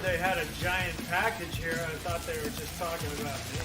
heard they had a giant package here, I thought they were just talking about me.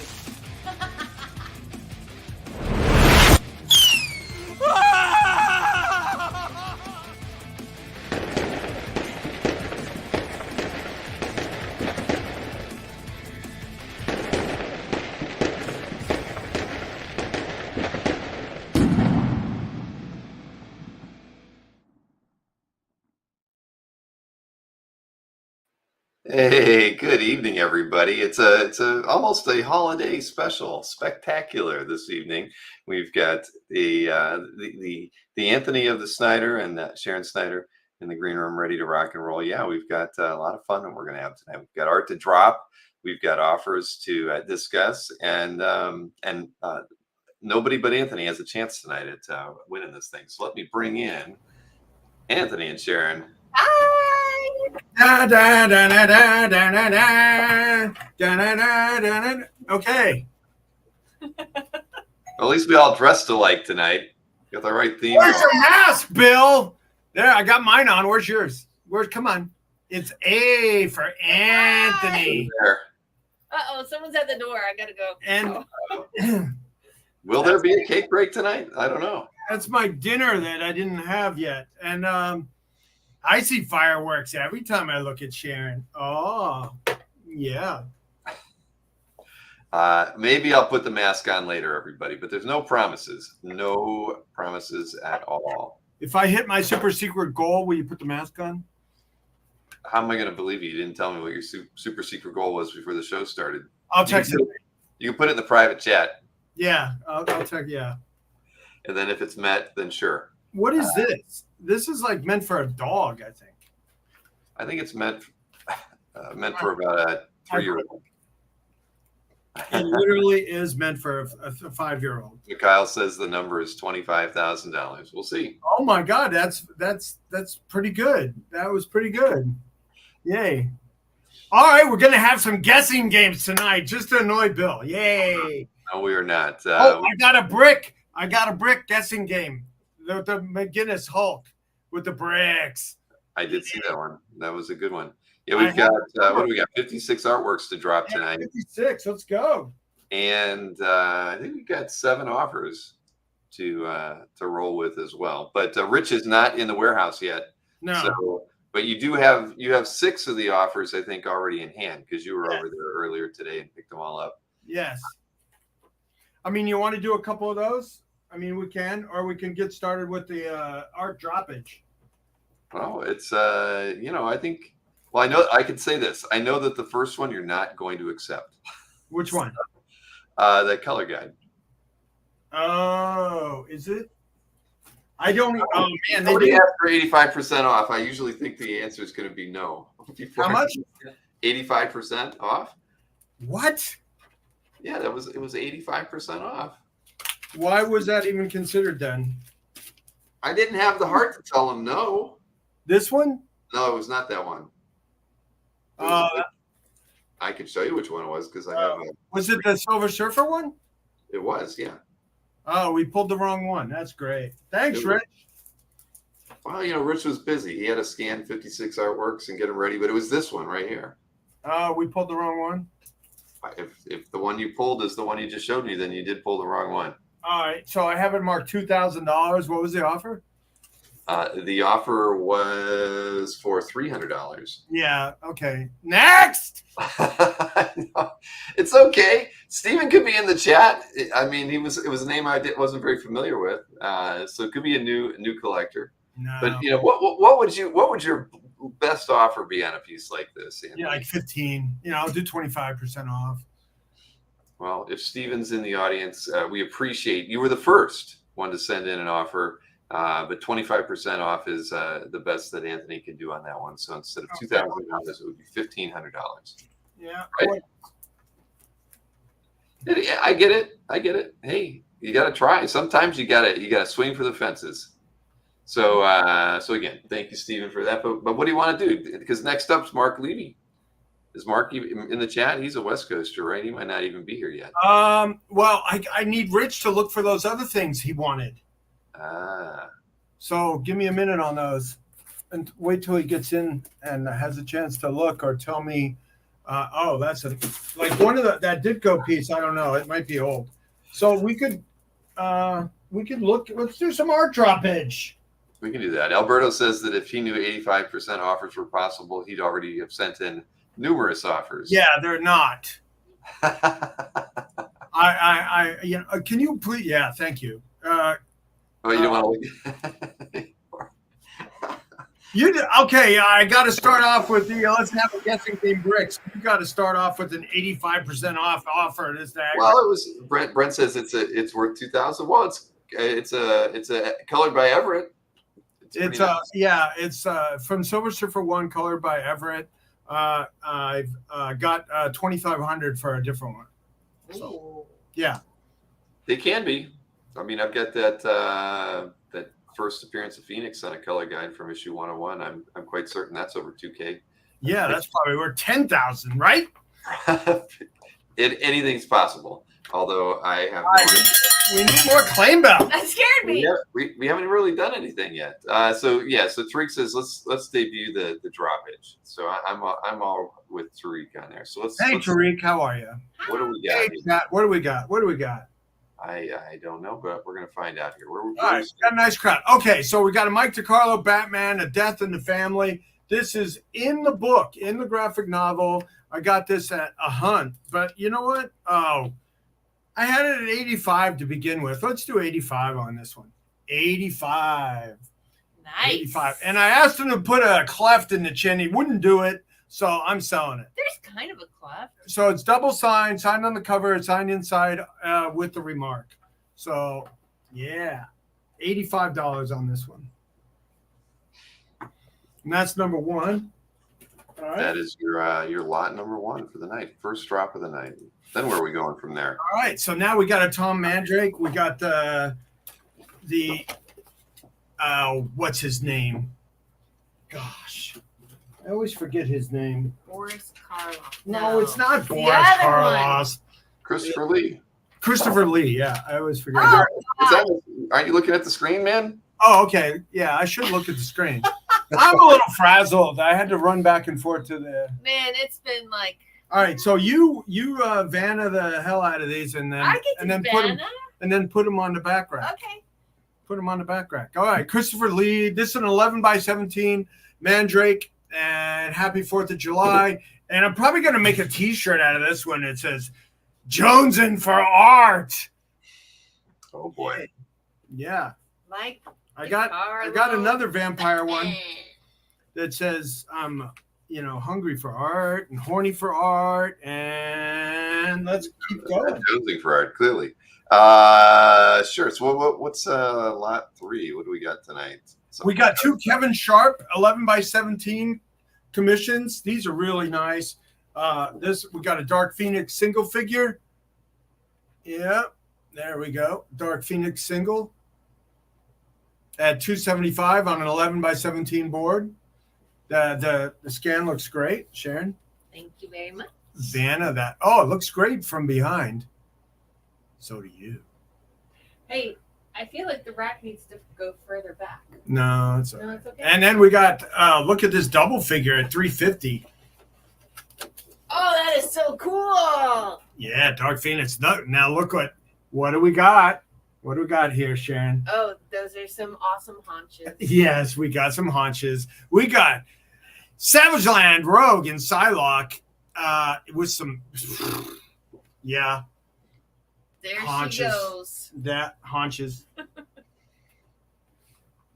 Hey, good evening, everybody. It's almost a holiday special, spectacular this evening. We've got the Anthony of the Snyder and Sharon Snyder in the green room, ready to rock and roll. Yeah, we've got a lot of fun that we're going to have tonight. We've got art to drop, we've got offers to discuss, and nobody but Anthony has a chance tonight at winning this thing. So let me bring in Anthony and Sharon. Da, da, da, da, da, da, da, da, da, da, da. Okay. At least we all dressed alike tonight. Got the right theme. Where's your mask, Bill? There, I got mine on. Where's yours? Come on. It's A for Anthony. There. Uh-oh, someone's at the door. I gotta go. And will there be a cake break tonight? I don't know. that's my dinner that I didn't have yet. And I see fireworks every time I look at Sharon. Oh, yeah. Maybe I'll put the mask on later, everybody, but there's no promises. No promises at all. If I hit my super secret goal, will you put the mask on? How am I going to believe you? You didn't tell me what your super secret goal was before the show started. I'll text it. You can put it in the private chat. Yeah, I'll check. Yeah. And then if it's met, then sure. What is this? This is like meant for a dog, I think. I think it's meant for about a 3-year-old. It literally is meant for a 5-year-old. Kyle says the number is $25,000. We'll see. Oh my God, that's pretty good. That was pretty good. Yay! All right, we're gonna have some guessing games tonight, just to annoy Bill. Yay! No, we are not. I got a brick. Guessing game. The McGinnis Hulk with the bricks. I did see that one. That was a good one. Yeah, we've got what do we got? 56 artworks to drop tonight. 56. Let's go. And I think we've got 7 offers to roll with as well. But Rich is not in the warehouse yet. No. So, but you have 6 of the offers, I think, already in hand because you were over there earlier today and picked them all up. Yes. I mean, you want to do a couple of those? I mean, we can, or we can get started with the art droppage. Well, it's I think. Well, I know I could say this. I know that the first one you're not going to accept. Which one? The color guide. Oh, is it? I don't. Oh man, they do ask for 85% off. I usually think the answer is going to be no. How much? 85% off. What? Yeah, it was 85% off. Why was that even considered then? I didn't have the heart to tell him no. This one? No, it was not that one. I could show you which one it was because I have. Was it the Silver Surfer one? It was, yeah. Oh, we pulled the wrong one. That's great. Thanks, Rich. Well, Rich was busy. He had to scan 56 artworks and get them ready, but it was this one right here. Oh, we pulled the wrong one? If the one you pulled is the one you just showed me, then you did pull the wrong one. All right. So I have it marked $2,000. What was the offer? The offer was for $300. Yeah. Okay. Next. It's okay. Steven could be in the chat. I mean, it was a name I wasn't very familiar with. So it could be a new collector. No. But what would your best offer be on a piece like this, Anthony? Yeah, like 15. I'll do 25% off. Well, if Steven's in the audience, we appreciate you were the first one to send in an offer. But 25% off is the best that Anthony can do on that one. So instead of $2,000, it would be $1,500. Yeah. Right? I get it. Hey, you got to try. Sometimes you got to swing for the fences. So again, thank you, Stephen, for that. But what do you want to do? Because next up's Mark Levy. Is Mark in the chat? He's a West Coaster, right? He might not even be here yet. Well, I need Rich to look for those other things he wanted. Ah. So give me a minute on those. and wait till he gets in and has a chance to look or tell me. That's like one of that Ditko piece. I don't know. It might be old. So we could look. Let's do some art droppage. We can do that. Alberto says that if he knew 85% offers were possible, he'd already have sent in numerous offers. Yeah, they're not. Can you please? Yeah, thank you. Oh, you don't want to. Okay? I got to start off with the. Let's have a guessing game bricks. You got to start off with an 85% off offer. Is that? Well, it was Brent. Brent says it's worth $2,000. Well, it's a colored by Everett. It's nice. From Silver Surfer 1, colored by Everett. I've got $2,500 for a different one. So, yeah, they can be. I mean, I've got that first appearance of Phoenix on a color guide from issue 101. I'm quite certain that's over $2,000. Yeah, that's probably worth $10,000, right? Anything's possible. Although I have. We need more claim belt. That scared me. We haven't really done anything yet. So Tariq says let's debut the droppage. So I'm all with Tariq on there. So let's. Hey Tariq, how are you? What do we got? Hey, Matt, what do we got? I don't know, but we're gonna find out here. All right, got a nice crowd. Okay, so we got a Mike DiCarlo Batman, A Death in the Family. This is in the book, in the graphic novel. I got this at a hunt, but you know what? Oh. I had it at 85 to begin with. Let's do 85 on this one. 85. Nice. 85. And I asked him to put a cleft in the chin. He wouldn't do it, so I'm selling it. There's kind of a cleft. So it's double signed on the cover, signed inside with the remark. So, yeah, $85 on this one. And that's number one. All right. That is your lot number one for the night. First drop of the night. Then where are we going from there? All right, so now we got a Tom Mandrake. We got the what's his name? Gosh, I always forget his name. Boris Karloff. No, it's not the Boris other Karloff. Christopher Lee. Christopher Lee. Yeah, I always forget. Aren't you looking at the screen, man? Oh, okay. Yeah, I should look at the screen. I'm a little frazzled. I had to run back and forth to the. Man, it's been like. All right, so you Vanna the hell out of these and then put them on the back rack. Okay. Put them on the back rack. All right, Christopher Lee. This is an 11x17 Mandrake, and happy 4th of July. And I'm probably gonna make a T-shirt out of this one. It says "Jonesing for art." Oh boy. Yeah. Mike. I got another vampire one that says hungry for art and horny for art, and let's keep going. Jonesing for art, clearly. Sure. So what's lot 3? What do we got tonight? We got 2 Kevin Sharp 11x17 commissions. These are really nice. We got a Dark Phoenix single figure. Yeah, there we go. Dark Phoenix single at $275 on an 11x17 board. The scan looks great, Sharon. Thank you very much. Vanna, it looks great from behind. So do you. Hey, I feel like the rack needs to go further back. No, it's okay. Okay. And then we got look at this double figure at $350. Oh, that is so cool. Yeah, Dark Phoenix. Now look what do we got? What do we got here, Sharon? Oh, those are some awesome haunches. Yes, we got some haunches. We got Savage Land Rogue and Psylocke with some, yeah. There haunches. she goes. That haunches.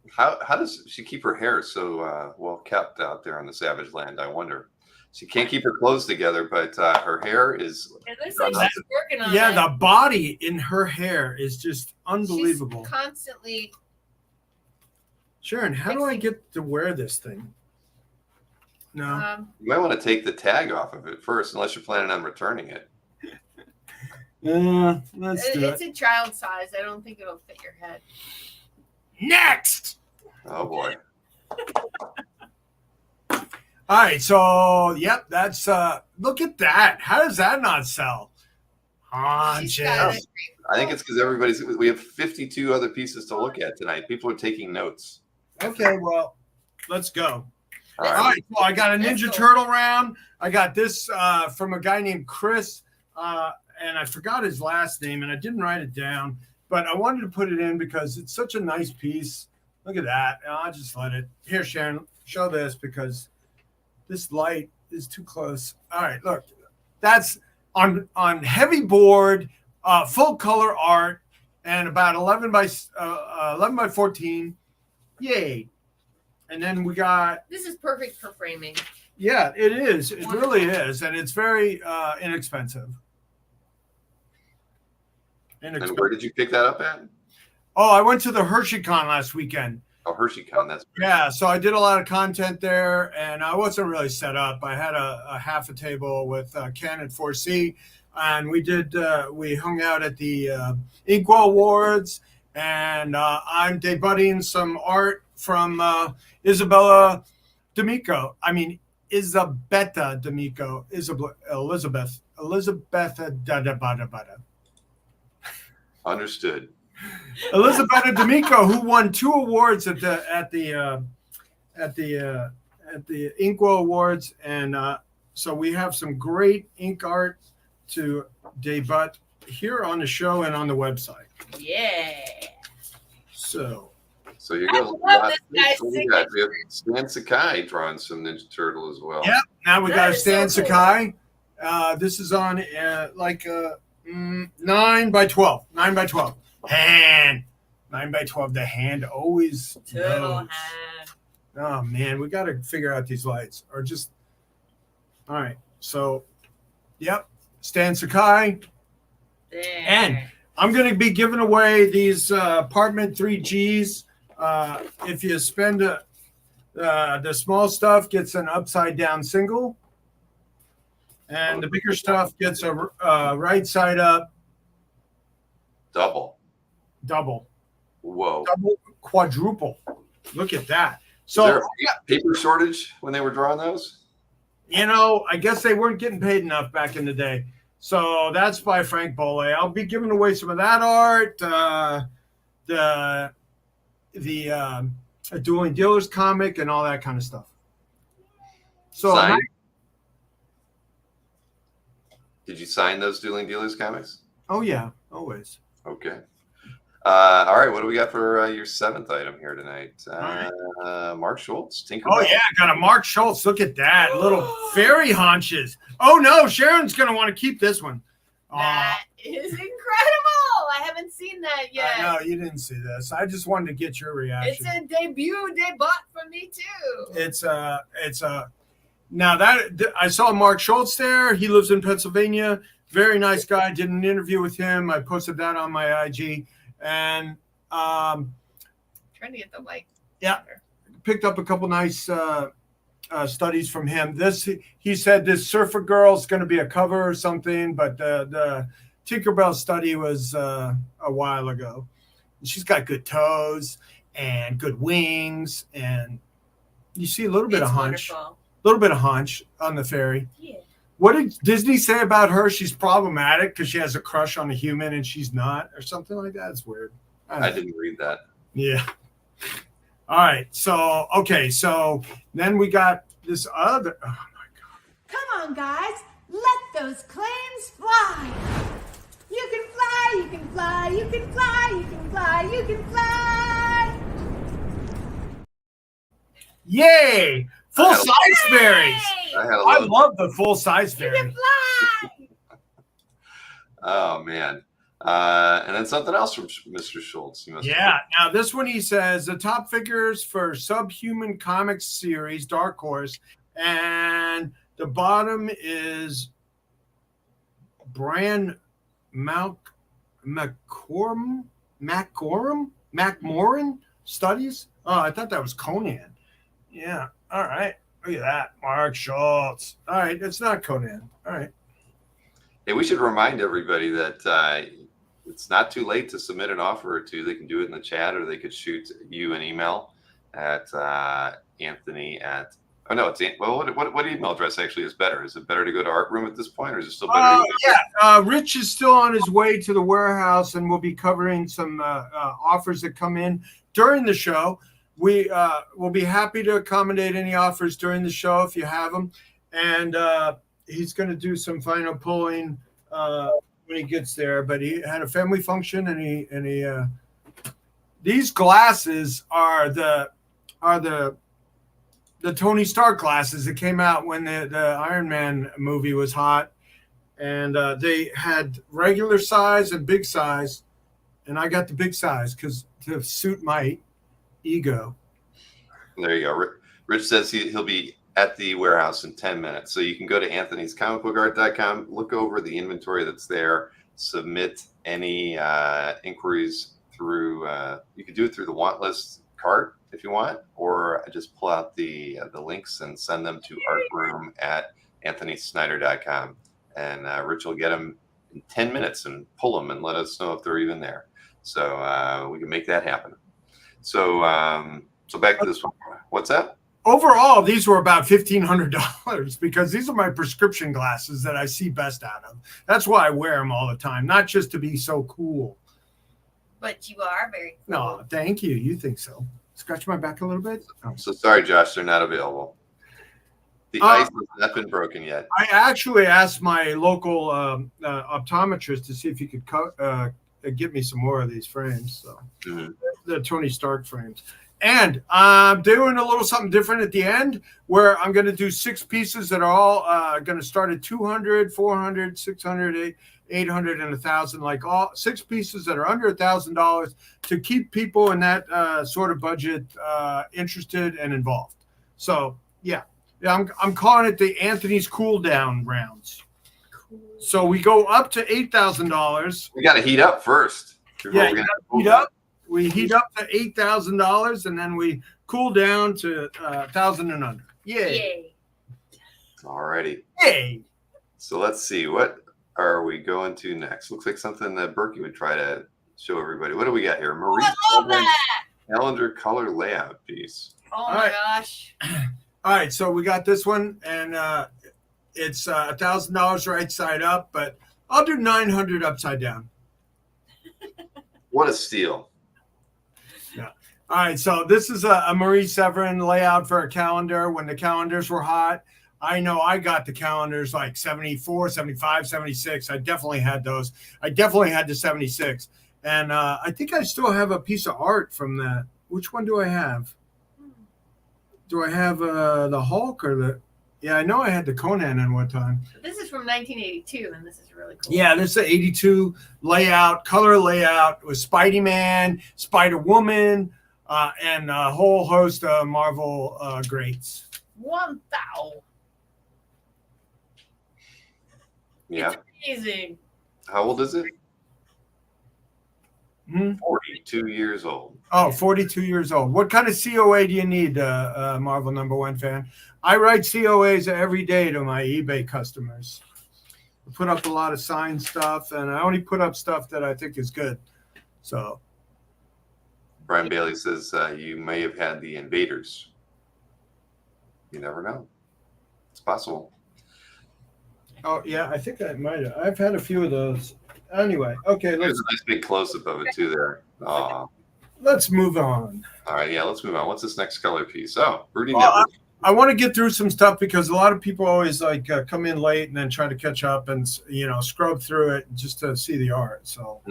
How does she keep her hair so well kept out there on the Savage Land? I wonder. She can't keep her clothes together, but her hair is. It looks like she's working on it. Yeah, the body in her hair is just unbelievable. She's constantly. Sharon, how do I get to wear this thing? No. You might want to take the tag off of it first, unless you're planning on returning it. Let's do it. It's a child size. I don't think it'll fit your head. Next. Oh boy. All right, so yep, that's look at that. How does that not sell? Haunches. I think it's because we have 52 other pieces to look at tonight. People are taking notes. Okay, well, let's go. All All right. right, well, I got a Let's Ninja go. Turtle round. I got this from a guy named Chris, and I forgot his last name, and I didn't write it down, but I wanted to put it in because it's such a nice piece. Look at that. I'll just let it. Here, Sharon, show this because this light is too close. All right, look. That's on heavy board, full color art, and about 11 by 14. Yay. And then we got, This is perfect for framing. yeah, it is. It really is. And it's very inexpensive. And where did you pick that up at? Oh, I went to the HersheyCon last weekend. Oh, HersheyCon. That's Yeah, so I did a lot of content there, and I wasn't really set up. I had a half a table with Ken at 4C, and we hung out at the Inkwell Awards, and I'm debuting some art from Isabella D'Amico. I mean, Isabetta D'Amico. Elizabeth Dadabadabada. understood. Elizabetta D'Amico, who won 2 awards at the Inkwell Awards, and so we have some great ink art to debut here on the show and on the website. Yeah. So You I go. love this guy's We have Stan Sakai drawing some Ninja Turtle as well. yeah, now we That got a is Stan so cool. Sakai. This is on 9 by 12. 9 by 12. Hand. 9 by 12. The hand always Turtle knows. hand. Oh man, we got to figure out these lights, or just all right. So, yep, Stan Sakai, There. and I'm going to be giving away these apartment 3Gs. If you spend the small stuff, gets an upside down single, and the bigger stuff gets a right side up Double. double, Whoa. double, quadruple. Look at that. Is So there a paper shortage when they were drawing those? I guess they weren't getting paid enough back in the day. So that's by Frank Bolle. I'll be giving away some of that art. The Dueling Dealers comic and all that kind of stuff. So Sign? Did you sign those Dueling Dealers comics? oh yeah, always. Okay. All right. What do we got for your 7th item here tonight? Mark Schultz. Tinkerbell. Oh yeah, got a Mark Schultz. Look at that little fairy haunches. Oh no, Sharon's gonna want to keep this one. That is incredible. I haven't seen that yet. I know you didn't see this. I just wanted to get your reaction. It's a debut for me too. It's now that I saw Mark Schultz there. He lives in Pennsylvania. Very nice guy. Did an interview with him. I posted that on my IG, and Trying to get the light. yeah, picked up a couple nice studies from him. He said this Surfer Girl's going to be a cover or something, but the Tinkerbell study was a while ago. She's got good toes and good wings, and you see a little bit It's of hunch. wonderful. Little bit of hunch on the fairy. Yeah. What did Disney say about her? She's problematic because she has a crush on a human and she's not, or something like that. It's weird. I didn't read that. Yeah. All right. So then we got this other. Oh my God. Come on, guys. Let those claims fly. You can fly, you can fly, you can fly, you can fly, you can fly. Yay! Full size fairies. I had a I little. love the full size You fairy. can fly. Oh man. And then something else from Mr. Schultz. You must Yeah. Now this one he says the top figures for Subhuman Comics series, Dark Horse, and the bottom is Brian McMoran Studies. Oh, I thought that was Conan. Yeah. All right. Look at that. Mark Schultz. All right. It's not Conan. All right. Hey, we should remind everybody that it's not too late to submit an offer or two. They can do it in the chat, or they could shoot you an email at Anthony at. Oh no, it's what email address actually is better? Is it better to go to Art Room at this point, or is it still better? Rich is still on his way to the warehouse, and we'll be covering some offers that come in during the show. we will be happy to accommodate any offers during the show if you have them. And he's going to do some final pulling when he gets there. But he had a family function, and he these glasses are the Tony Stark glasses that came out when the Iron Man movie was hot, and they had regular size and big size, and I got the big size because to suit my ego. There you go. Rich says he'll be at the warehouse in 10 minutes. So you can go to anthonyscomicbookart.com, look over the inventory that's there, submit any inquiries through, you can do it through the want list cart if you want, or just pull out the links and send them to artroom@anthonysnyder.com. And Rich will get them in 10 minutes and pull them and let us know if they're even there. So we can make that happen. So so back to this one. What's that? Overall, these were about $1,500 because these are my prescription glasses that I see best out of. That's why I wear them all the time, not just to be so cool. But you are very cool. No, thank you. You think so? Scratch my back a little bit. Oh. So sorry, Josh, they're not available. The ice has not been broken yet. I actually asked my local optometrist to see if he could get me some more of these frames. So the Tony Stark frames. And I'm doing a little something different at the end where I'm going to do 6 pieces that are all going to start at 200, 400, 600, 800, and 1,000, like all 6 pieces that are under $1,000 to keep people in that sort of budget interested and involved. So, yeah, I'm calling it the Anthony's Cool Down rounds. Cool. So we go up to $8,000. We got to heat up first. Yeah, heat up. We heat up to $8,000, and then we cool down to 1,000 and under. Yay! Alrighty. Yay! So let's see, what are we going to next? Looks like something that Berkey would try to show everybody. What do we got here? Marie, I love that calendar color layout piece. Oh my gosh! All right, so we got this one, and it's $1,000 right side up, but I'll do 900 upside down. What a steal! All right, so this is a Marie Severin layout for a calendar when the calendars were hot. I know I got the calendars like 74, 75, 76. I definitely had those. I definitely had the 76. And I think I still have a piece of art from that. Which one do I have? Do I have the Hulk or the... Yeah, I know I had the Conan in one time. This is from 1982, and this is really cool. Yeah, this is the 82 layout, color layout with Spidey-Man, Spider-Woman, and a whole host of Marvel greats. 1,000. Yeah. It's amazing. How old is it? 42 42 years old. Oh, 42 years old. What kind of COA do you need, Marvel #1 fan? I write COAs every day to my eBay customers. I put up a lot of signed stuff, and I only put up stuff that I think is good. So... Brian Bailey says you may have had the Invaders. You never know. It's possible. Oh, yeah, I think I might have. I've had a few of those. Anyway, okay. There's a nice big close-up of it, too, there. Let's move on. All right, yeah, let's move on. What's this next color piece? Oh, Rudy Well, Network. I want to get through some stuff because a lot of people always like come in late and then try to catch up and, scrub through it just to see the art. So,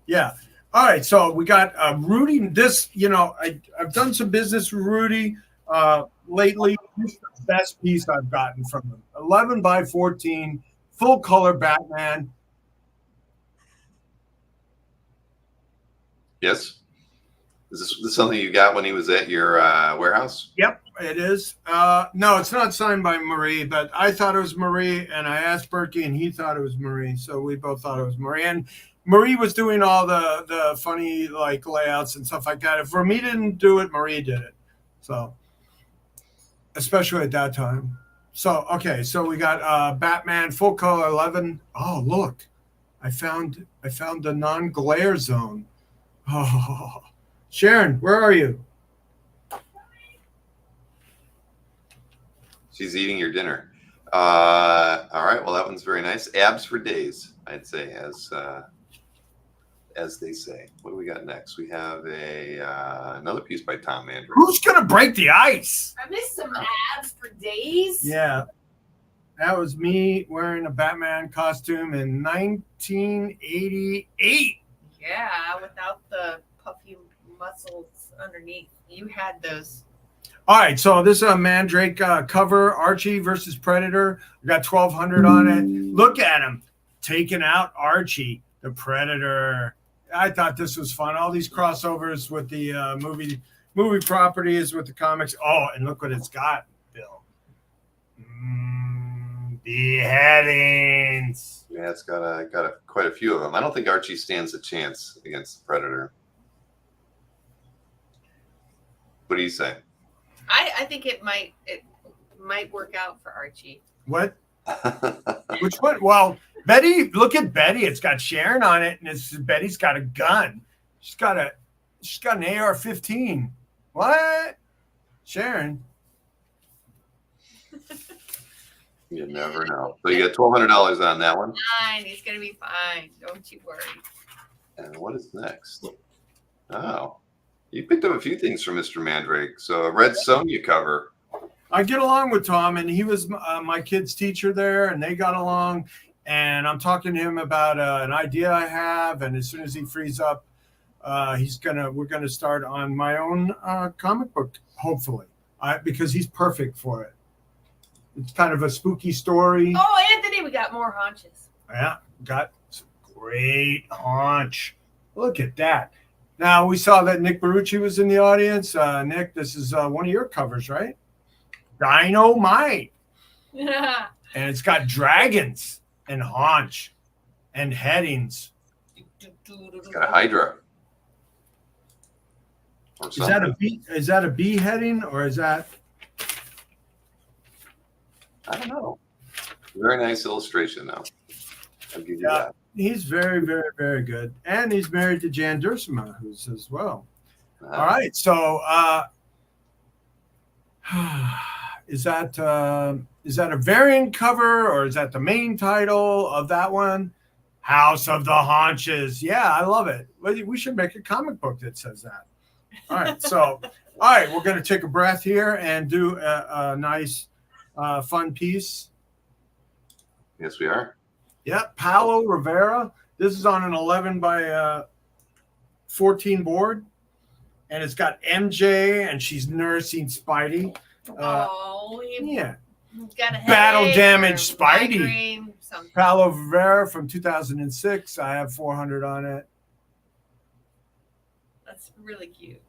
yeah. All right, so we got Rudy. This, I've done some business with Rudy lately. This is the best piece I've gotten from him. 11 by 14, full color Batman. Yes. Is this something you got when he was at your warehouse? Yep, it is. No, it's not signed by Marie, but I thought it was Marie, and I asked Berkey, and he thought it was Marie. So we both thought it was Marie. And Marie was doing all the funny layouts and stuff like that. If Remy didn't do it, Marie did it. So, especially at that time. So okay, so we got Batman full color 11. Oh look, I found the non-glare zone. Oh, Sharon, where are you? She's eating your dinner. All right, well that one's very nice. Abs for days, I'd say, as as they say. What do we got next? We have another piece by Tom Mandrake. Who's gonna break the ice? I missed some ads for days. Yeah, that was me wearing a Batman costume in 1988. Yeah, without the puffy muscles underneath. You had those. All right, so this is a Mandrake cover, Archie versus Predator. We got 1,200 on it. Look at him taking out Archie, the Predator. I thought this was fun. All these crossovers with the movie properties with the comics. Oh, and look what it's got, Bill. Beheadings. Yeah, it's got quite a few of them. I don't think Archie stands a chance against the Predator. What do you say? I think it might work out for Archie. What? Which one? Well, Betty, look at Betty. It's got Sharon on it, and Betty's got a gun. She's got an AR-15. What? Sharon. You never know. So you got $1,200 on that one. Fine, he's gonna be fine. Don't you worry. And what is next? Oh, you picked up a few things from Mr. Mandrake. So a Red Sonja cover. I get along with Tom, and he was my kid's teacher there, and they got along. And I'm talking to him about an idea I have, and as soon as he frees up, we're gonna start on my own comic book, hopefully, because he's perfect for it. It's kind of a spooky story. Oh, Anthony, we got more haunches. Yeah, got some great haunch. Look at that. Now, we saw that Nick Barucci was in the audience. Nick, this is one of your covers, right? Dynamite. Yeah. And it's got dragons and haunch and headings. It's got a Hydra. Or Is that a bee? Is that a bee heading, or is that? I don't know. Very nice illustration, though. I'll give you that. He's very, very, very good, and he's married to Jan Duursema, who's as well. All right, so is that a variant cover, or is that the main title of that one? House of the Haunches. Yeah, I love it. We should make a comic book that says that. All right, so we're going to take a breath here and do a nice, fun piece. Yes, we are. Yep, Paulo Rivera. This is on an 11 by 14 board, and it's got MJ, and she's nursing Spidey. Yeah, got a battle damage Spidey. migraine, something. Paulo Rivera from 2006. I have 400 on it. That's really cute.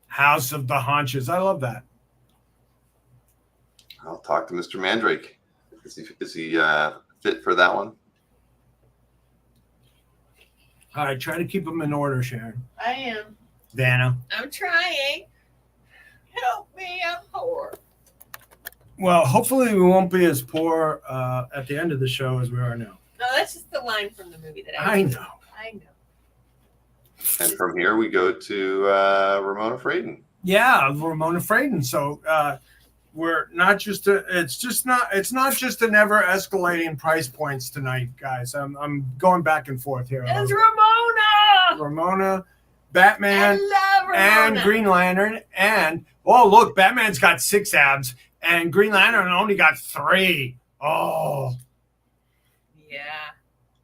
House of the Haunches. I love that. I'll talk to Mr. Mandrake. Is he fit for that one? All right, try to keep them in order, Sharon. I am. Vanna. I'm trying. Help me, I'm poor. Well, hopefully we won't be as poor at the end of the show as we are now. No, that's just the line from the movie that I know. I know. And from here we go to Ramona Fraden. Yeah, Ramona Fraden. So we're not just it's not just an ever escalating price points tonight, guys. I'm going back and forth here. It's Ramona. Ramona, Batman, I love Ramona. and Green Lantern, and oh look, Batman's got 6 abs, and Green Lantern only got 3. Oh, Yeah.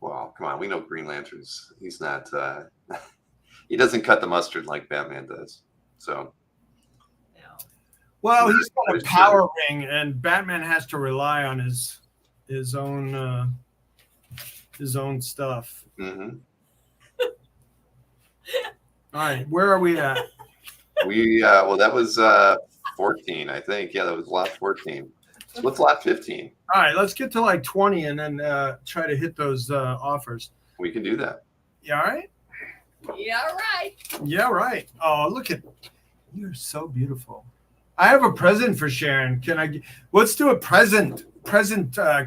Well, come on, we know Green Lantern's. He's not. He doesn't cut the mustard like Batman does. So. No. well, he's got a power ring, and Batman has to rely on his own stuff. Mm-hmm. All right, where are we at? Well, that was 14, I think. Yeah, that was lot 14. So what's lot 15? All right, let's get to like 20 and then try to hit those offers. We can do that. Yeah, all right? Yeah, right. Yeah, right. Oh, look at you're so beautiful. I have a present for Sharon. Let's do a present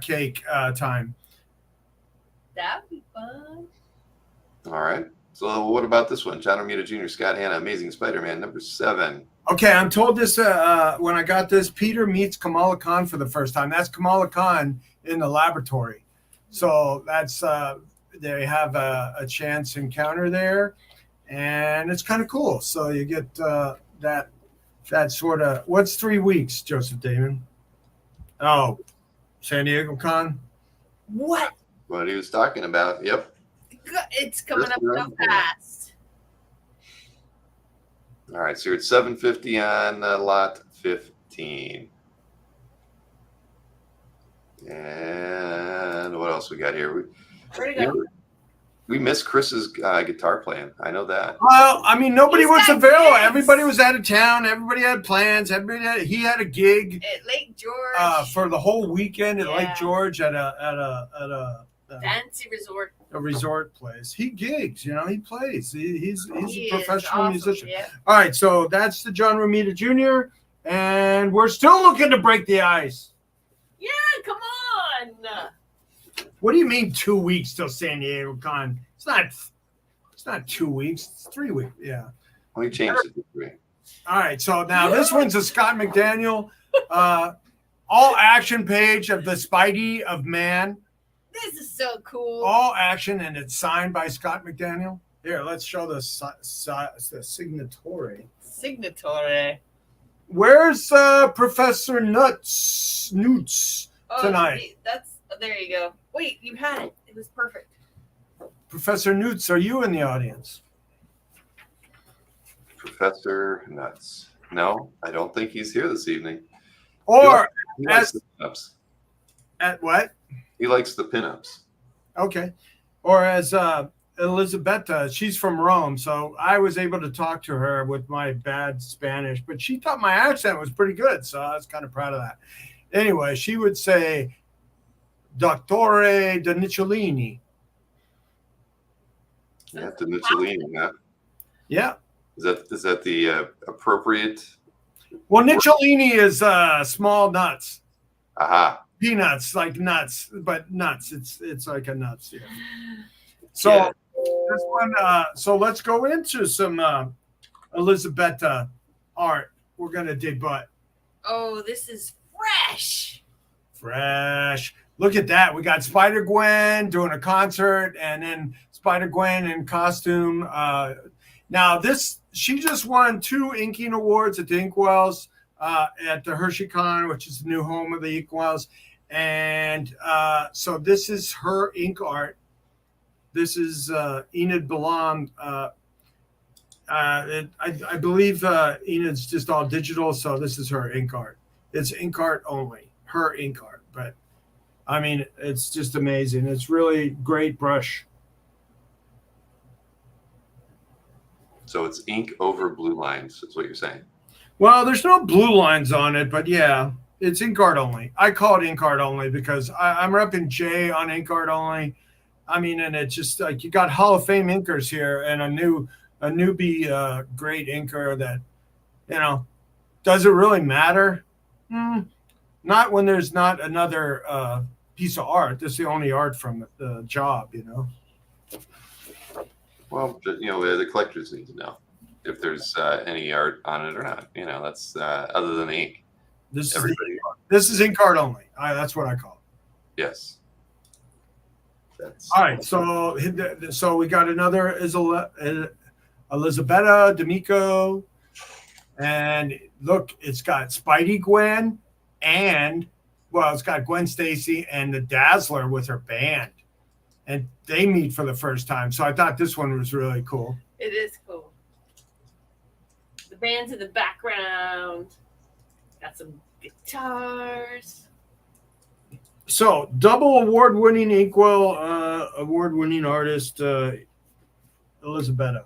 cake time. That'd be fun. All right. So what about this one? John Romita Jr., Scott Hanna, Amazing Spider-Man, number 7. Okay, I'm told this when I got this. Peter meets Kamala Khan for the first time. That's Kamala Khan in the laboratory. So that's they have a chance encounter there, and it's kind of cool. So you get that sort of, what's 3 weeks, Joseph Damon? Oh, San Diego Con. What? What he was talking about. Yep. It's coming up First so round. fast. All right, so you're at 750 on lot 15. And what else we got here? Where'd it go? We missed Chris's guitar playing. I know that. Well, I mean, nobody He's was got available. gigs. Everybody was out of town. Everybody had plans. He had a gig At Lake George. for the whole weekend at Lake Yeah. George at a Fancy resort. resort place. He gigs, he plays. He's He a is professional awesome, musician. yeah. All right, so that's the John Romita Jr. And we're still looking to break the ice. Yeah, come on. What do you mean 2 weeks till San Diego Con? It's not 2 weeks. It's 3 weeks. Yeah. Let me change it to 3. All right. So now this one's a Scott McDaniel all action page of the Spidey of Man. This is so cool. All action, and it's signed by Scott McDaniel. Here, let's show the signatory. Signatory. Where's Professor Newts tonight? There you go. Wait, you had it. It was perfect. Professor Newts, are you in the audience? Professor Nuts. No, I don't think he's here this evening. Or He likes as the pinups. at what? He likes the pinups. Okay. Or as Elizabetta, she's from Rome, so I was able to talk to her with my bad Spanish, but she thought my accent was pretty good, so I was kind of proud of that. Anyway, she would say, Dottore de Nicciolini. Yeah, the Mussolini. Huh? Yeah. Is that the appropriate? Well, Nicciolini is small nuts. Aha. Peanuts, like nuts, but nuts. It's like a nuts. Yeah. So Yeah. this one. So let's go into some Elizabetta art. We're gonna debut. Oh, this is fresh. Fresh. Look at that. We got Spider Gwen doing a concert, and then Spider Gwen in costume. Now she just won 2 inking awards at the Inkwells at the HersheyCon, which is the new home of the Inkwells. And so this is her ink art. This is Enid Balam. I believe Enid's just all digital, so this is her ink art. It's ink art only, her ink art. But I mean, it's just amazing. It's really great brush. So it's ink over blue lines, is what you're saying. Well, there's no blue lines on it, but yeah, it's ink art only. I call it ink art only because I'm repping J on ink art only. I mean, and it's just like you got Hall of Fame inkers here and a newbie great inker that, does it really matter? Not when there's not another piece of art. This is the only art from the job, Well, the collectors need to know if there's any art on it or not. That's other than ink. This is ink art only. That's what I call it. Yes. That's All right, so we got another Elizabetta D'Amico, and look, it's got Spidey Gwen, and it's got Gwen Stacy and the Dazzler with her band, and they meet for the first time. So I thought this one was really cool. It is cool. The band's in the background. Got some guitars. So double award-winning Inkwell, award-winning artist Elizabetta.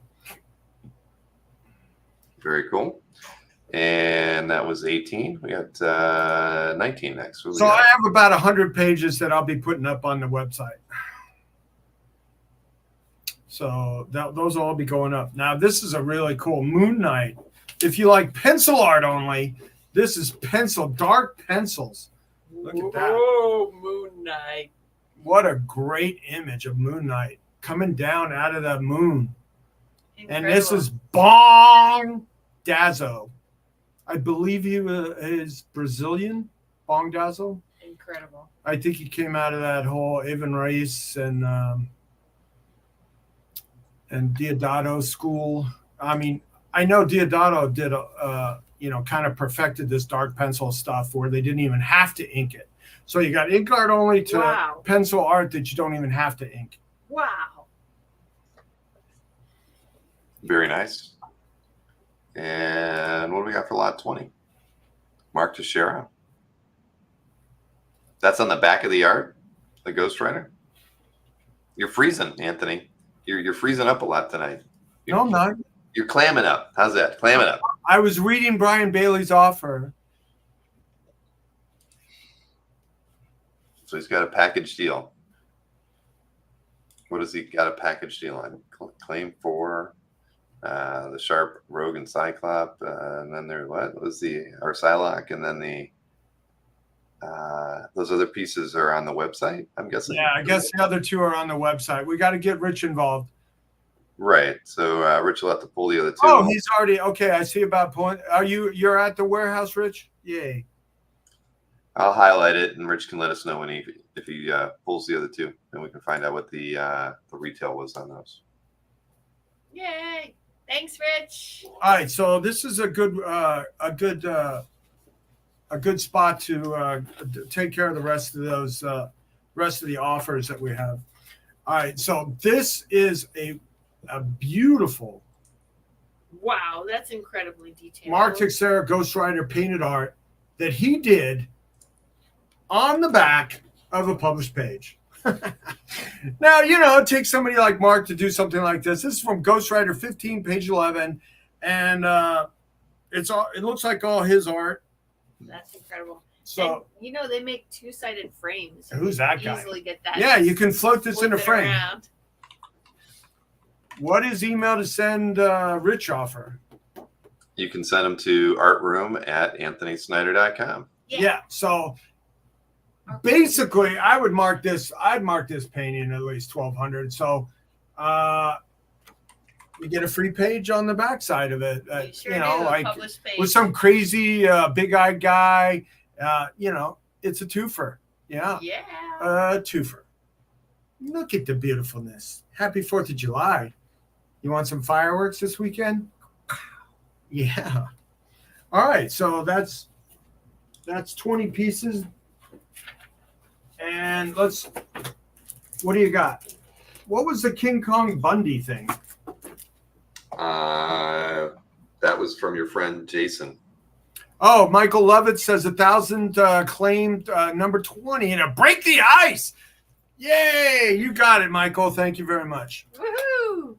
very cool. And that was 18. We got 19 next. So I have about 100 pages that I'll be putting up on the website. So those will all be going up. Now, this is a really cool Moon Knight. If you like pencil art only, this is dark pencils. Look at that. Whoa, Moon Knight. What a great image of Moon Knight coming down out of the moon. Incredible. And this is Bong Dazzle. I believe he is Brazilian, Bong Dazzle. Incredible. I think he came out of that whole Evan Race and and Diodato's school. I mean, I know Diodato did kind of perfected this dark pencil stuff where they didn't even have to ink it. So you got ink art only to Wow. pencil art that you don't even have to ink. Wow. Very nice. And what do we got for lot 20? Mark Teixeira. That's on the back of the art, the Ghost Rider. You're freezing, Anthony. You're freezing up a lot tonight. No, I'm not. You're clamming up. How's that? Clamming up. I was reading Brian Bailey's offer. So he's got a package deal. What has he got a package deal on? Claim for the Sharp Rogue and Cyclop, and then there what was the or Psylocke, and then the those other pieces are on the website, I'm guessing. Yeah, I guess the other two are on the website. We got to get Rich involved. Right. So Rich will have to pull the other two. Oh, he's already okay. I see about pulling. You're at the warehouse, Rich? Yay. I'll highlight it, and Rich can let us know when if he pulls the other two, and we can find out what the retail was on those. Yay. Thanks, Rich. All right, so this is a good spot to take care of the rest of those rest of the offers that we have. All right, so this is a beautiful Wow, that's incredibly detailed. Mark Teixeira Ghost Rider painted art that he did on the back of a published page. Now, it takes somebody like Mark to do something like this. This is from Ghost Rider 15, page 11, and it looks like all his art. That's incredible. So, and, they make two-sided frames. Who's that guy? Easily get that. Yeah, you can float this in a flip it frame. around. What is email to send Rich offer? You can send them to artroom@anthonysnyder.com. Yeah. So basically, I'd mark this painting at least 1,200. So you get a free page on the backside of it. You sure do, like published page. with some crazy big-eyed guy. It's a twofer. Yeah. Yeah. Twofer. Look at the beautifulness. Happy 4th of July. You want some fireworks this weekend? Yeah. All right. So that's 20 pieces. And what do you got? What was the King Kong Bundy thing? That was from your friend Jason. Oh, Michael Lovett says 1,000 claimed number 20 and a break the ice. Yay! You got it, Michael. Thank you very much. Woohoo!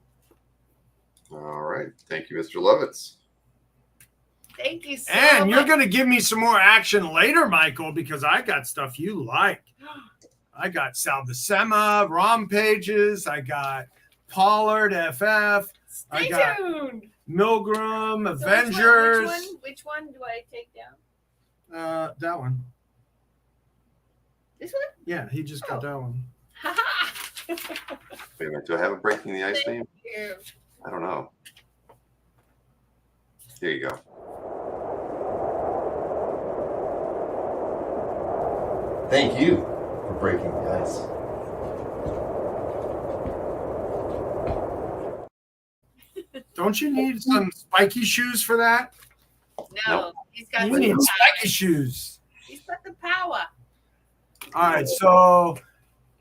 All right. Thank you, Mr. Lovitz. Thank you so And much. you're going to give me some more action later, Michael, because I got stuff you like. I got Sal Buscema, ROM pages. I got Pollard, FF. Stay I got tuned. Milgram, So Avengers. Which one do I take down? That one. This one? Yeah, he just got that one. Wait a minute. Do I have a breaking the ice name? Thank you. I don't know. Here you go. Thank you for breaking the ice. Don't you need some spiky shoes for that? No, he's got You some need power. spiky shoes. He's got the power. All right, so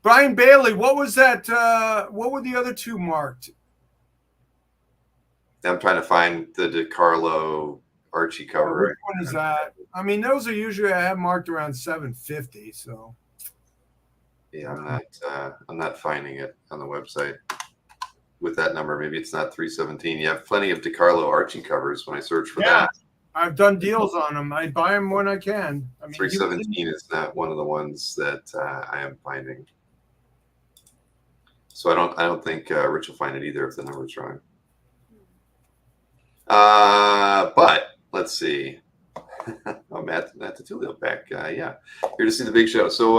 Brian Bailey, what was that? What were the other two marked? I'm trying to find the DeCarlo Archie cover. Which one is that? I mean, those are usually I have marked around 750. So Yeah, I'm not finding it on the website with that number. Maybe it's not 317. You have plenty of DeCarlo Archie covers when I search for yeah, that. I've done deals on them. I buy them when I can. I mean, 317 is not one of the ones that I am finding. So I don't think Rich will find it either if the number's wrong. But let's see. Oh, Matt Tutulio back. Yeah, here to see the big show. So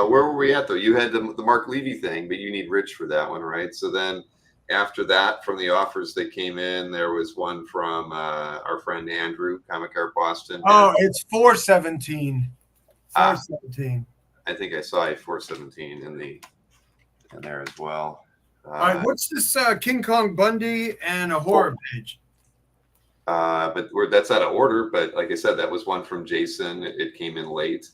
where were we at though? You had the Mark Levy thing, but you need Rich for that one, right? So then after that, from the offers that came in, there was one from our friend Andrew, Comic Art Boston. oh, it's 417. 417. I think I saw a 417 in there as well. All right, what's this King Kong Bundy and a horror page? But that's out of order. But like I said, that was one from Jason. It came in late.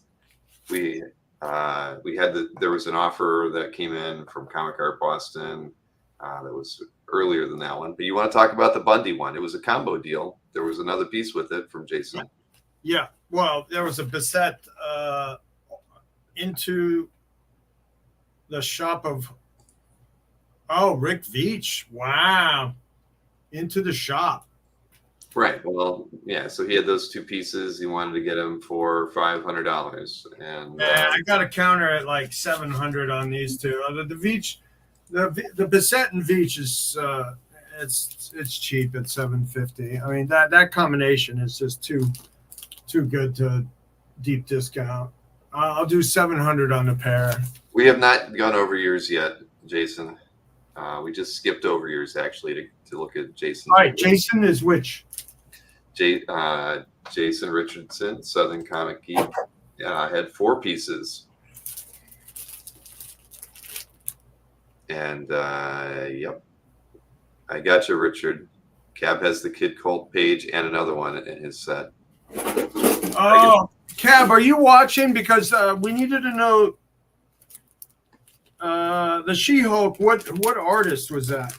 We there was an offer that came in from Comic Art Boston that was earlier than that one. But you want to talk about the Bundy one? It was a combo deal. There was another piece with it from Jason. Yeah, well, there was a Bissett into the shop of Rick Veitch. Wow, into the shop. Right. Well, yeah. So he had those two pieces. He wanted to get them for $500, and I got a counter at like 700 on these two. The Veitch, the Bissett and Veitch is it's cheap at 750. I mean that combination is just too good to deep discount. I'll do 700 on the pair. We have not gone over yours yet, Jason. We just skipped over yours actually to look at Jason. All right, Jason is which? Jason Richardson, Southern Comic Geek, had 4 pieces. And yep, I got you, Richard. Cab has the Kid Colt page and another one in his set. Oh, Cab, are you watching? Because we needed to know the She-Hulk. What artist was that?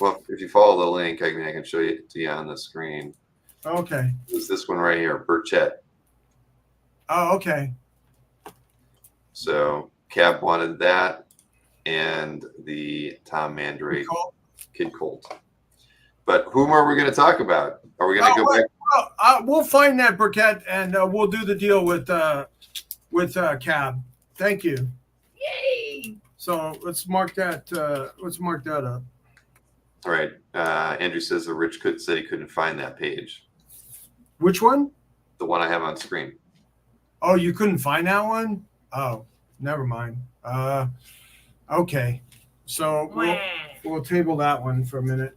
Well, if you follow the link, I can show it to you on the screen. Okay. It was this one right here, Burchett. Oh, okay. So Cab wanted that and the Tom Mandrake Kid Colt. But whom are we going to talk about? Are we going to go back? Well, we'll find that, Burkett, and we'll do the deal with Cab. Thank you. Yay! So let's mark that. Let's mark that up. All right. Andrew says that Rich said he couldn't find that page. Which one? The one I have on screen. Oh, you couldn't find that one? Oh, never mind. Okay. So we'll table that one for a minute.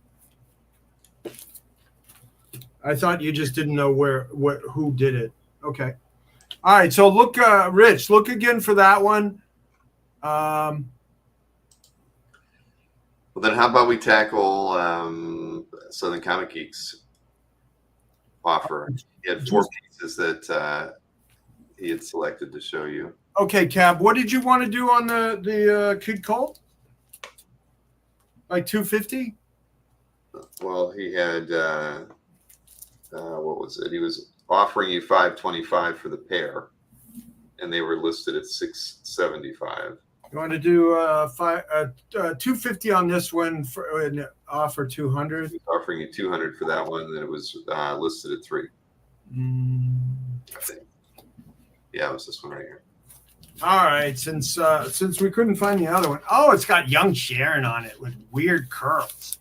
I thought you just didn't know who did it. Okay. All right. So look, Rich, look again for that one. Well, then how about we tackle Southern Comic Geek's offer? He had 4 pieces that he had selected to show you. Okay, Cab, what did you want to do on the Kid Colt? Like 250? Well, he had what was it? He was offering you $525 for the pair, and they were listed at $675. You want to do 250 on this one and offer 200? Offering you $200 for that one, and then it was listed at $3. I think. Yeah, it was this one right here. All right, since we couldn't find the other one. Oh, it's got young Sharon on it with weird curls.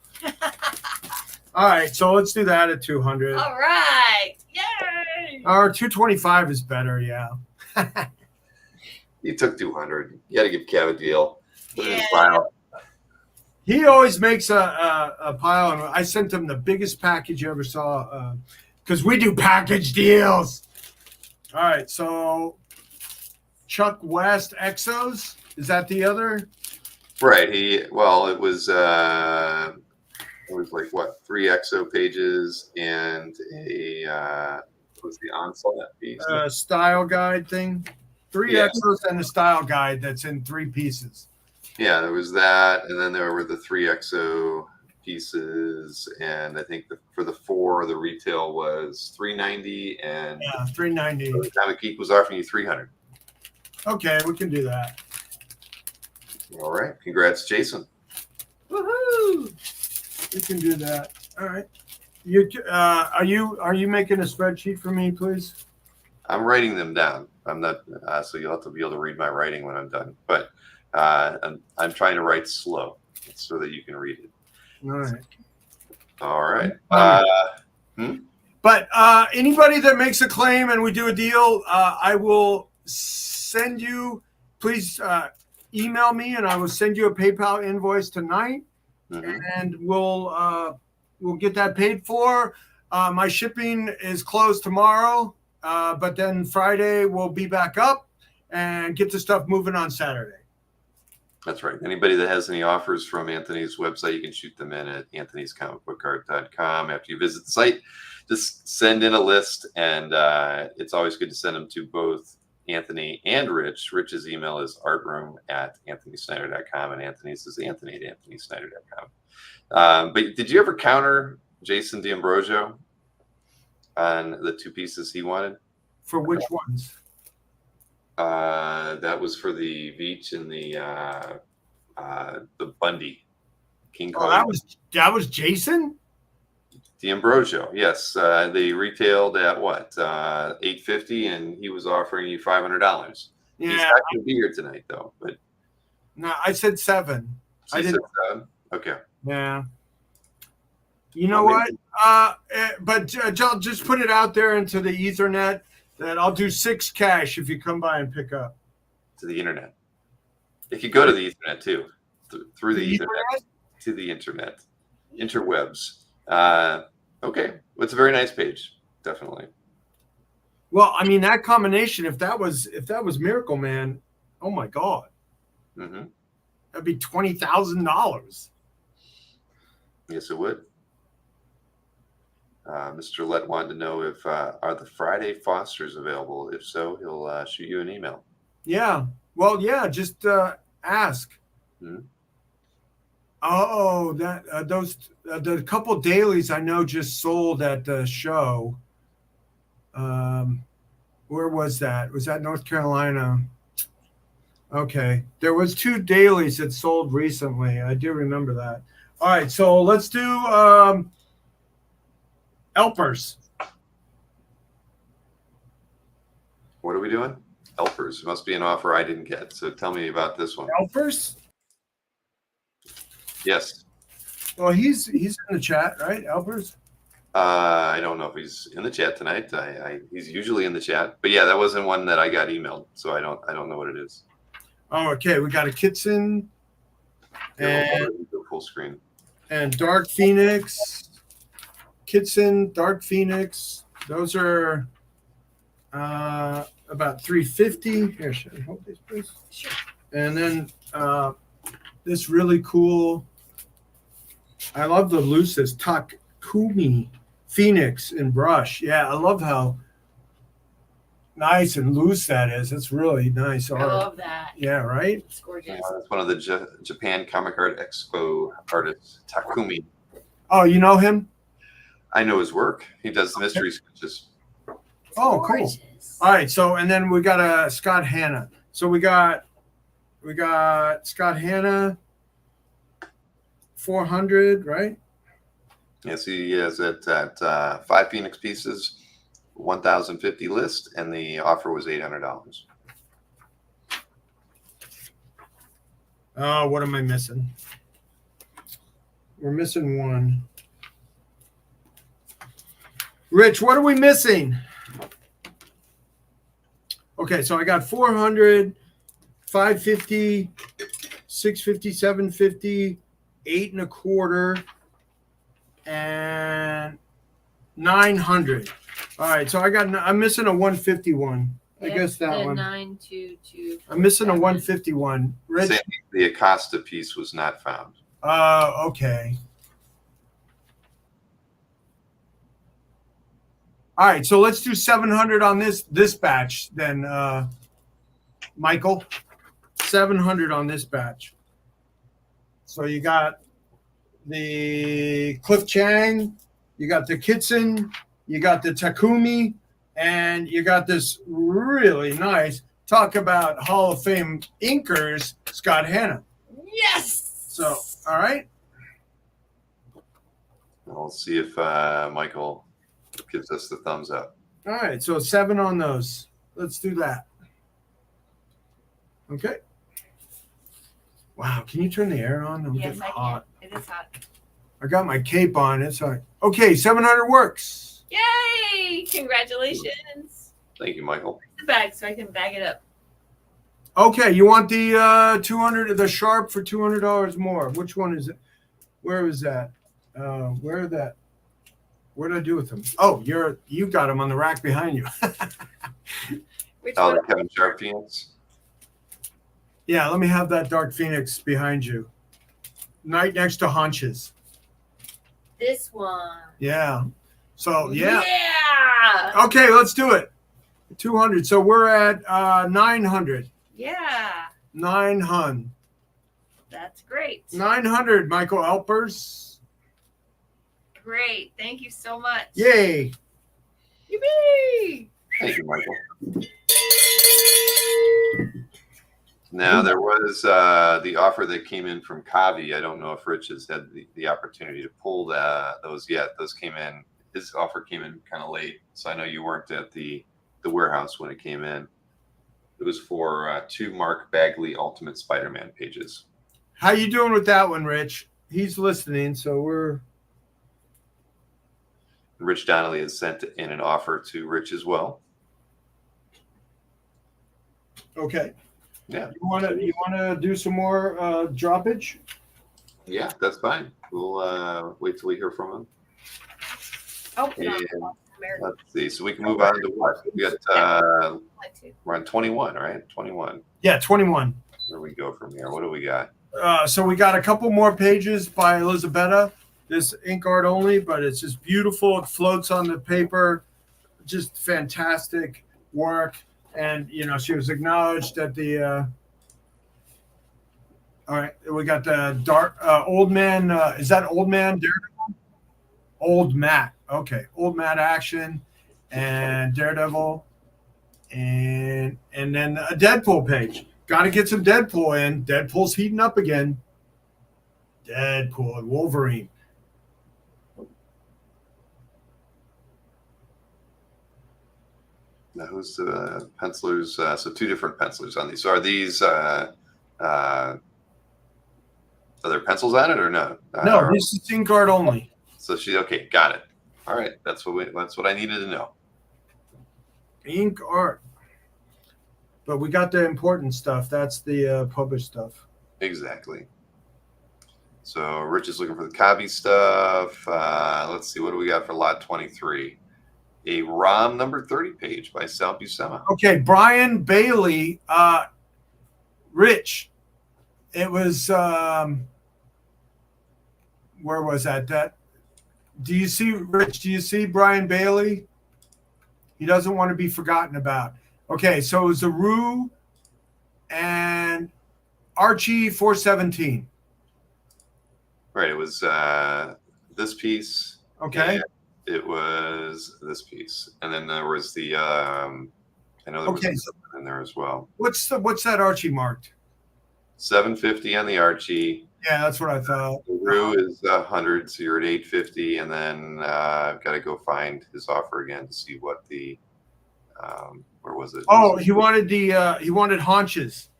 All right, so let's do that at 200. All right. Yay! Or 225 is better, yeah. You took 200. You got to give Kev a deal. Put it in his Yeah. file. He always makes a pile, and I sent him the biggest package you ever saw because we do package deals. All right, so Chuck West Exos, is that the other? Right. It was like what, 3 EXO pages and what was the onslaught piece? Style guide thing? 3 Yeah. Exos and a style guide that's in 3 pieces. Yeah, there was that, and then there were the 3 EXO pieces, and I think for the 4, the retail was $390, and Yeah, $390. the Comic Geek was offering you $300. Okay, we can do that. All right, congrats, Jason. Woohoo! We can do that. All right. You are you making a spreadsheet for me, please? I'm writing them down. I'm not, so you'll have to be able to read my writing when I'm done. But I'm trying to write slow so that you can read it. All right. All right. But anybody that makes a claim and we do a deal, I will send you. Please email me, and I will send you a PayPal invoice tonight, and we'll get that paid for. My shipping is closed tomorrow, but then Friday we'll be back up and get the stuff moving on Saturday. That's right. Anybody that has any offers from Anthony's website, you can shoot them in at anthonyscomicbookart.com. After you visit the site, just send in a list, and it's always good to send them to both Anthony and Rich. Rich's email is artroom@anthonysnyder.com, and Anthony's is anthony@anthonysnyder.com. But did you ever counter Jason D'Ambrosio on the two pieces he wanted? For which ones? That was for the Veach and the Bundy King Kong. Oh, that was Jason? D'Ambrosio, yes. They retailed at what? $850, and he was offering you $500. Yeah. He's not going to be here tonight, though. But No, I said 7. so I you didn't. said 7? Okay. Yeah. You know what? But I'll just put it out there into the Ethernet that I'll do 6 cash if you come by and pick up. To the internet. It could go to the Ethernet too, through the Ethernet to the internet, interwebs. Okay, well, it's a very nice page, definitely. Well, I mean that combination. If that was Miracle Man, oh my God, Mm-hmm. that'd be $20,000. Yes, it would. Mr. Lett wanted to know if are the Friday Fosters available. If so, he'll shoot you an email. Yeah. Well, yeah. Just ask. Mhm. Oh, that those the couple dailies I know just sold at the show. Where was that? Was that North Carolina? Okay, there was 2 dailies that sold recently. I do remember that. All right, so let's do Elpers. What are we doing? Elpers. Must be an offer I didn't get. So tell me about this one. Elpers? Yes. Well, he's in the chat, right? Elpers. I don't know if he's in the chat tonight. He's usually in the chat, but yeah, that wasn't one that I got emailed, so I don't know what it is. Oh, okay. We got a Kitson and Full screen. Dark Phoenix. Kitson, Dark Phoenix. Those are about $350. Here, should I hold these, please? Sure. And then this really cool. I love the loosest Takumi Phoenix in brush. Yeah, I love how nice and loose that is. It's really nice I art. love that. Yeah, right? It's gorgeous. That's one of the Japan Comic Art Expo artists, Takumi. Oh, you know him? I know his work. He does mystery sketches. Oh, cool. Gorgeous. All right, so and then we got a Scott Hanna. So we got Scott Hanna 400, right? Yes, he is at 5 Phoenix pieces, 1,050 list, and the offer was $800. Oh, what am I missing? We're missing one. Rich, what are we missing? Okay, so I got 400, 550, 650, 750, 8 1/4, and 900. All right, so I'm missing a 151. I guess that one. 922. I'm missing a 151. Rich. Saying the Acosta piece was not found. Okay. All right, so let's do 700 on this batch then, Michael. 700 on this batch. So you got the Cliff Chang, you got the Kitson, you got the Takumi, and you got this really nice, talk about Hall of Fame inkers, Scott Hanna. Yes. So, all right. We'll see if Michael gives us the thumbs up. All right, so 7 on those. Let's do that. Okay. Wow, can you turn the air on? I'm Yes, getting I hot. can. It is hot. I got my cape on. It's like, okay, 700 works. Yay! Congratulations. Thank you, Michael. The bag so I can bag it up. Okay, you want the 200, the Sharp for $200 more. Which one is it? Where is that? Where did I do with them? Oh, you got them on the rack behind you. Which Oh, one? the Kevin Sharp Phoenix. Yeah, let me have that Dark Phoenix behind you. Right next to haunches. This one. Yeah. So, yeah. Yeah. Okay, let's do it. 200. So we're at 900. Yeah. 900. That's great. 900, Michael Alpers. Great. Thank you so much. Yay. Yippee! Thank you, Michael. Now, there was the offer that came in from Kavi. I don't know if Rich has had the opportunity to pull those yet. Those came in. His offer came in kind of late, so I know you weren't at the warehouse when it came in. It was for 2 Mark Bagley Ultimate Spider-Man pages. How you doing with that one, Rich? He's listening, so we're... Rich Donnelly has sent in an offer to Rich as well. Okay. Yeah. You wanna do some more droppage? Yeah, that's fine. We'll wait till we hear from him. Oh, And no. let's see. So we can move on to what? We got we're on 21, right? 21. Yeah, 21. Where we go from here? What do we got? So we got a couple more pages by Elizabetta. This ink art only, but it's just beautiful. It floats on the paper. Just fantastic work. And, she was acknowledged at the... all right, we got the dark old man. Is that old man Daredevil? Old Matt. Okay, old Matt action and Daredevil, and then a Deadpool page. Got to get some Deadpool in. Deadpool's heating up again. Deadpool and Wolverine. Now, who's the pencilers? So 2 different pencilers on these. So are these are there pencils on it or no? No, this is ink art only. So okay, got it. All right, that's what I needed to know. Ink art. But we got the important stuff. That's the published stuff. Exactly. So Rich is looking for the Kavi stuff. Let's see, what do we got for lot 23? A ROM number 30 page by Sal Buscema. Okay, Brian Bailey. Rich. It was where was that? Do you see Rich? Do you see Brian Bailey? He doesn't want to be forgotten about. Okay, so it was a Rue and Archie 417. Right, it was this piece. Okay. It was this piece, and then there was the I know there was something in there as well. What's that Archie marked? 750 on the Archie. Yeah, that's what I thought. The Rue is 100, so you're at 850, and then I've got to go find his offer again to see what the where was it? Oh, he wanted haunches.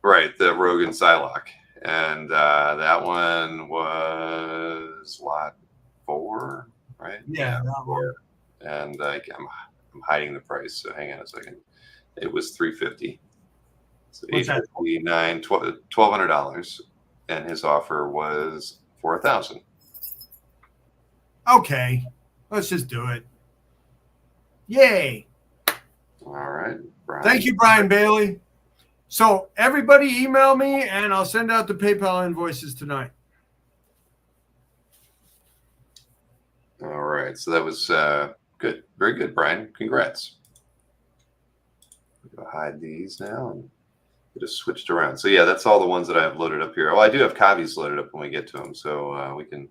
Right, the Rogue and Psylocke, and that one was lot 4, right? Yeah, that one. And I'm hiding the price, so hang on a second. It was $350. So $859, $1,200, and his offer was $4,000. Okay, let's just do it. Yay! All right, Brian. Thank you, Brian Bailey. So everybody email me, and I'll send out the PayPal invoices tonight. All right, so that was good, very good, Brian. Congrats. I'll hide these now and just switched around. So yeah, that's all the ones that I have loaded up here. Oh, I do have Kavi's loaded up when we get to them, so we can,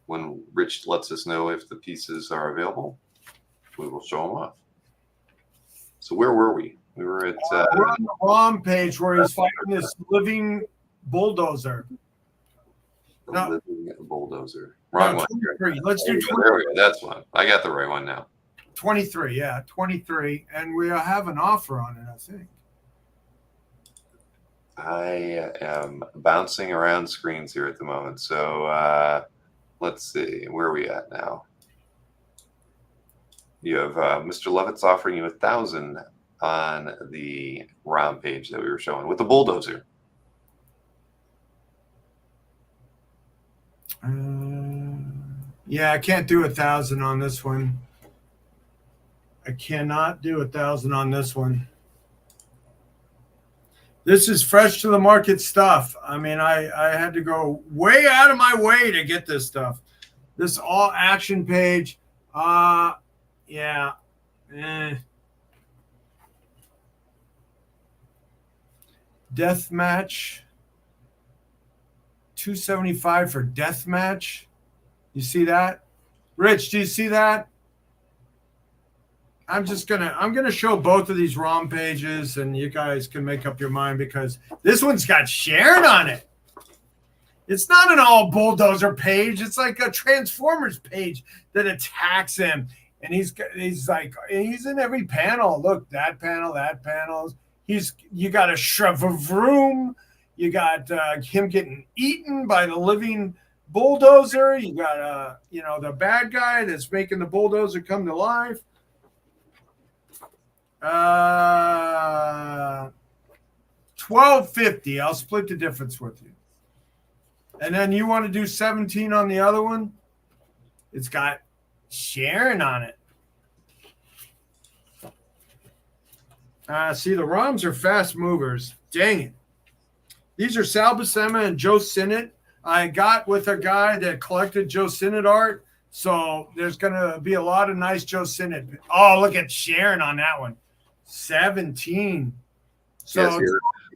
when Rich lets us know if the pieces are available, we will show them off. So where were we? We were at we're on the ROM page where he's fighting this living bulldozer. the living bulldozer. Wrong one. 23. Let's do 20. There we go. That's one. I got the right one now. 23, yeah, 23, and we have an offer on it, I think. I am bouncing around screens here at the moment. So let's see, where are we at now? You have Mr. Levitt's offering you $1,000 on the ROM page that we were showing with the bulldozer. Yeah, I can't do 1,000 on this one. I cannot do 1,000 on this one. This is fresh to the market stuff. I mean, I had to go way out of my way to get this stuff. This all action page. Yeah. Death match. $275 for death match. You see that? Rich, do you see that? I'm gonna show both of these ROM pages and you guys can make up your mind because this one's got Sharon on it. It's not an all bulldozer page. It's like a Transformers page that attacks him. And he's in every panel. Look, that panel. You got a shove-a-vroom. You got him getting eaten by the living bulldozer. You got the bad guy that's making the bulldozer come to life. $12.50. I'll split the difference with you. And then you want to do 17 on the other one? It's got Sharon on it. See, the ROMs are fast movers. Dang it. These are Sal Buscema and Joe Sinnott. I got with a guy that collected Joe Sinnott art. So there's going to be a lot of nice Joe Sinnott. Oh, look at Sharon on that one. 17. So yes,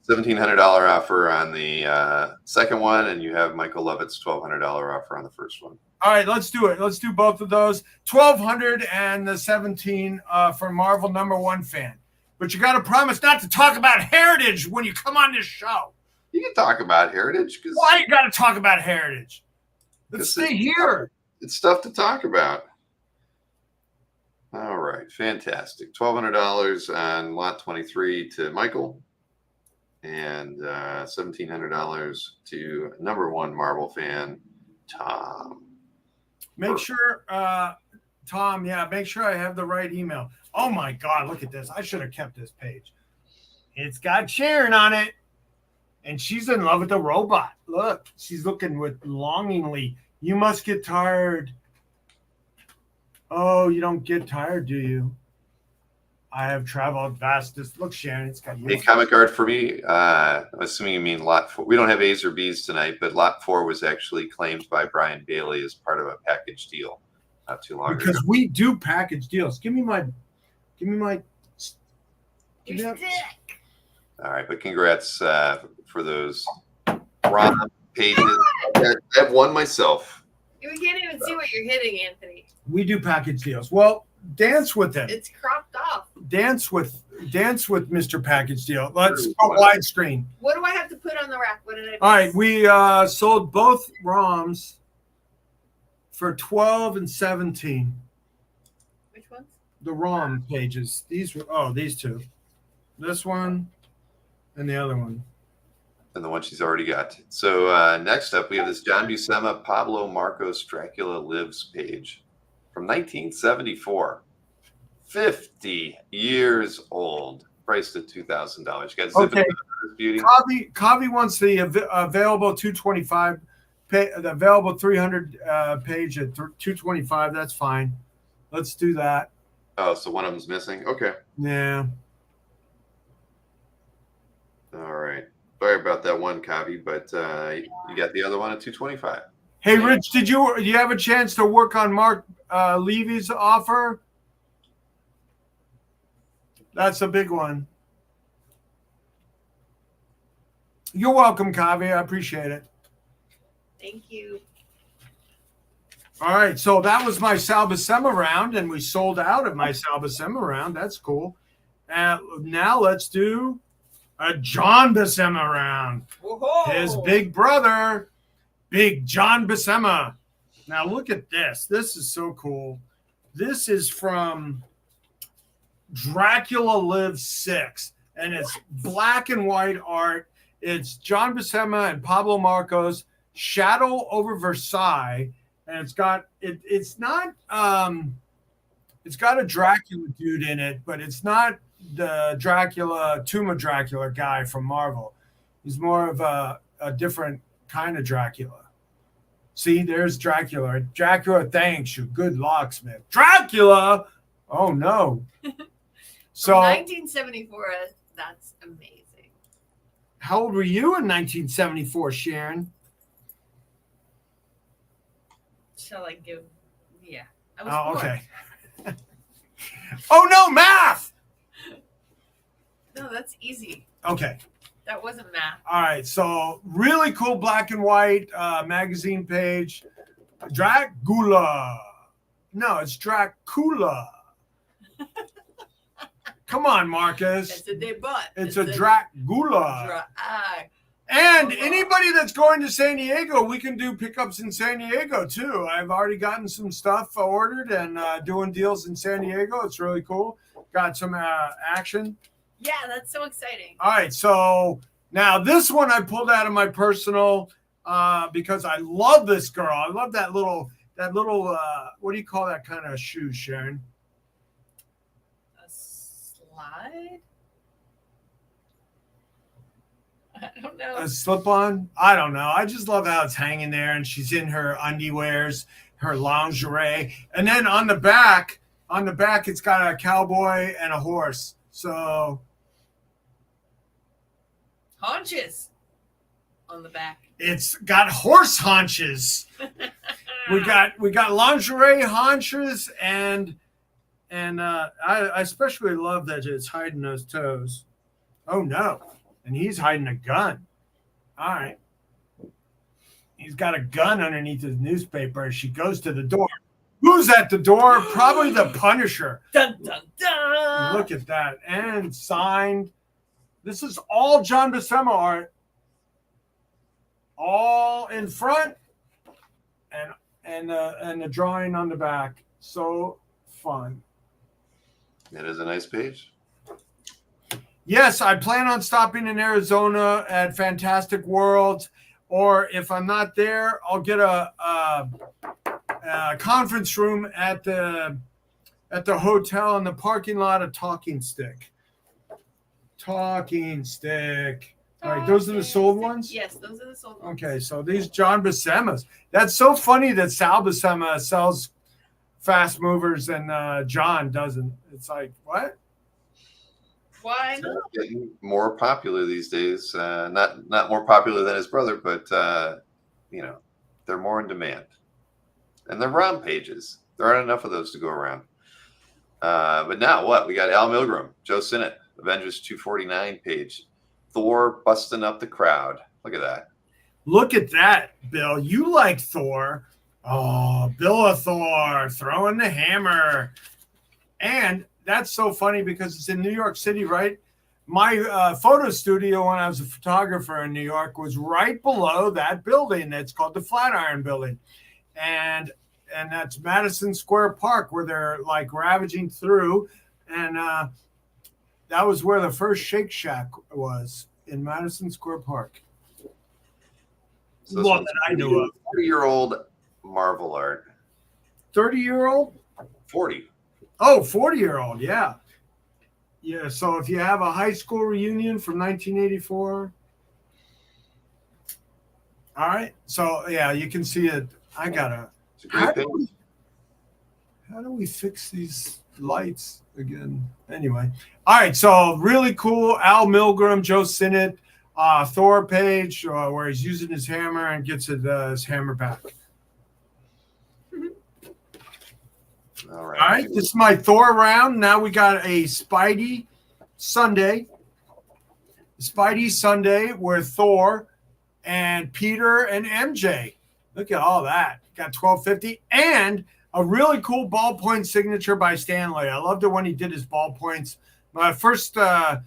$1,700 offer on the second one, and you have Michael Lovett's $1,200 offer on the first one. All right, let's do it. Let's do both of those. 1,200 and the 17 for Marvel #1 fan. But you got to promise not to talk about heritage when you come on this show. You can talk about heritage. Why you got to talk about heritage? Let's stay here. It's stuff to talk about. All right, fantastic. $1,200 on lot 23 to Michael, and $1,700 to #1 Marvel fan, Tom. Make sure, Tom, make sure I have the right email. Oh my God, look at this. I should have kept this page. It's got Sharon on it, and she's in love with the robot. Look, she's looking with longingly. You must get tired. Oh, you don't get tired, do you? I have traveled fastest. Look, Sharon, it's got you. Hey, comic art for me. I'm assuming you mean lot 4. We don't have A's or B's tonight, but lot 4 was actually claimed by Brian Bailey as part of a package deal not too long ago. Because we do package deals. Give me my. Your stick. All right, but congrats for those ROM pages. I have one myself. You can't even see what you're hitting, Anthony. We do package deals. Well, dance with it. It's cropped off. Dance with Mr. Package Deal. Let's go widescreen. What do I have to put on the rack? What did I miss? All right, we sold both ROMs for 12 and 17. Which ones? The ROM pages. These two. This one and the other one. And the one she's already got. So next up, we have this John Buscema, Pablo Marcos, Dracula Lives page from 1974. 50 years old. Priced at $2,000. You got zip Okay. it this beauty. Kavi wants the available 225, the available 300 page at 225. That's fine. Let's do that. Oh, so one of them's missing? Okay. Yeah. All right. Sorry about that one, Kavi, but you got the other one at 225. Hey, Rich, do you have a chance to work on Mark Levy's offer? That's a big one. You're welcome, Kavi. I appreciate it. Thank you. All right, so that was my Sal Buscema round, and we sold out of my Sal Buscema round. That's cool. Now let's do a John Buscema round. Whoa. His big brother, Big John Buscema. Now look at this. This is so cool. This is from Dracula Lives 6, and it's black and white art. It's John Buscema and Pablo Marcos, Shadow over Versailles, and it's got it's not it's got a Dracula dude in it, but it's not the Dracula, Tomb of Dracula guy from Marvel. He's more of a different kind of Dracula. See, there's Dracula. Dracula thanks you. Good locksmith. Dracula! Oh, no. So 1974, that's amazing. How old were you in 1974, Sharon? Shall I give? Yeah, I was Oh, 4. okay. Oh, no, math. No, that's easy. Okay. That wasn't math. All right. So really cool black and white magazine page. Dracula. No, it's Dracula. Come on, Marcus. It's a debut. It's a Dracula. Ah, And anybody that's going to San Diego, we can do pickups in San Diego too. I've already gotten some stuff ordered and doing deals in San Diego. It's really cool. Got some action. yeah, that's so exciting. All right, so now this one I pulled out of my personal because I love this girl. I love that little what do you call that kind of shoe, Sharon? A slide? I don't know. A slip-on? I don't know. I just love how it's hanging there, and she's in her underwears, her lingerie, and then on the back, it's got a cowboy and a horse. So Haunches on the back. it's got horse haunches. We got lingerie haunches and I especially love that it's hiding those toes. Oh no. And he's hiding a gun. All right. He's got a gun underneath his newspaper as she goes to the door. Who's at the door? Probably the Punisher. Dun dun dun. Look at that. And signed. This is all John Buscema art. All in front and the drawing on the back. So fun. That is a nice page. Yes, I plan on stopping in Arizona at Fantastic Worlds, or if I'm not there, I'll get a conference room at the hotel in the parking lot of Talking Stick. Talking Stick. All right, those are the sold ones? Yes, those are the sold ones. Okay, so these John Buscema's. That's so funny that Sal Buscema sells fast movers and John doesn't. It's like, what? Why not? Getting more popular these days. Not more popular than his brother, but they're more in demand. And they're round pages. There aren't enough of those to go around. But now what? We got Al Milgrom, Joe Sinnott, Avengers 249 page. Thor busting up the crowd. Look at that. Look at that, Bill. You like Thor. Oh, Bill of Thor throwing the hammer. And that's so funny because it's in New York City, right? My photo studio when I was a photographer in New York was right below that building. That's called the Flatiron Building. And that's Madison Square Park where they're like ravaging through. And that was where the first Shake Shack was, in Madison Square Park. So Well, that I knew of. 40-year-old Marvel art. 30-year-old? 40. Oh, 40-year-old, yeah. Yeah, so if you have a high school reunion from 1984. All right. So, yeah, you can see it. I got to. It's a great page. How do we fix these lights again? Anyway. All right. So, really cool. Al Milgrom, Joe Sinnott, Thor page where he's using his hammer and gets his hammer back. All right. All right, this is my Thor round. Now we got a Spidey Sunday. Spidey Sunday with Thor and Peter and MJ. Look at all that. Got 1250 and a really cool ballpoint signature by Stanley. I loved it when he did his ballpoints. My first autograph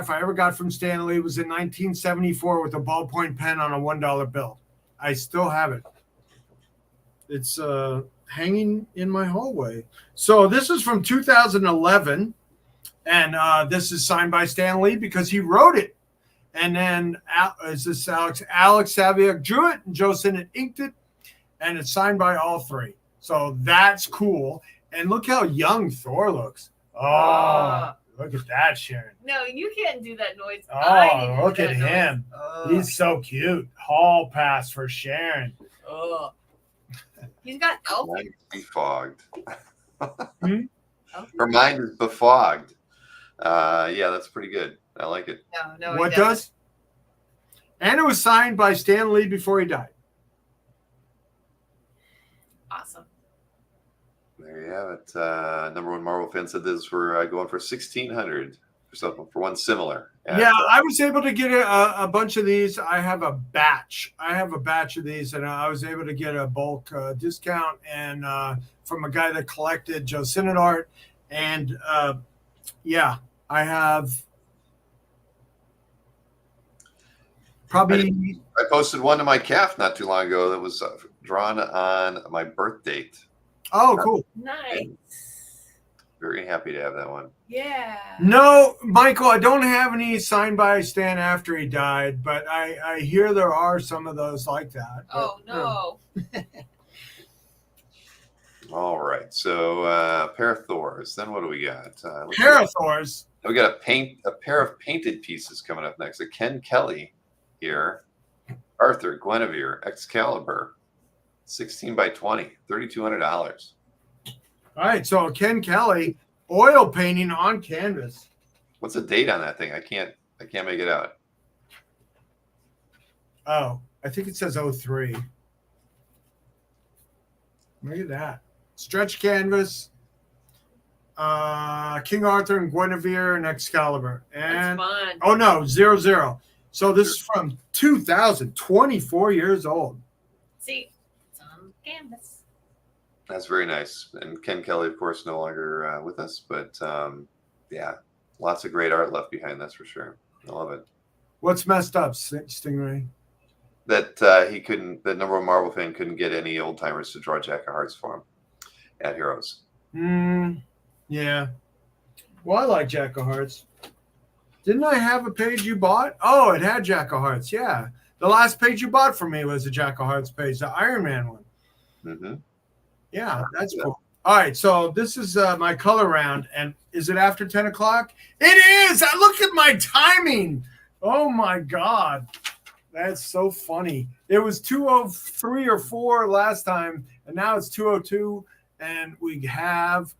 I ever got from Stanley was in 1974 with a ballpoint pen on a $1 bill. I still have it. It's hanging in my hallway. So this is from 2011, and this is signed by Stan Lee because he wrote it. And then Alex Saviuk drew it, and Joe Sinnott inked it, and it's signed by all three. So that's cool. And look how young Thor looks. Oh, look at that, Sharon. No, you can't do that noise. Oh, look at him. He's so cute. Hall pass for Sharon. Oh. He's got elf. Mind is befogged. Hmm? Her mind is befogged. Yeah, that's pretty good. I like it. No, What he doesn't. does? And it was signed by Stan Lee before he died. Awesome. There you have it. Number one Marvel fan said this were going for 1,600 for something for one similar. Yeah, I was able to get a bunch of these. I have a batch. Of these, and I was able to get a bulk discount and from a guy that collected Joe Synodart. And yeah, I have probably. I posted one to my CAF not too long ago that was drawn on my birth date. Oh, cool. Nice. Very happy to have that one. Yeah. No, Michael, I don't have any signed by Stan after he died, but I hear there are some of those like that. Oh, no. All right, so a pair of Thors. Then what do we got? Parathors. We got a pair of painted pieces coming up next. A Ken Kelly here, Arthur Guinevere Excalibur, 16 by 20, $3,200. All right, so Ken Kelly, oil painting on canvas. What's the date on that thing? I can't make it out. Oh, I think it says 03. Look at that. Stretch canvas. King Arthur and Guinevere and Excalibur. And That's fun. oh no, 00. So this is from 2000, 24 years old. See, it's on canvas. That's very nice. And Ken Kelly, of course, no longer with us, but yeah, lots of great art left behind. That's for sure. I love it. What's messed up, Stingray? That that number one Marvel fan couldn't get any old timers to draw Jack of Hearts for him at Heroes. Yeah. Well, I like Jack of Hearts. Didn't I have a page you bought? Oh, it had Jack of Hearts. Yeah. The last page you bought for me was a Jack of Hearts page, the Iron Man one. Mm-hmm. Yeah, that's cool. All right, so this is my color round. And is it after 10 o'clock? It is. Look at my timing. Oh, my God. That's so funny. It was 2:03 or 4 last time, and now it's 2:02, and we have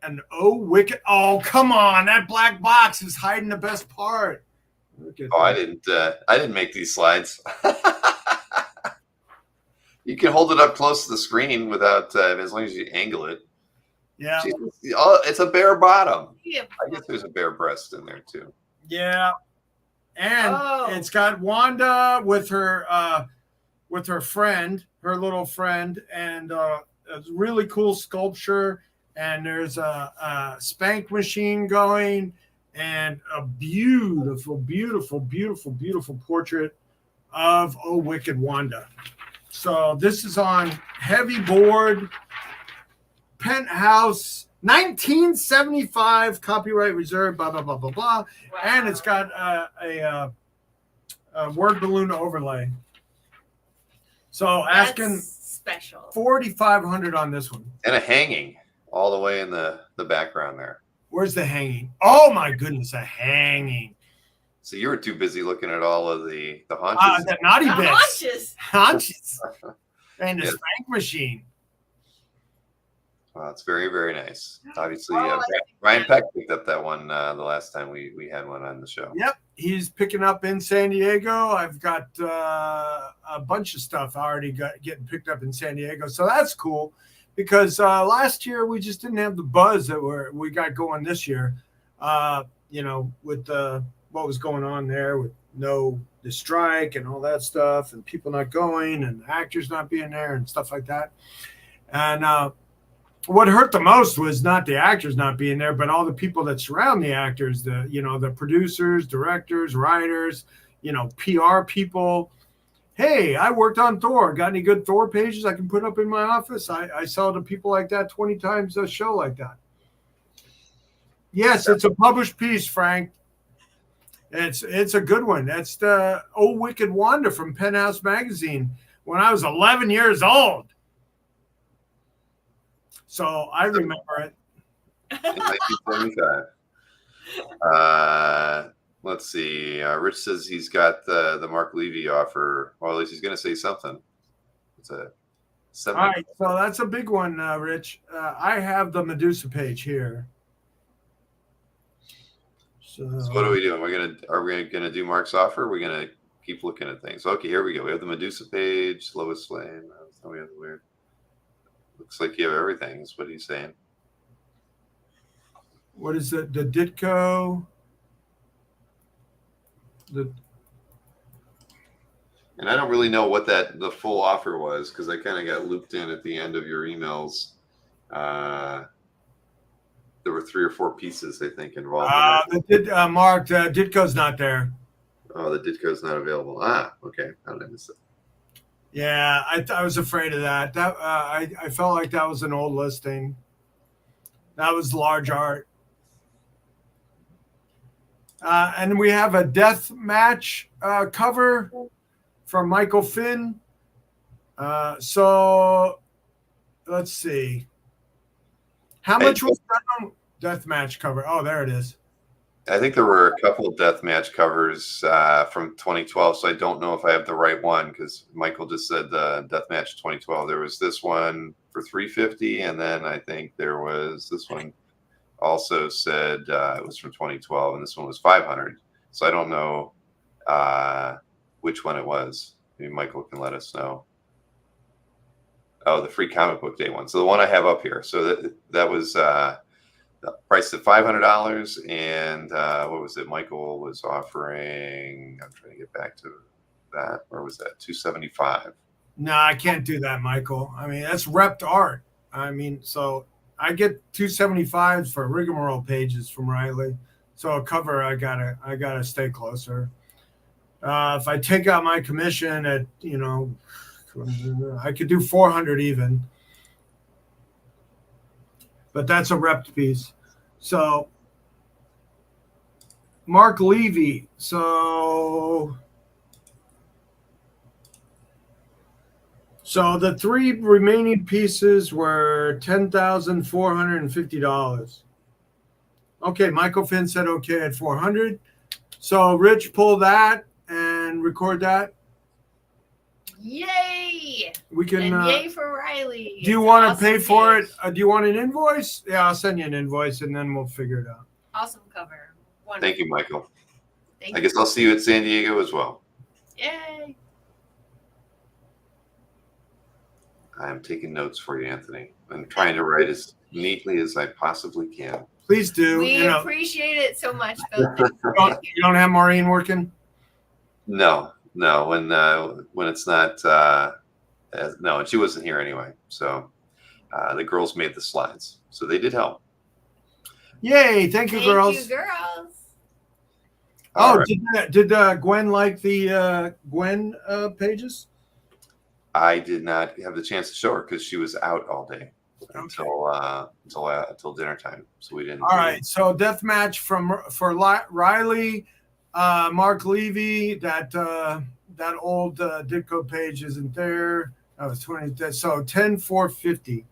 an wicked. Oh, come on! That black box is hiding the best part. Look at that. I didn't make these slides. You can hold it up close to the screen without, as long as you angle it. Yeah. Oh, it's a bare bottom. Yeah. I guess there's a bare breast in there too. Yeah. And it's got Wanda with her friend, her little friend, and a really cool sculpture. And there's a spank machine going, and a beautiful, beautiful, beautiful, beautiful portrait of Wicked Wanda. So this is on heavy board, Penthouse, 1975, copyright reserved, blah, blah, blah, blah, blah. Wow. And it's got a word balloon overlay. So That's asking special $4,500 on this one. And a hanging all the way in the background there. Where's the hanging? Oh, my goodness, a hanging. So you were too busy looking at all of the haunches. The naughty bits. Haunches. And the Yes. spank machine. Well, it's very, very nice. Obviously, Ryan Peck picked up that one the last time we had one on the show. Yep, he's picking up in San Diego. I've got a bunch of stuff already getting picked up in San Diego, so that's cool. Because last year we just didn't have the buzz that we got going this year. With what was going on there with the strike and all that stuff, and people not going, and actors not being there, and stuff like that. And what hurt the most was not the actors not being there, but all the people that surround the actors, the producers, directors, writers, PR people. Hey, I worked on Thor. Got any good Thor pages I can put up in my office? I sell to people like that 20 times a show like that. Yes, it's a published piece, Frank. It's a good one. That's the Wicked Wanda from Penthouse Magazine when I was 11 years old. So I remember it. In 1975. Let's see. Rich says he's got the Mark Levy offer. Well, at least he's going to say something. It's a 7. All right, so that's a big one, Rich. I have the Medusa page here. So what are we doing? Are we gonna do Mark's offer? Or are we gonna keep looking at things? Okay, here we go. We have the Medusa page, Lois Lane. We have the weird. Looks like you have everything. Is what he's saying. What is it? The Ditko. And I don't really know what the full offer was because I kind of got looped in at the end of your emails. There were 3 or 4 pieces I think involved. Mark, Ditko's not there. Oh, the Ditko's not available. Okay. How did I miss it? Yeah, I was afraid of that. I felt like that was an old listing. That was large art. And we have a death match cover from Michael Finn. So let's see. How much was that on death match cover? Oh, there it is. I think there were a couple of death match covers from 2012, so I don't know if I have the right one because Michael just said the death match 2012. There was this one for $350, and then I think there was this one also said it was from 2012, and this one was $500. So I don't know which one it was. Maybe Michael can let us know. Oh, the free comic book day one. So the one I have up here. So that was priced at $500, and what was it? Michael was offering. I'm trying to get back to that. Where was that? $275. No, I can't do that, Michael. I mean, that's repped art. I mean, so I get $275 for rigmarole pages from Riley. So a cover, I gotta stay closer. If I take out my commission at I could do $400 even. But that's a repped piece. So Mark Levy. So the 3 remaining pieces were $10,450. Okay, Michael Finn said okay at $400. So Rich, pull that and record that. Yay! We can. And yay for Riley. Do you want to pay for it? Do you want an invoice? Yeah, I'll send you an invoice and then we'll figure it out. Awesome cover. Wonderful. Thank you, Michael. Thank I guess I'll see you at San Diego as well. Yay! I'm taking notes for you, Anthony. I'm trying to write as neatly as I possibly can. Please do. We appreciate it so much, Bill. You don't have Maureen working? No. When it's not. No, and she wasn't here anyway. So the girls made the slides, so they did help. Yay! Thank you, girls. Thank you, girls. All right. Did Gwen like the Gwen pages? I did not have the chance to show her because she was out all day until dinner time. So we didn't. All right. So death match for Riley, Mark Levy. That old Ditko page isn't there. That was 20. So 10,450.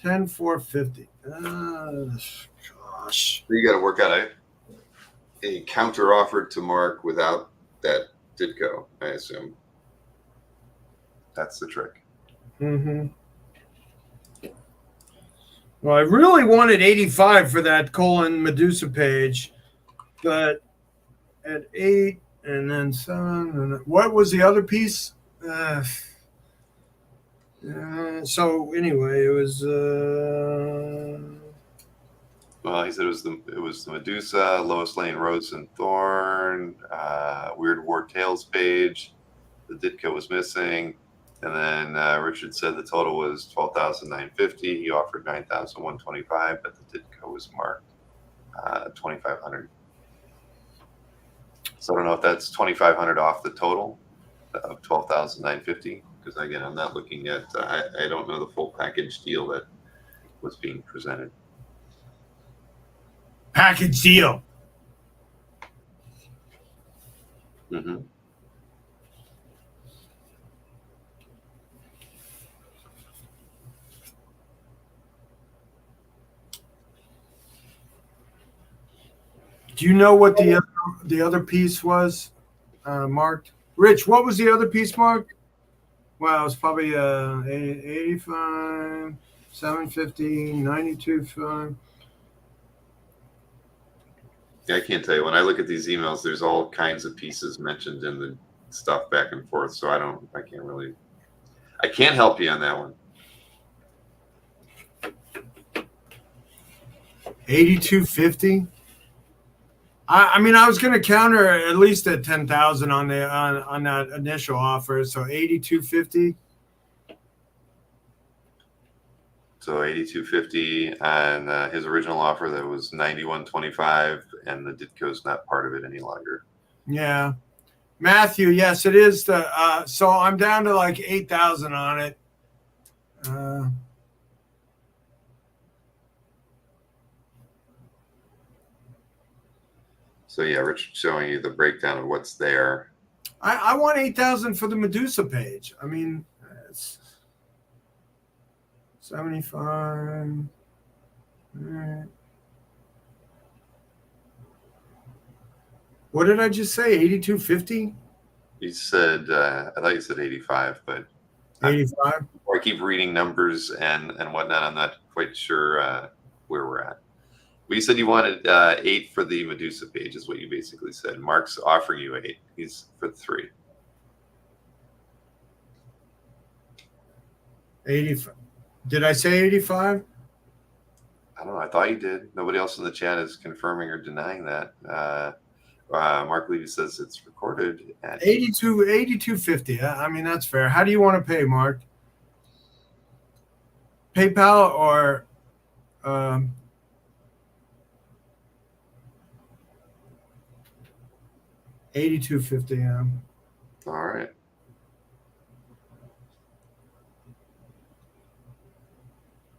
10,450. Gosh. You got to work out a counter offer to Mark without that Ditko, I assume. That's the trick. Mm-hmm. Well, I really wanted 85 for that colon Medusa page, but at 8 and then 7. And what was the other piece? So anyway, it was. Well, he said it was the Medusa, Lois Lane, Rose and Thorn, Weird War Tales page. The Ditko was missing. And then Richard said the total was $12,950. He offered $9,125, but the Ditko was marked $2,500. So I don't know if that's $2,500 off the total of $12,950, because again, I'm not looking at. I don't know the full package deal that was being presented. Package deal. Mm-hmm. Do you know what the other piece was marked? Rich, what was the other piece marked? Well, it was probably 85, 750, 92, 5. Yeah, I can't tell you. When I look at these emails, there's all kinds of pieces mentioned in the stuff back and forth. So I can't help you on that one. 8250. I mean, I was going to counter at least at 10,000 on that initial offer. So 8250. So 8250 on his original offer that was 9125, and the Ditko's not part of it any longer. Yeah, Matthew. Yes, it is. So I'm down to like 8,000 on it. So yeah, Richard's showing you the breakdown of what's there. I want 8,000 for the Medusa page. I mean, it's 75. All right. What did I just say? 8250? You said I thought you said 85, but 85. I keep reading numbers and whatnot. I'm not quite sure where we're at. Well, you said you wanted 8 for the Medusa page, is what you basically said. Mark's offering you 8. He's for 3. 85. Did I say 85? I don't know. I thought you did. Nobody else in the chat is confirming or denying that. Mark Levy says it's recorded at 8250. I mean, that's fair. How do you want to pay, Mark? PayPal or 8250. Yeah. All right.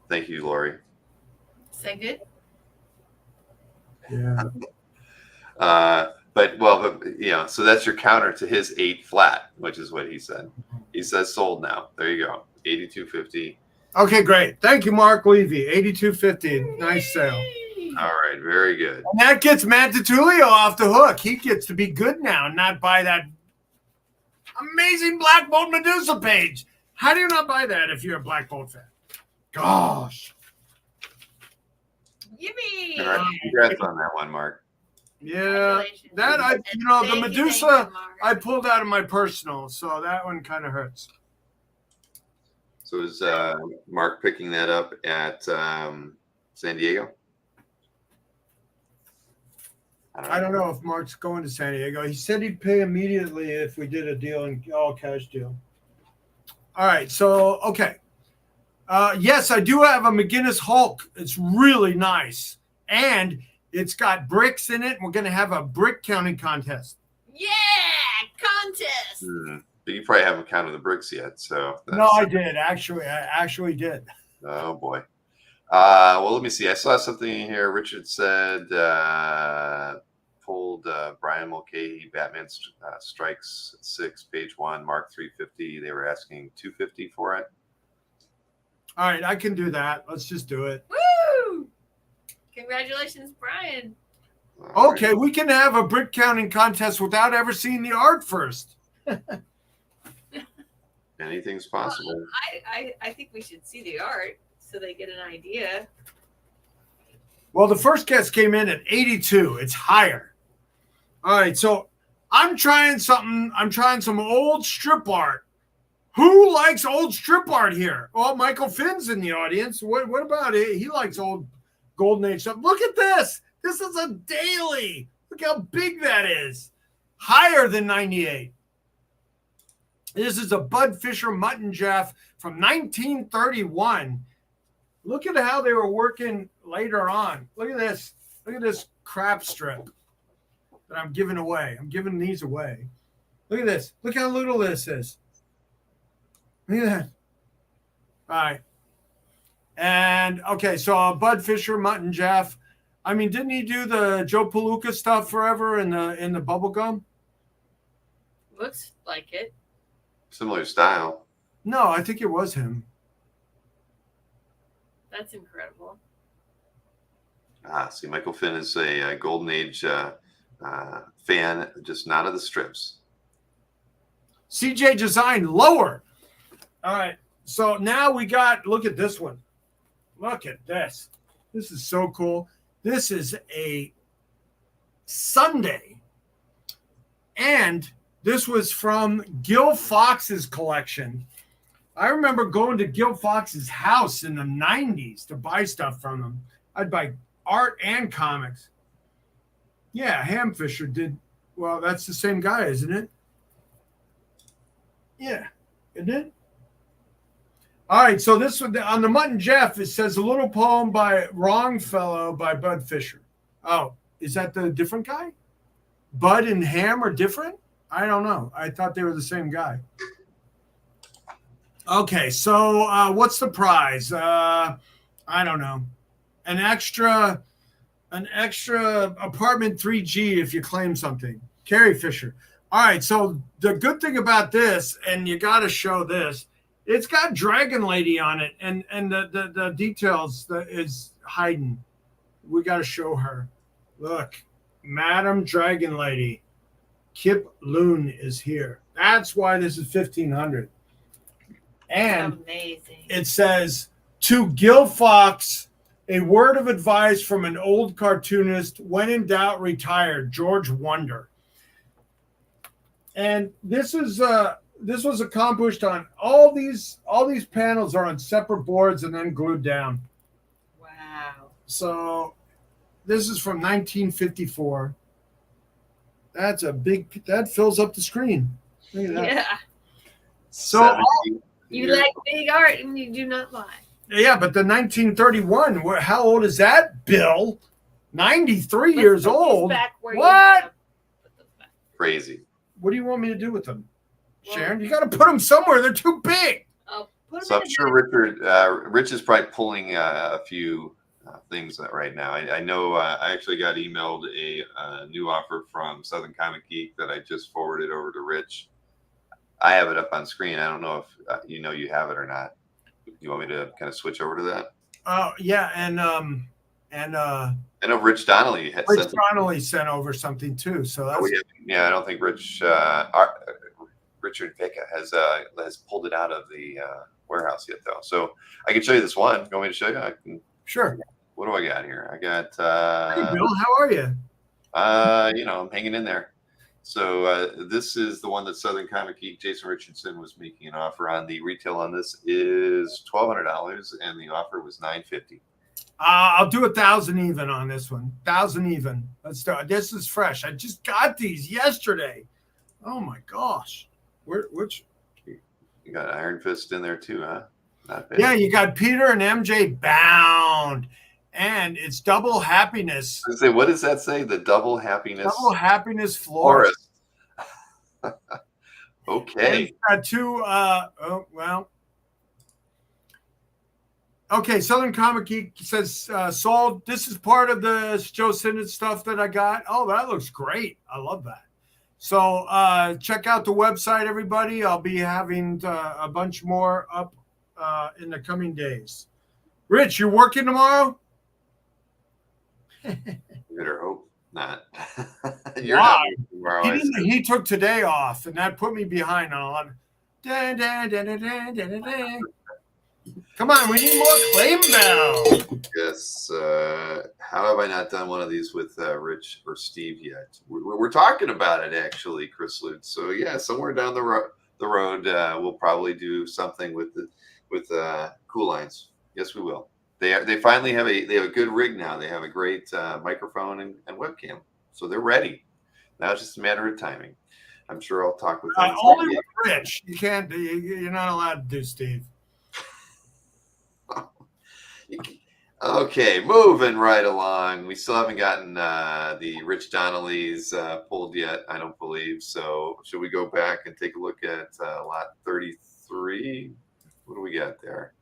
Thank you, Lori. Say good. Yeah. So that's your counter to his 8 flat, which is what he said. He says sold now. There you go. 8250. Okay, great. Thank you, Mark Levy. 8250. Nice sale. All right, very good. And that gets Matt DiTullio off the hook. He gets to be good now and not buy that amazing Black Bolt Medusa page. How do you not buy that if you're a Black Bolt fan? Gosh. Yippee! All right, congrats on that one, Mark. Yeah. Congratulations. That And the thank you, Medusa Mark. I pulled out of my personal, so that one kind of hurts. So is Mark picking that up at San Diego? I don't know if Mark's going to San Diego. He said he'd pay immediately if we did a deal, an all cash deal. All right. So, okay. Yes, I do have a McGinnis Hulk. It's really nice. And it's got bricks in it. We're going to have a brick counting contest. Yeah, contest. But you probably haven't counted the bricks yet. So No, I did. Actually, I actually did. Oh, boy. Well, let me see. I saw something in here. Richard said pulled Brian Mulcahy, Batman Strikes 6, page 1, Mark 350. They were asking 250 for it. All right, I can do that. Let's just do it. Woo! Congratulations, Brian. All Okay, right. we can have a brick counting contest without ever seeing the art first. Anything's possible. Well, I think we should see the art so they get an idea. Well, the first guess came in at 82. It's higher. All right, so I'm trying something. I'm trying some old strip art. Who likes old strip art here? Well, Michael Finn's in the audience. What about it? He likes old Golden Age stuff. Look at this. This is a daily. Look how big that is. Higher than 98. This is a Bud Fisher Mutton Jeff from 1931. Look at how they were working later on. Look at this. Look at this crap strip that I'm giving away. I'm giving these away. Look at this. Look how little this is. Look at that. All right. And, okay, so Bud Fisher, Mutton Jeff. I mean, didn't he do the Joe Palooka stuff forever in the bubble gum? Looks like it. Similar style. No, I think it was him. That's incredible. See, Michael Finn is a Golden Age fan, just not of the strips. CJ Design lower. All right. So now we got, look at this one. Look at this. This is so cool. This is a Sunday. And this was from Gil Fox's collection. I remember going to Gil Fox's house in the 90s to buy stuff from him. I'd buy art and comics. Yeah, Hamfisher did. Well, that's the same guy, isn't it? Yeah, isn't it? All right, so this one on the Mutt and Jeff, it says a little poem by Wrongfellow by Bud Fisher. Oh, is that the different guy? Bud and Ham are different? I don't know. I thought they were the same guy. Okay, so what's the prize? I don't know. An extra apartment 3G if you claim something. Carrie Fisher. All right, so the good thing about this, and you got to show this, it's got Dragon Lady on it, and the details that is hiding. We got to show her. Look, Madam Dragon Lady. Kip Loon is here. That's why this is 1,500. And amazing. It says, to Gil Fox, a word of advice from an old cartoonist. When in doubt, retired. George Wonder. And this was accomplished on all these panels are on separate boards and then glued down. Wow. So this is from 1954. That's a big, that fills up the screen. Look at that. Yeah. So You like big art and you do not lie. yeah, but the 1931, how old is that, Bill? 93 years Let's put these old. back where you What? have to put them back. Crazy. What do you want me to do with them, Well- Sharon? You got to put them somewhere. They're too big. Oh, put 'em So in I'm the sure back. Rich is probably pulling a few things right now. I know I actually got emailed a new offer from Southern Comic Geek that I just forwarded over to Rich. I have it up on screen. I don't know if you know you have it or not. You want me to kind of switch over to that? Oh yeah, and I know Rich Donnelly had Rich sent. Donnelly sent over something too. So that's Yeah, I don't think Richard Vica has pulled it out of the warehouse yet, though. So I can show you this one. You want me to show you? I can. sure. What do I got here? I got. Hey, Bill, how are you? I'm hanging in there. So this is the one that Southern Comic Geek Jason Richardson was making an offer on. The retail on this is $1,200, and the offer was $950. I'll do 1,000 even on this one. 1,000 even. Let's do it. This is fresh. I just got these yesterday. Oh my gosh. Which? You got Iron Fist in there too, huh? Not bad. Yeah, you got Peter and MJ bound, and it's double happiness. I say, what does that say? The double happiness. Double happiness florist. Okay. And, two. Okay, Southern Comic Geek says sold. This is part of the Joe Sinnott stuff that I got. Oh, that looks great. I love that. So check out the website, everybody. I'll be having a bunch more up in the coming days. Rich, you're working tomorrow? Better hope not. Why? You're not working tomorrow, I said. He took today off, and that put me behind on a lot of. Come on, we need more claim bell. Yes. How have I not done one of these with Rich or Steve yet? We're talking about it, actually, Chris Lutz. So yeah, somewhere down the road, we'll probably do something with Cool Lines. Yes, we will. They finally have a good rig now. They have a great microphone and webcam, so they're ready. Now it's just a matter of timing. I'm sure I'll talk with them. Only with Rich. You can't. You're not allowed to do Steve. Okay, moving right along. We still haven't gotten the Rich Donnelly's pulled yet, I don't believe. So should we go back and take a look at lot 33? What do we got there?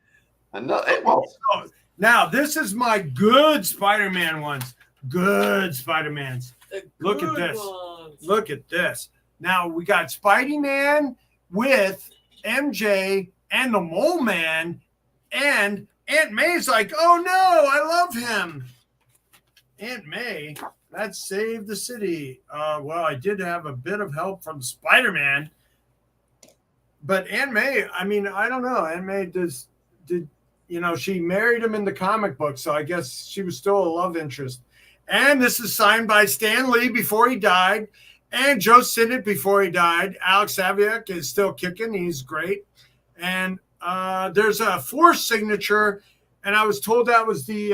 Now, this is my good Spider-Man ones. Good Spider-Mans. Look at this. Look at this. Now, we got Spidey-Man with MJ and the Mole Man, and Aunt May's like, oh, no, I love him. Aunt May, that saved the city. Well, I did have a bit of help from Spider-Man. But Aunt May, I mean, I don't know. Aunt May did she married him in the comic book, so I guess she was still a love interest. And this is signed by Stan Lee before he died, and Joe Sinnott before he died. Alex Saviuk is still kicking. He's great. And there's a fourth signature, and I was told that was the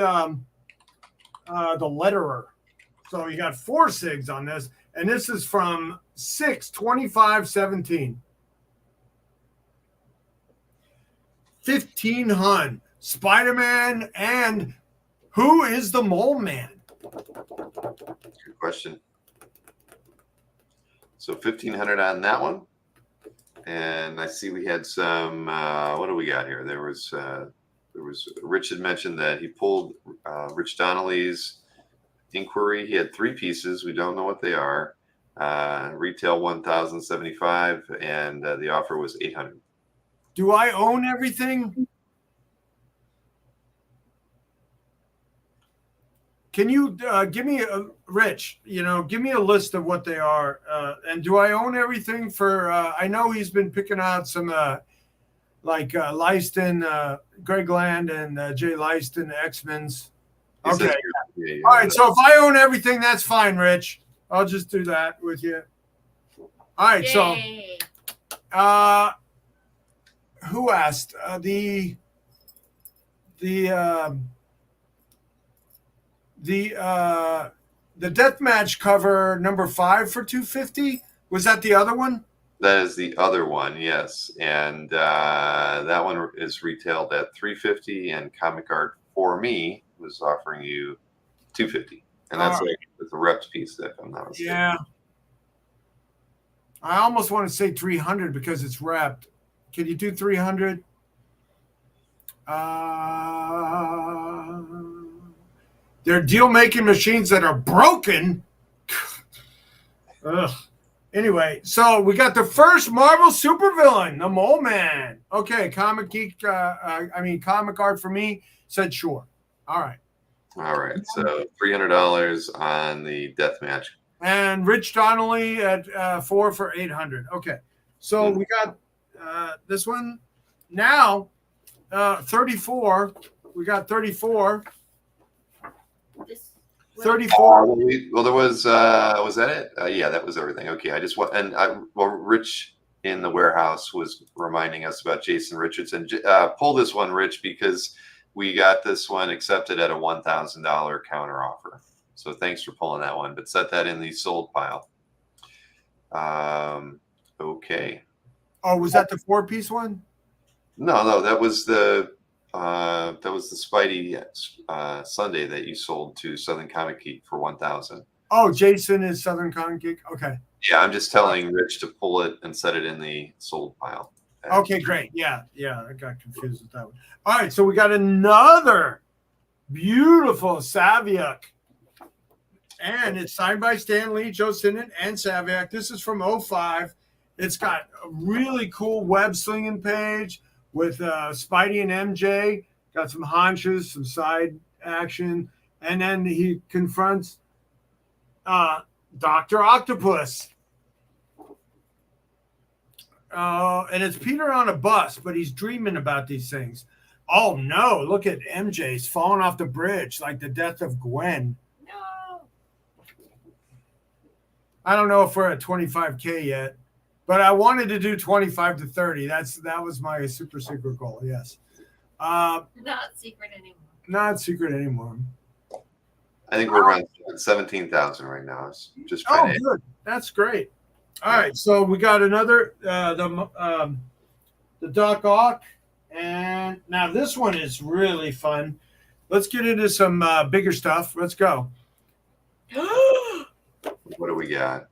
letterer. So you got 4 sigs on this, and this is from 6/25/17. 1500 Spider-Man, and who is the Mole Man? Good question. So 1,500 on that one. And I see we had some, what do we got here? There was Rich had mentioned that he pulled Rich Donnelly's inquiry. He had 3 pieces. We don't know what they are. Retail 1,075, and the offer was 800. Do I own everything? Can you give me Rich? Give me a list of what they are. And do I own everything for? I know he's been picking out some like Leiston, Greg Land, and Jay Leiston, X-Men's. Okay. Yeah. All right. So if I own everything, that's fine, Rich. I'll just do that with you. All right. Yay. So, who asked the deathmatch cover number 5 for 250? Was that the other one? That is the other one, yes. And that one is retailed at 350, and Comic Art for Me was offering you 250. And that's like the reps piece, if I'm not mistaken. Yeah. I almost want to say 300 because it's repped. Can you do 300? They're deal-making machines that are broken. Ugh. Anyway, so we got the first Marvel supervillain, the Mole Man. Okay, Comic Art for Me said sure. All right. All right, so $300 on the deathmatch. And Rich Donnelly at 4 for 800. Okay, so we got this one now. 34. We got 34. 34. Well, there was that it? Yeah, that was everything. Okay, Rich in the warehouse was reminding us about Jason Richardson. Pull this one, Rich, because we got this one accepted at a $1,000 counter offer. So thanks for pulling that one, but set that in the sold pile. Okay. Oh, was that the 4-piece one? No, that was the Spidey Sunday that you sold to Southern Comic Geek for $1,000. Oh, Jason is Southern Comic Geek. Okay. Yeah, I'm just telling Rich to pull it and set it in the sold pile. Okay, great. Yeah, I got confused with that one. All right, so we got another beautiful Saviuk. And it's signed by Stan Lee, Joe Sinnott, and Saviuk. This is from 05. It's got a really cool web slinging page with Spidey and MJ. Got some haunches, some side action. And then he confronts Dr. Octopus. And it's Peter on a bus, but he's dreaming about these things. Oh, no. Look at MJ. He's falling off the bridge like the death of Gwen. No. I don't know if we're at 25K yet, but I wanted to do 25 to 30. That was my super secret goal. Yes. Not secret anymore. Not secret anymore. I think we're around 17,000 right now. It's just trying good. That's great. All right, so we got another the Doc Ock, and now this one is really fun. Let's get into some bigger stuff. Let's go. What do we got?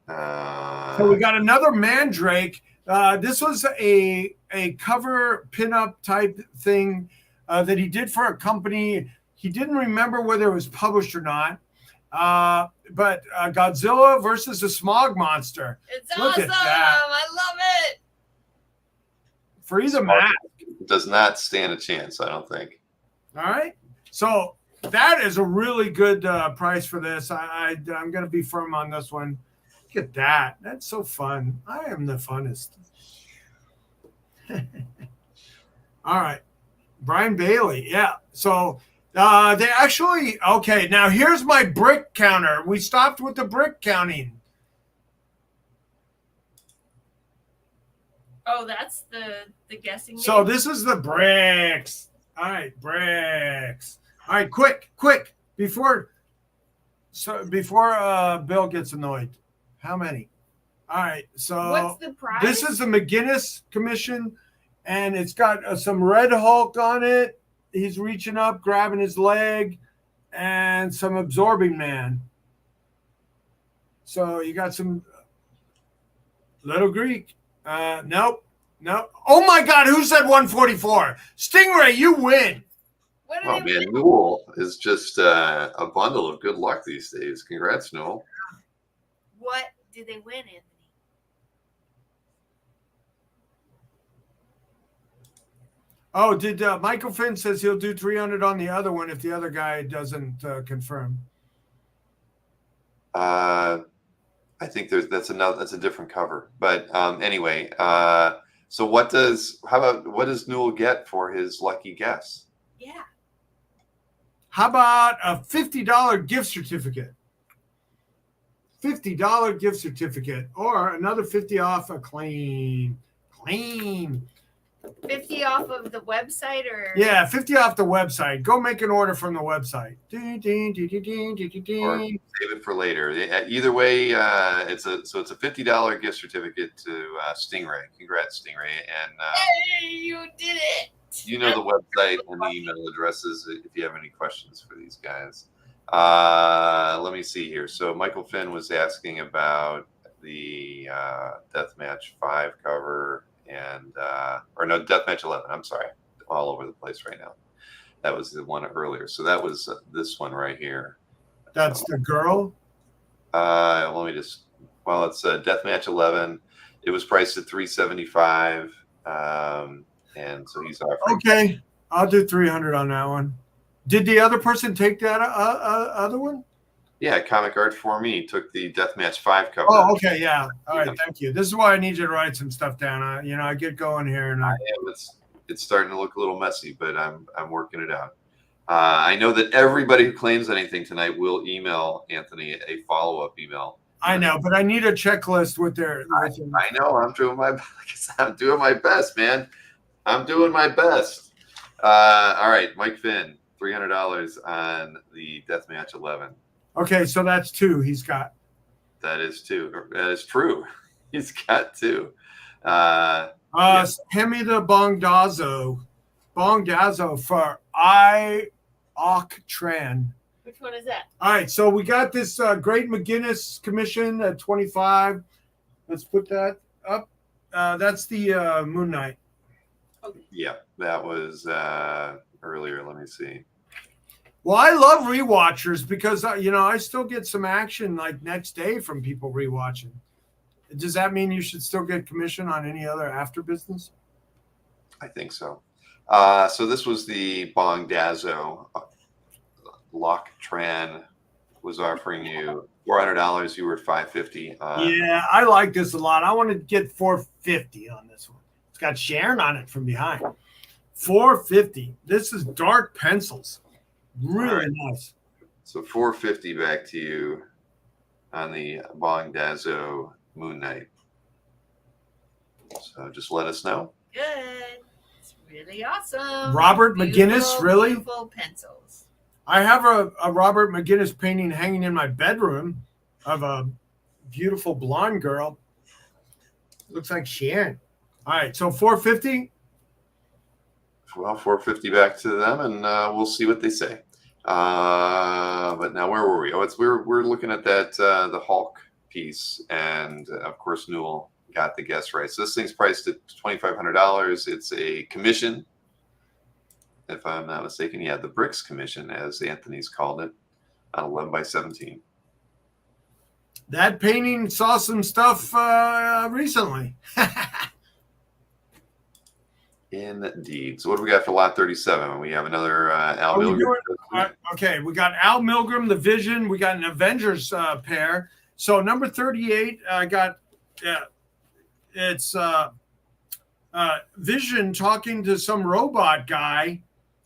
So we got another Mandrake. This was a cover pinup type thing that he did for a company. He didn't remember whether it was published or not. But Godzilla versus the Smog Monster. It's Look awesome. at that. I love it. Free the mask. Does not stand a chance, I don't think. All right. So that is a really good price for this. I'm going to be firm on this one. Look at that. That's so fun. I am the funnest. All right. Brian Bailey. Yeah. So They actually, okay, now here's my brick counter. We stopped with the brick counting. Oh, that's the guessing game. So this is the bricks. All right, bricks. All right, quick, before Bill gets annoyed. How many? All right, so What's the prize? this is the McGinnis commission, and it's got some Red Hulk on it. He's reaching up, grabbing his leg, and some Absorbing Man. So you got some Little Greek. Nope. Oh my God, who said 144? Stingray, you win. What do Oh they man, win? Newell is just a bundle of good luck these days. Congrats, Newell. What do they win, Anthony? Oh, did Michael Finn says he'll do 300 on the other one if the other guy doesn't confirm? I think that's a different cover. But anyway, so what does Newell get for his lucky guess? Yeah. How about a $50 gift certificate? $50 gift certificate, or another 50 off a claim. 50 off of the website, or Yeah, 50 off the website. Go make an order from the website. Or save it for later. Either way, it's a $50 gift certificate to Stingray. Congrats, Stingray, and hey, you did it. you know the website and the email addresses if you have any questions for these guys. Let me see here. So Michael Finn was asking about the Deathmatch 5 cover and or no, Deathmatch 11. I'm sorry, all over the place right now. That was the one earlier. So that was this one right here. That's the girl. Let me just. Well, it's Deathmatch 11. It was priced at $375, and so he's offering. Okay, I'll do 300 on that one. Did the other person take that other one? Yeah, Comic Art for Me took the Deathmatch 5 cover. Oh, okay, yeah. All right, thank you. This is why I need you to write some stuff down. I get going here, and It's starting to look a little messy, but I'm working it out. I know that everybody who claims anything tonight will email Anthony a follow-up email. I know, but I need a checklist with their. I know. I'm doing my best, man. I'm doing my best. All right, Mike Finn, $300 on the Deathmatch 11. Okay, so that's 2 he's got. That is 2. That is true. He's got 2. Hand me the Bongdazo for Tran. Which one is that? All right, so we got this Great McGinnis commission at 25. Let's put that up. That's the Moon Knight. Okay. Yeah, that was earlier. Let me see. Well, I love rewatchers because I still get some action like next day from people rewatching. Does that mean you should still get commission on any other after business? I think so. So this was the Bongdazo. Lock Tran was offering you $400. You were $550. Yeah, I like this a lot. I want to get $450 on this one. It's got Sharon on it from behind. $450. This is dark pencils. Really nice. So $450 back to you on the Bongdazo Moon Knight. So just let us know. Good. It's really awesome. Robert McGinnis, really? Beautiful pencils. I have a Robert McGinnis painting hanging in my bedroom of a beautiful blonde girl. Looks like Sharon. All right, so $450. Well, $450 back to them, and we'll see what they say. But now where were we? Oh, we're looking at that the Hulk piece, and of course Newell got the guess right. So this thing's priced at $2,500. It's a commission, if I'm not mistaken. Yeah, the Bricks commission, as Anthony's called it, on 11 by 17. That painting saw some stuff recently. Indeed. So what do we got for lot 37? We have another Al Milgrom. Okay, we got Al Milgrom, the Vision. We got an Avengers pair. So number 38, I got it's Vision talking to some robot guy,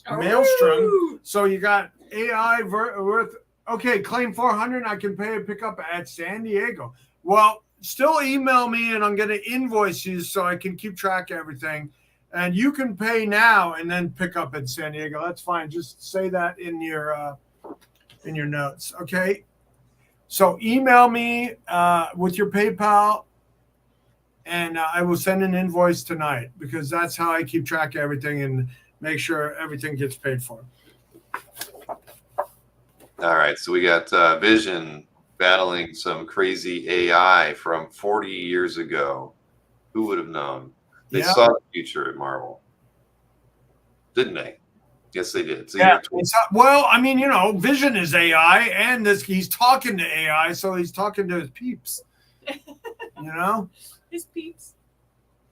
Maelstrom. So you got AI worth, okay, claim 400. I can pay a pickup at San Diego. Well, still email me and I'm going to invoice you so I can keep track of everything. And you can pay now and then pick up at San Diego. That's fine. Just say that in your notes. Okay. So email me with your PayPal and I will send an invoice tonight because that's how I keep track of everything and make sure everything gets paid for. All right, so we got Vision battling some crazy AI from 40 years ago. Who would have known? They saw the future at Marvel, didn't they? Yes, they did. So yeah. Well, I mean, Vision is AI, and he's talking to AI, so he's talking to his peeps. His peeps.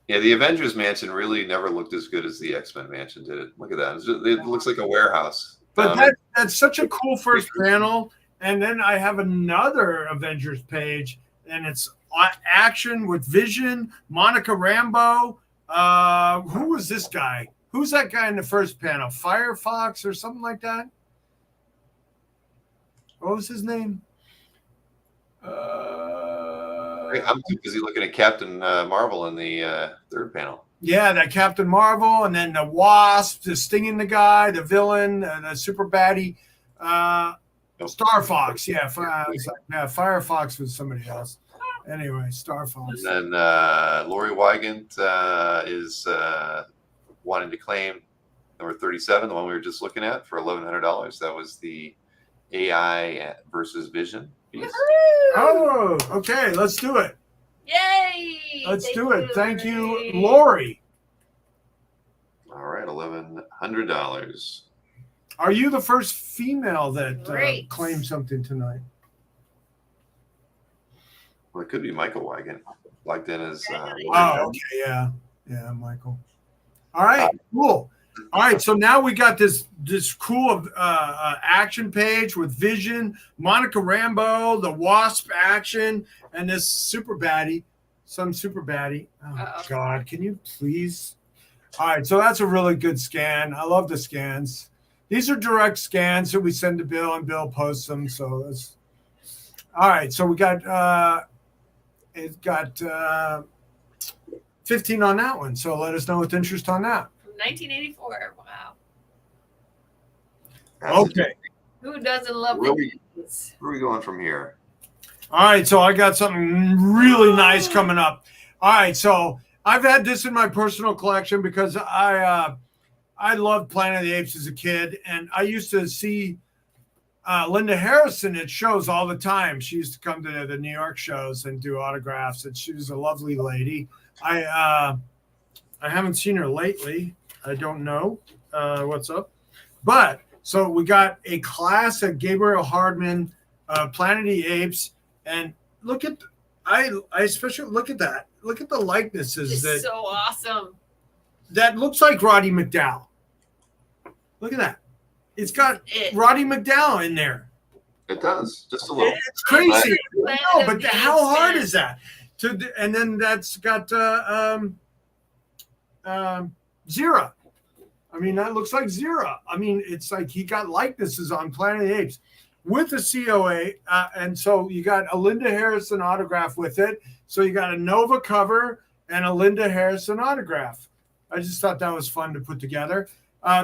Yeah, the Avengers Mansion really never looked as good as the X-Men Mansion did. Look at that. It looks like a warehouse. But that's such a cool first panel. And then I have another Avengers page, and it's action with Vision, Monica Rambeau. Who was this guy? Who's that guy in the first panel? Firefox or something like that? What was his name? I'm too busy looking at Captain Marvel in the third panel. Yeah, that Captain Marvel, and then the Wasp, the stinging the guy, the villain, the super baddie, Star Fox. Yeah, Firefox was somebody else. Anyway, Star Fox. And then Lori Wygant is wanting to claim number 37, the one we were just looking at, for $1,100. That was the AI versus Vision piece. Oh, okay. Let's do it. Yay! Let's do it. Thank you, Lori. All right, $1,100. Are you the first female that claimed something tonight? Well, it could be Michael Wygant, logged in as. Oh, okay, yeah, Michael. All right, cool. All right, so now we got this cool action page with Vision, Monica Rambeau, the Wasp action, and this super baddie, some super baddie. Oh, God, can you please? All right, so that's a really good scan. I love the scans. These are direct scans that we send to Bill, and Bill posts them. So that's all right. So we got it got 15 on that one. So let us know with interest on that. 1984. Wow. Okay. Who doesn't love Where these? are we going from here? All right. So I got something really nice coming up. All right. So I've had this in my personal collection because I loved Planet of the Apes as a kid, and I used to see Linda Harrison at shows all the time. She used to come to the New York shows and do autographs, and she was a lovely lady. I haven't seen her lately. I don't know what's up. But so we got a classic Gabriel Hardman, Planet of the Apes, and look at I especially look at that. Look at the likenesses. It's so awesome. That looks like Roddy McDowall. Look at that. It's got Roddy McDowall in there. It does, just a little. It's crazy. Planet No, of but the how Apes hard fan. is that? And then that's got Zira. I mean, that looks like Zira. I mean, it's like he got likenesses on Planet of the Apes with the COA. And so you got a Linda Harrison autograph with it. So you got a Nova cover and a Linda Harrison autograph. I just thought that was fun to put together.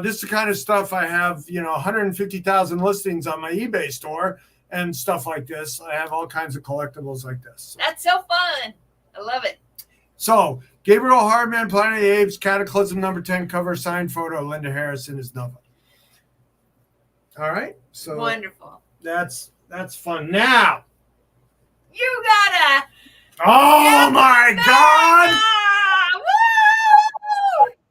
This is the kind of stuff I have, 150,000 listings on my eBay store and stuff like this. I have all kinds of collectibles like this. That's so fun. I love it. So Gabriel Hardman, Planet of the Apes, Cataclysm number 10 cover, signed photo, Linda Harrison is Nova. All right. So Wonderful. that's fun. Now. You gotta. Oh my God. Woo!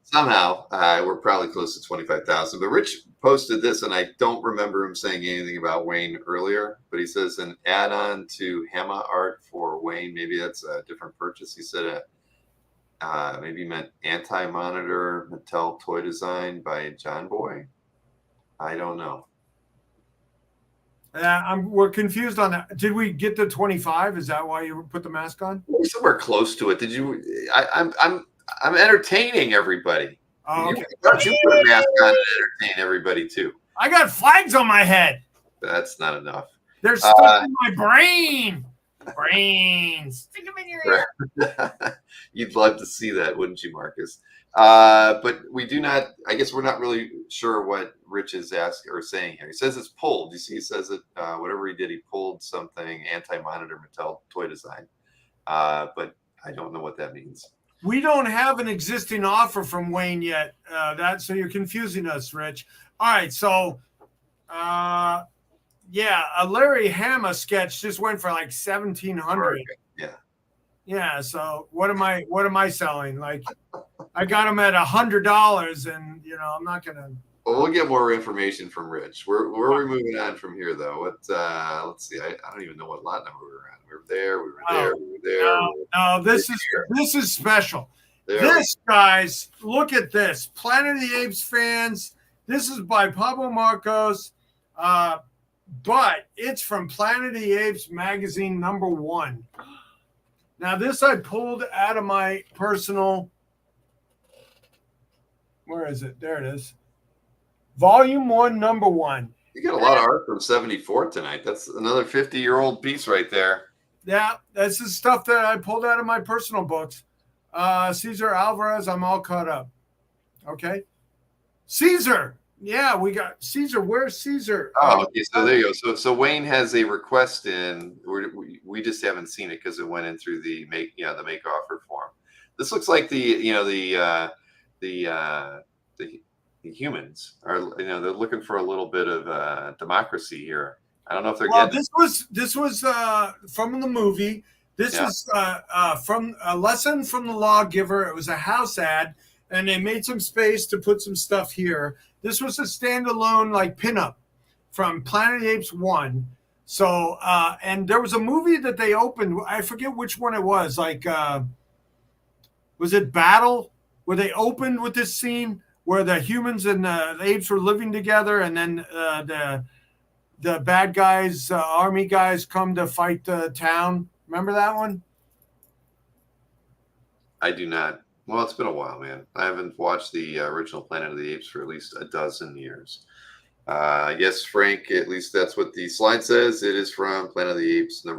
Somehow, we're probably close to 25,000. But Rich posted this, and I don't remember him saying anything about Wayne earlier. But he says an add-on to Hama art for Wayne. Maybe that's a different purchase. He said maybe he meant anti-monitor Mattel toy design by John Boy. I don't know. We're confused on that. Did we get to 25? Is that why you put the mask on? We're somewhere close to it. Did you? I'm entertaining everybody. Oh, You, okay. why don't you put a mask on and entertain everybody too? I got flags on my head. That's not enough. They're stuck in my brain. Brains. Stick them in your ear. You'd love to see that, wouldn't you, Marcus? But we do not. I guess we're not really sure what Rich is asking or saying here. He says it's pulled. You see, he says that whatever he did, he pulled something anti-monitor Mattel toy design. But I don't know what that means. We don't have an existing offer from Wayne yet. So you're confusing us, Rich. All right, so yeah, a Larry Hama sketch just went for like 1,700. Yeah. Yeah. So what am I selling? Like, I got them at $100, and I'm not gonna. Well, we'll get more information from Rich. Where are we moving on from here, though? Let's see. I don't even know what lot number we were on. We were there. We were there. We were there. No, this is special. Guys, look at this. Planet of the Apes fans. This is by Pablo Marcos, but it's from Planet of the Apes magazine #1. Now, this I pulled out of my personal. Where is it? There it is. Volume 1, #1. You got a lot of art from '74 tonight. That's another 50-year-old piece right there. Yeah, that's the stuff that I pulled out of my personal books. Cesar Alvarez, I'm all caught up. Okay. Caesar. Yeah, we got Caesar. Where's Caesar? Oh, okay. So there you go. So Wayne has a request in. We just haven't seen it because it went in through the make offer form. This looks like the humans are, they're looking for a little bit of democracy here. I don't know if they're getting. This was from the movie. This was from a lesson from the lawgiver. It was a house ad, and they made some space to put some stuff here. This was a standalone like pinup from Planet of the Apes 1. So and there was a movie that they opened. I forget which one it was. Like was it Battle, where they opened with this scene where the humans and the apes were living together, and then the bad guys, army guys, come to fight the town. Remember that one? I do not. Well, it's been a while, man. I haven't watched the original Planet of the Apes for at least a dozen years. Yes, Frank, at least that's what the slide says. It is from Planet of the Apes #2. No,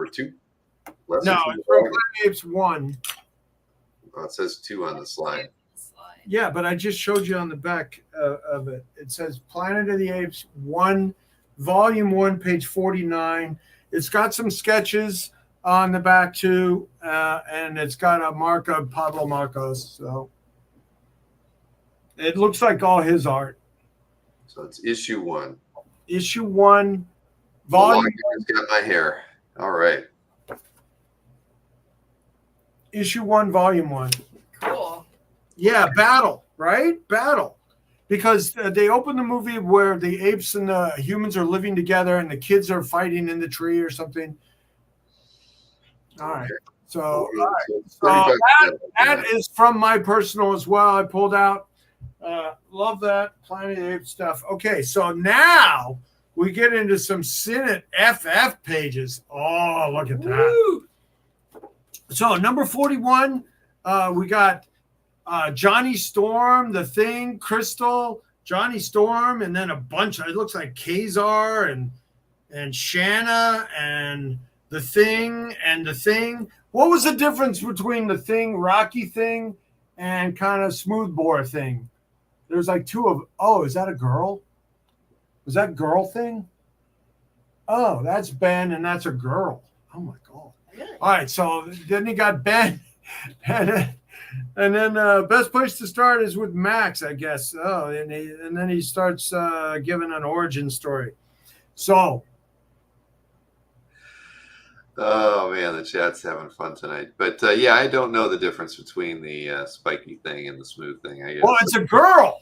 it's from Planet of the Apes 1. Oh, it says 2 on the slide. Yeah, but I just showed you on the back of it. It says Planet of the Apes 1, Volume 1, page 49. It's got some sketches on the back too, and it's got a mark of Pablo Marcos. So it looks like all his art. So it's issue 1. Issue 1, volume. It's got my hair. All right. Issue 1, volume 1. Cool. Yeah, Battle, right? Battle. Because they open the movie where the apes and the humans are living together and the kids are fighting in the tree or something. All right. So, that is from my personal as well. I pulled out. Love that Planet of the Apes stuff. Okay, so now we get into some Senate FF pages. Oh, look at that. Woo! So number 41, we got Johnny Storm, The Thing, Crystal, Johnny Storm, and then a bunch. It looks like Kazar and Shanna and The Thing and The Thing. What was the difference between The Thing, Rocky Thing, and kind of Smoothbore Thing? There's like two of. Oh, is that a girl? Was that girl Thing? Oh, that's Ben, and that's a girl. Oh my God! Really? All right, so then he got Ben, and then best place to start is with Max, I guess. Oh, and then he starts giving an origin story. So. Oh man, the chat's having fun tonight. But yeah, I don't know the difference between the spiky thing and the smooth thing. I guess. Well, it's a girl.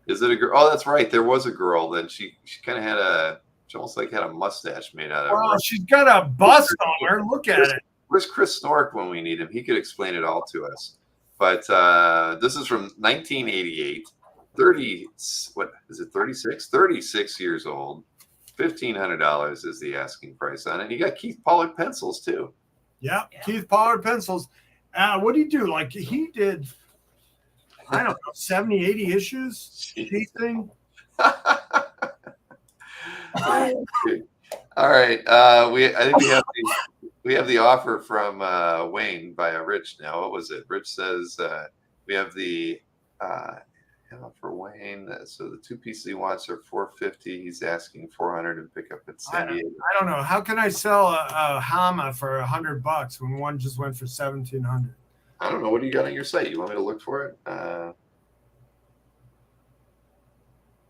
Is it a girl? Oh, that's right. There was a girl. Then she kind of she almost like had a mustache made out of. Well, she's got a bust on her. Look at it. Where's Chris Snork when we need him? He could explain it all to us. But this is from 1988. 36 years old. $1,500 is the asking price on it. You got Keith Pollard pencils too. Yeah, Keith Pollard pencils. What did he do? Like he did. I don't know, 70, 80 issues. These thing. All right. I think we have the offer from Wayne via Rich now. What was it? Rich says we have the for Wayne. So the 2 pieces he wants are $450. He's asking $400 and pick up at San Diego. I don't know. How can I sell a Hama for $100 when one just went for $1,700? I don't know. What do you got on your site? You want me to look for it?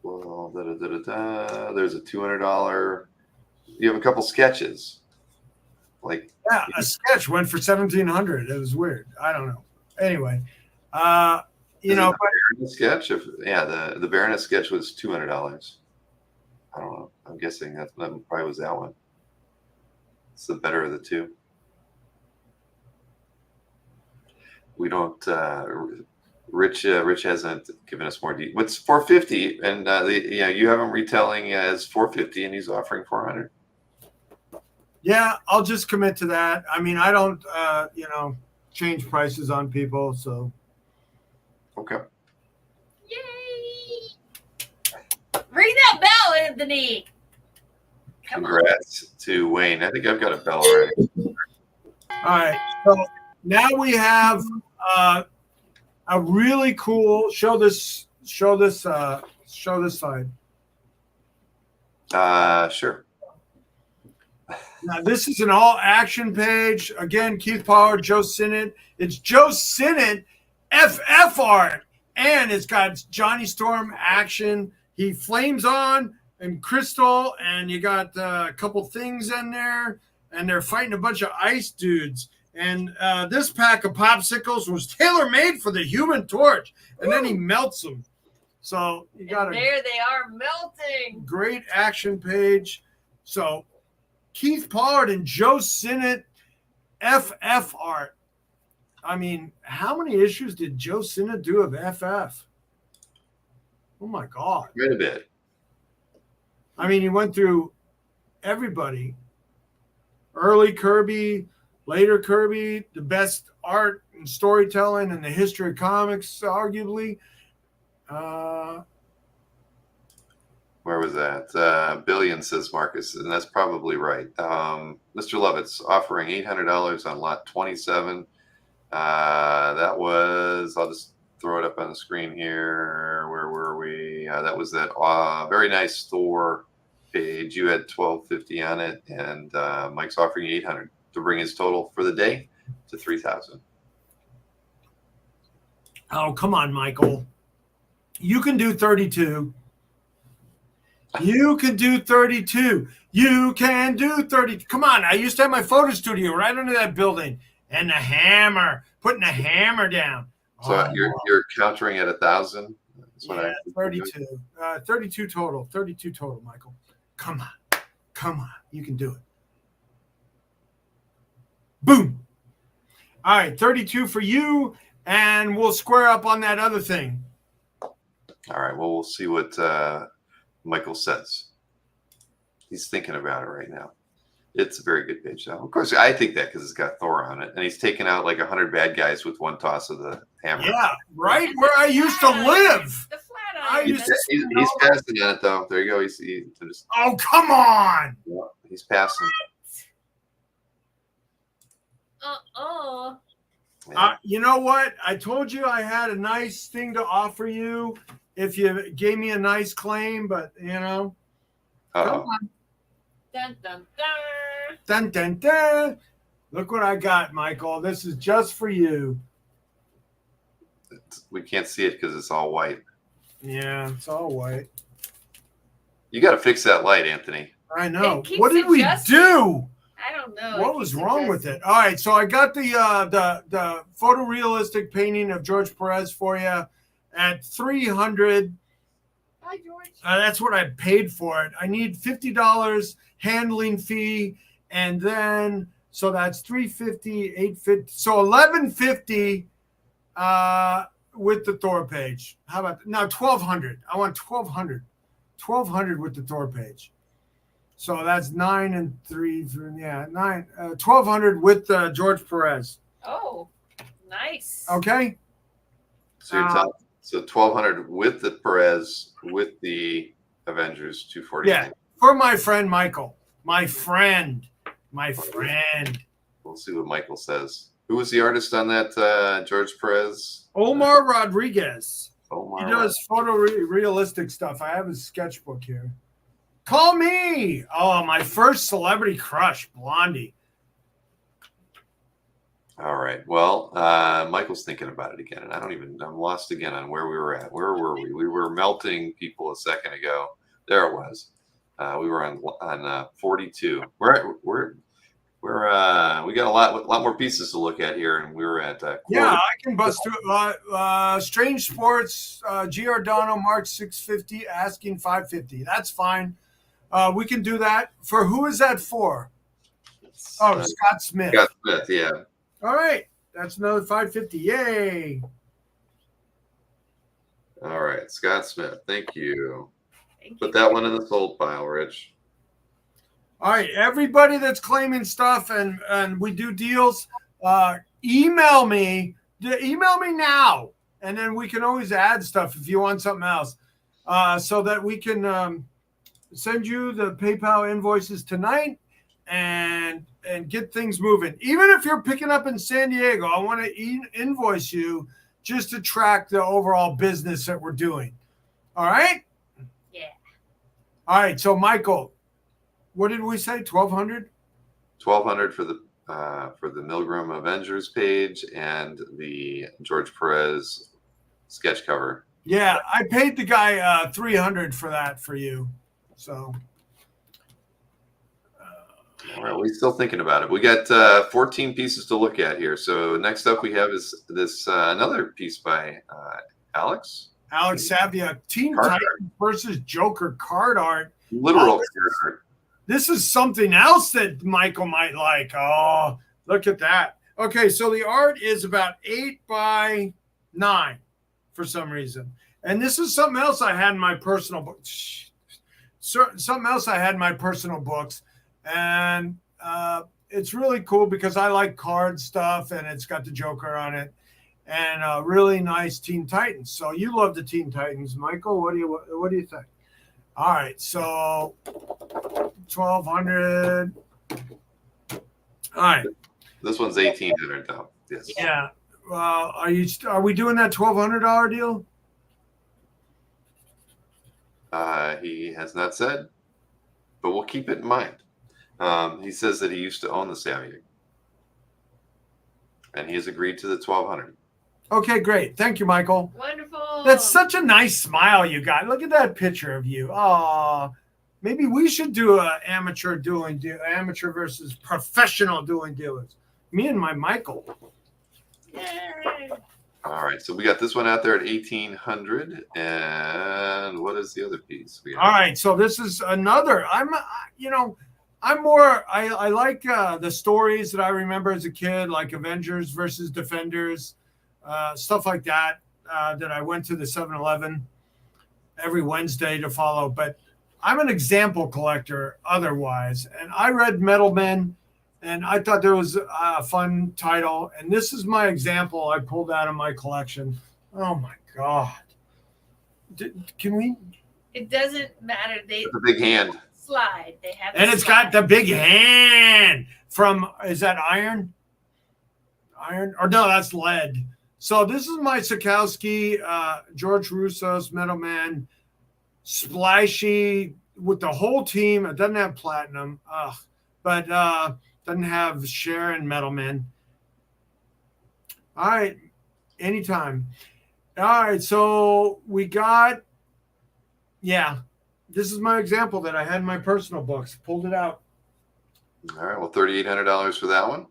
Well, there's a $200. You have a couple sketches. Like a sketch went for $1,700. It was weird. I don't know. Anyway, the Baroness sketch. The Baroness sketch was $200. I don't know. I'm guessing that probably was that one. It's the better of the two. We don't. Rich hasn't given us more details. What's $450? And you have him retailing as $450, and he's offering $400. Yeah, I'll just commit to that. I mean, I don't, change prices on people. So. Okay. Yay! Ring that bell, Anthony. Come Congrats to Wayne. I think I've got a bell already. All right. So now we have a really cool. Show this side. Sure. Now this is an all action page. Again, Keith Pollard, Joe Sinnott. It's Joe Sinnott FF art, and it's got Johnny Storm action. He flames on and Crystal, and you got a couple things in there, and they're fighting a bunch of ice dudes. And this pack of popsicles was tailor-made for the Human Torch, and then he melts them. So you got there they are melting. Great action page. So Keith Pollard and Joe Sinnott FF art. I mean, how many issues did Joe Sinnott do of FF? Oh my God. Quite a bit. I mean, he went through everybody. Early Kirby, later Kirby, the best art and storytelling in the history of comics, arguably. Where was that? Billion, says Marcus, and that's probably right. Mr. Lovitz offering $800 on lot 27. That was, I'll just throw it up on the screen here. Where were we? That was that very nice Thor page. You had $1,250 on it, and Mike's offering $800 to bring his total for the day to $3,000. Oh, come on, Michael. You can do 32. You can do 32. You can do 30. Come on. I used to have my photo studio right under that building. And the hammer, putting the hammer down. So you're countering at 1,000? Yeah, 32. 32 total. 32 total, Michael. Come on. Come on. You can do it. Boom. All right, 32 for you, and we'll square up on that other thing. All right, well, we'll see what Michael says. He's thinking about it right now. It's a very good page, though. Of course, I think that because it's got Thor on it, and he's taken out like 100 bad guys with one toss of the hammer. Yeah, right where I used to live. The flat iron. He's passing on it, though. There you go. Oh, come on. Yeah, he's passing. You know what? I told you I had a nice thing to offer you if you gave me a nice claim, but, come on. Dun, dun, dun. Dun, dun, dun. Look what I got, Michael. This is just for you. We can't see it because it's all white. Yeah, it's all white. You got to fix that light, Anthony. I know. What did we do? I don't know. What was wrong with it? All right, so I got the photorealistic painting of George Perez for you at $300. Hi, George. That's what I paid for it. I need $50 handling fee, and then so that's $350, $850, so $1,150 with the Thor page. How about now $1,200? I want $1,200 with the Thor page. So that's 9 and 3 for $1,200 with Oh, nice. Okay. So So 1,200 with the Perez, with the Avengers, 249. Yeah, for my friend Michael. My friend. We'll see what Michael says. Who was the artist on that George Perez? Omar Rodriguez. Omar. He does photorealistic stuff. I have his sketchbook here. Call me. Oh, my first celebrity crush, Blondie. All right. Well, Michael's thinking about it again, and I'm lost again on where we were at. Where were we? We were melting people a second ago. There it was. We were on 42. We got a lot more pieces to look at here, and we were at yeah, I can bust through. Strange Sports, Giordano, Mark 650, asking 550. That's fine. We can do that. For who is that for? Oh, Scott Smith. Scott Smith, yeah. All right, that's another 550. Yay! All right, Scott Smith. Thank you. Thank Put you. that one in the sold pile, Rich. All right, everybody that's claiming stuff and we do deals, email me. Email me now, and then we can always add stuff if you want something else, so that we can send you the PayPal invoices tonight and get things moving. Even if you're picking up in San Diego, I want to invoice you just to track the overall business that we're doing. All right? Yeah. All right, so Michael, what did we say? 1,200? 1,200 for the Milgram Avengers page and the George Perez sketch cover. Yeah, I paid the guy 300 for that for you. So All right, we're still thinking about it. We got 14 pieces to look at here. So next up we have is this another piece by Alex Savia, Team Card Titan versus Joker card art. Literal. This is something else that Michael might like. Oh, look at that. Okay, so the art is about 8 by 9 for some reason. And this is something else I had in my personal books. Something else I had in my personal books. And it's really cool because I like card stuff, and it's got the Joker on it. And really nice Teen Titans. So you love the Teen Titans, Michael. What do you think? All right, so 1,200. All right. This one's 1,800 though. Yes. Yeah. Are we doing that $1,200 deal? He has not said, but we'll keep it in mind. He says that he used to own the Savia, and he has agreed to the 1,200. Okay, great. Thank you, Michael. Wonderful. That's such a nice smile you got. Look at that picture of you. Oh, maybe we should do an amateur versus professional dueling dealers. Me and my Michael. Yay. All right, so we got this one out there at 1,800, and what is the other piece? All right, so this is another. I like the stories that I remember as a kid, like Avengers versus Defenders, stuff like that. That I went to the 7-Eleven every Wednesday to follow. But I'm an example collector otherwise, and I read Metal Men. And I thought there was a fun title. And this is my example I pulled out of my collection. Oh, my God. Can we? It doesn't matter. They The big hand. slide. They have. And it's got the big hand from, is that iron? Iron? Or no, that's lead. So this is my Sikowski, George Russo's Metal Man. Splashy with the whole team. It doesn't have platinum. But doesn't have Sharon Metal Man. All right. Anytime. All right. So we got, this is my example that I had in my personal books. Pulled it out. All right, well, $3,800 for that one.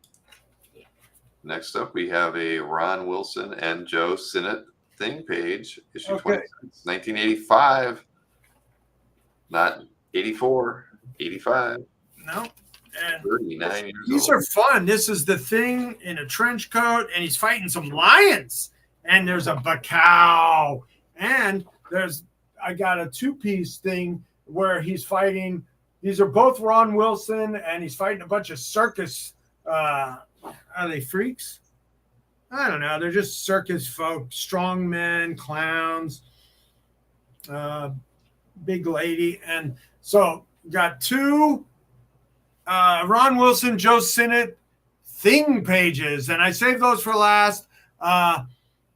Next up, we have a Ron Wilson and Joe Sinnott thing page, issue 26, 1985. Not 84, 85. No. And 39 years these old. are fun. This is the Thing in a trench coat, and he's fighting some lions. And there's a Bacau. And I got a 2-piece thing where he's fighting. These are both Ron Wilson, and he's fighting a bunch of circus. Are they freaks? I don't know. They're just circus folk, strong men, clowns, big lady. And so got two Ron Wilson, Joe Sinnott thing pages. And I saved those for last.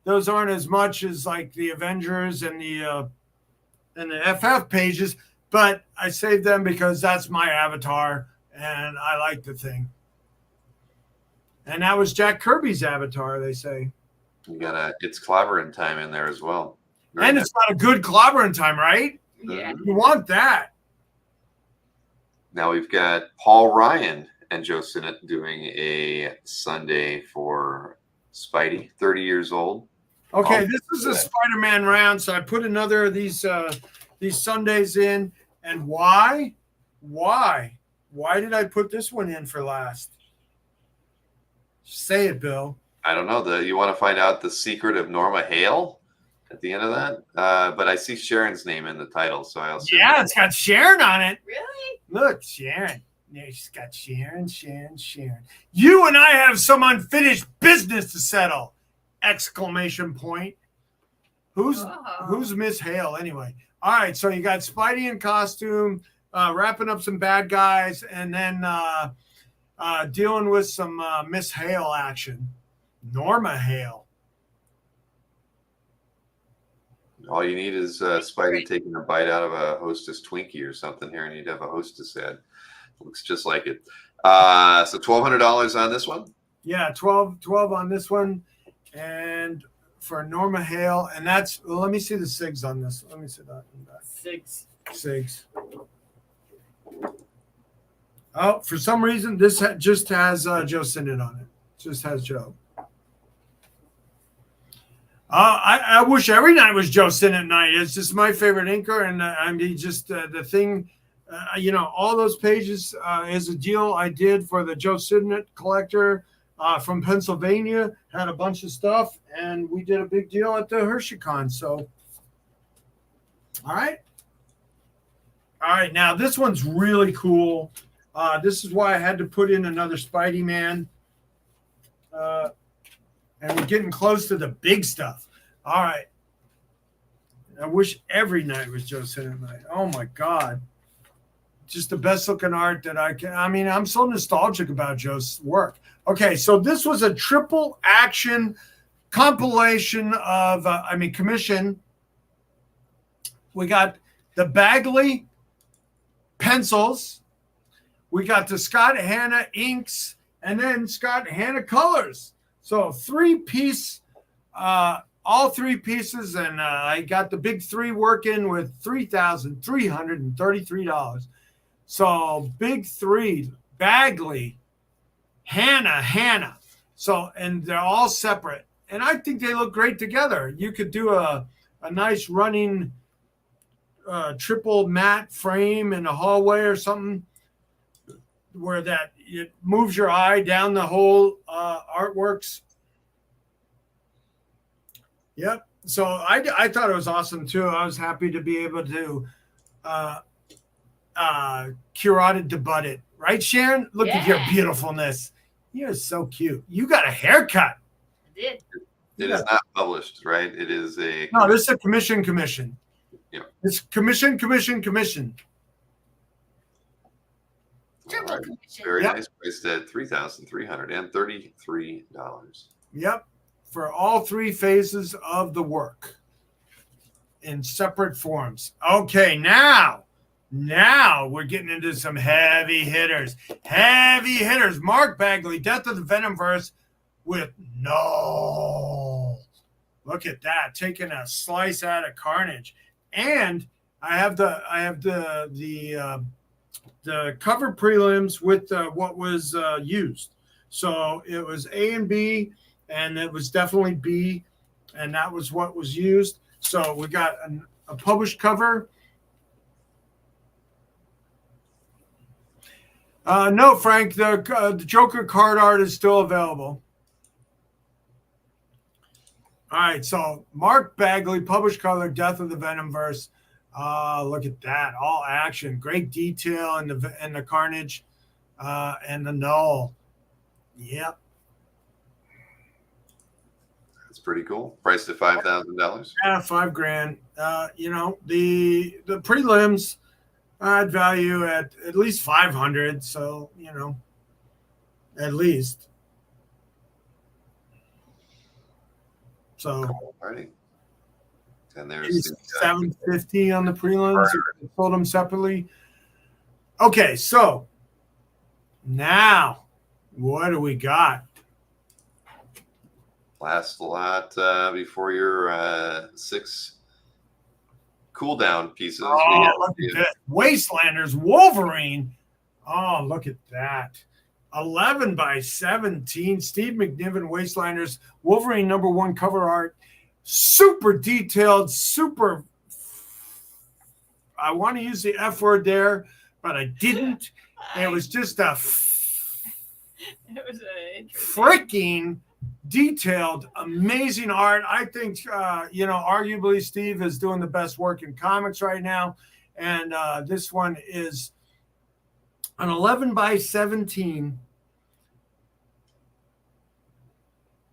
Those aren't as much as like the Avengers and the FF pages, but I saved them because that's my avatar and I like the thing. And that was Jack Kirby's avatar, they say. You got It's Clobbering Time in there as well. Very And nice. it's not a good clobbering time, right? Yeah. You want that. Now we've got Paul Ryan and Joe Sinnott doing a Sunday for Spidey, 30 years old. Okay, Oh, this is a good. Spider-Man round, so I put another of these Sundays in. And why? Why did I put this one in for last? Say it, Bill. I don't know. You want to find out the secret of Norma Hale at the end of that? But I see Sharon's name in the title, so I'll see. Yeah, it's got Sharon on it. Really? Look, Sharon. Yeah, she's got Sharon. You and I have some unfinished business to settle! Exclamation point. Who's Miss Hale anyway? All right, so you got Spidey in costume, wrapping up some bad guys, and then dealing with some Miss Hale action. Norma Hale. All you need is Spidey taking a bite out of a Hostess Twinkie or something here, and you'd have a Hostess ad. Looks just like it. So $1,200 on this one. Yeah, 12 on this one. And for Norma Hale, and that's, well, let me see the SIGs on this. Let me see that. 6. SIGs. Oh, for some reason, this just has Joe Sinnott on it. Just has Joe. I wish every night was Joe Sinnott night. It's just my favorite inker, and I mean, just the thing, all those pages is a deal I did for the Joe Sinnott collector from Pennsylvania. Had a bunch of stuff, and we did a big deal at the HersheyCon. So, all right. Now this one's really cool. This is why I had to put in another Spidey Man. And we're getting close to the big stuff. All right. I wish every night was Joe Sinnott night. Oh, my God. Just the best looking art that I can. I mean, I'm so nostalgic about Joe's work. Okay, so this was a triple action compilation of, commission. We got the Bagley pencils. We got the Scott Hanna inks, and then Scott Hanna colors. So all three pieces, and I got the big three working with $3,333. So big three, Bagley, Hanna. So, and they're all separate. And I think they look great together. You could do a nice running triple matte frame in a hallway or something where that it moves your eye down the whole artworks. Yep. So I thought it was awesome too. I was happy to be able to curated to butt it. Right, Sharon? Look at your beautifulness. You're so cute. You got a haircut. I did. It is not published, right? It is a No, this is a commission. Yeah. It's commission. Triple All right. commission. Very Yep. nice. Priced at $3,333. Yep. For all three phases of the work in separate forms. Okay, now we're getting into some heavy hitters. Mark Bagley, Death of the Venomverse with no. Look at that, taking a slice out of Carnage. And I have the cover prelims with what was used. So it was A and B, and it was definitely B, and that was what was used. So we got a published cover. No, Frank, the Joker card art is still available. All right, so Mark Bagley, published color, Death of the Venomverse. Look at that, all action, great detail in the Carnage and the Null. Yep. pretty cool. Priced at $5,000. Yeah, $5,000. The prelims I'd value at least 500. So at least. So Alrighty. And there's maybe the, 750 on the prelims. If sold them separately. Okay, so now what do we got? last lot before your 6 cool down pieces. Oh, look at this. Wastelanders Wolverine. Oh, look at that. 11 by 17. Steve McNiven Wastelanders Wolverine #1 cover art. Super detailed, super. I want to use the F word there, but I didn't. It was just a It was freaking detailed, amazing art. I think, arguably Steve is doing the best work in comics right now. And this one is an 11 by 17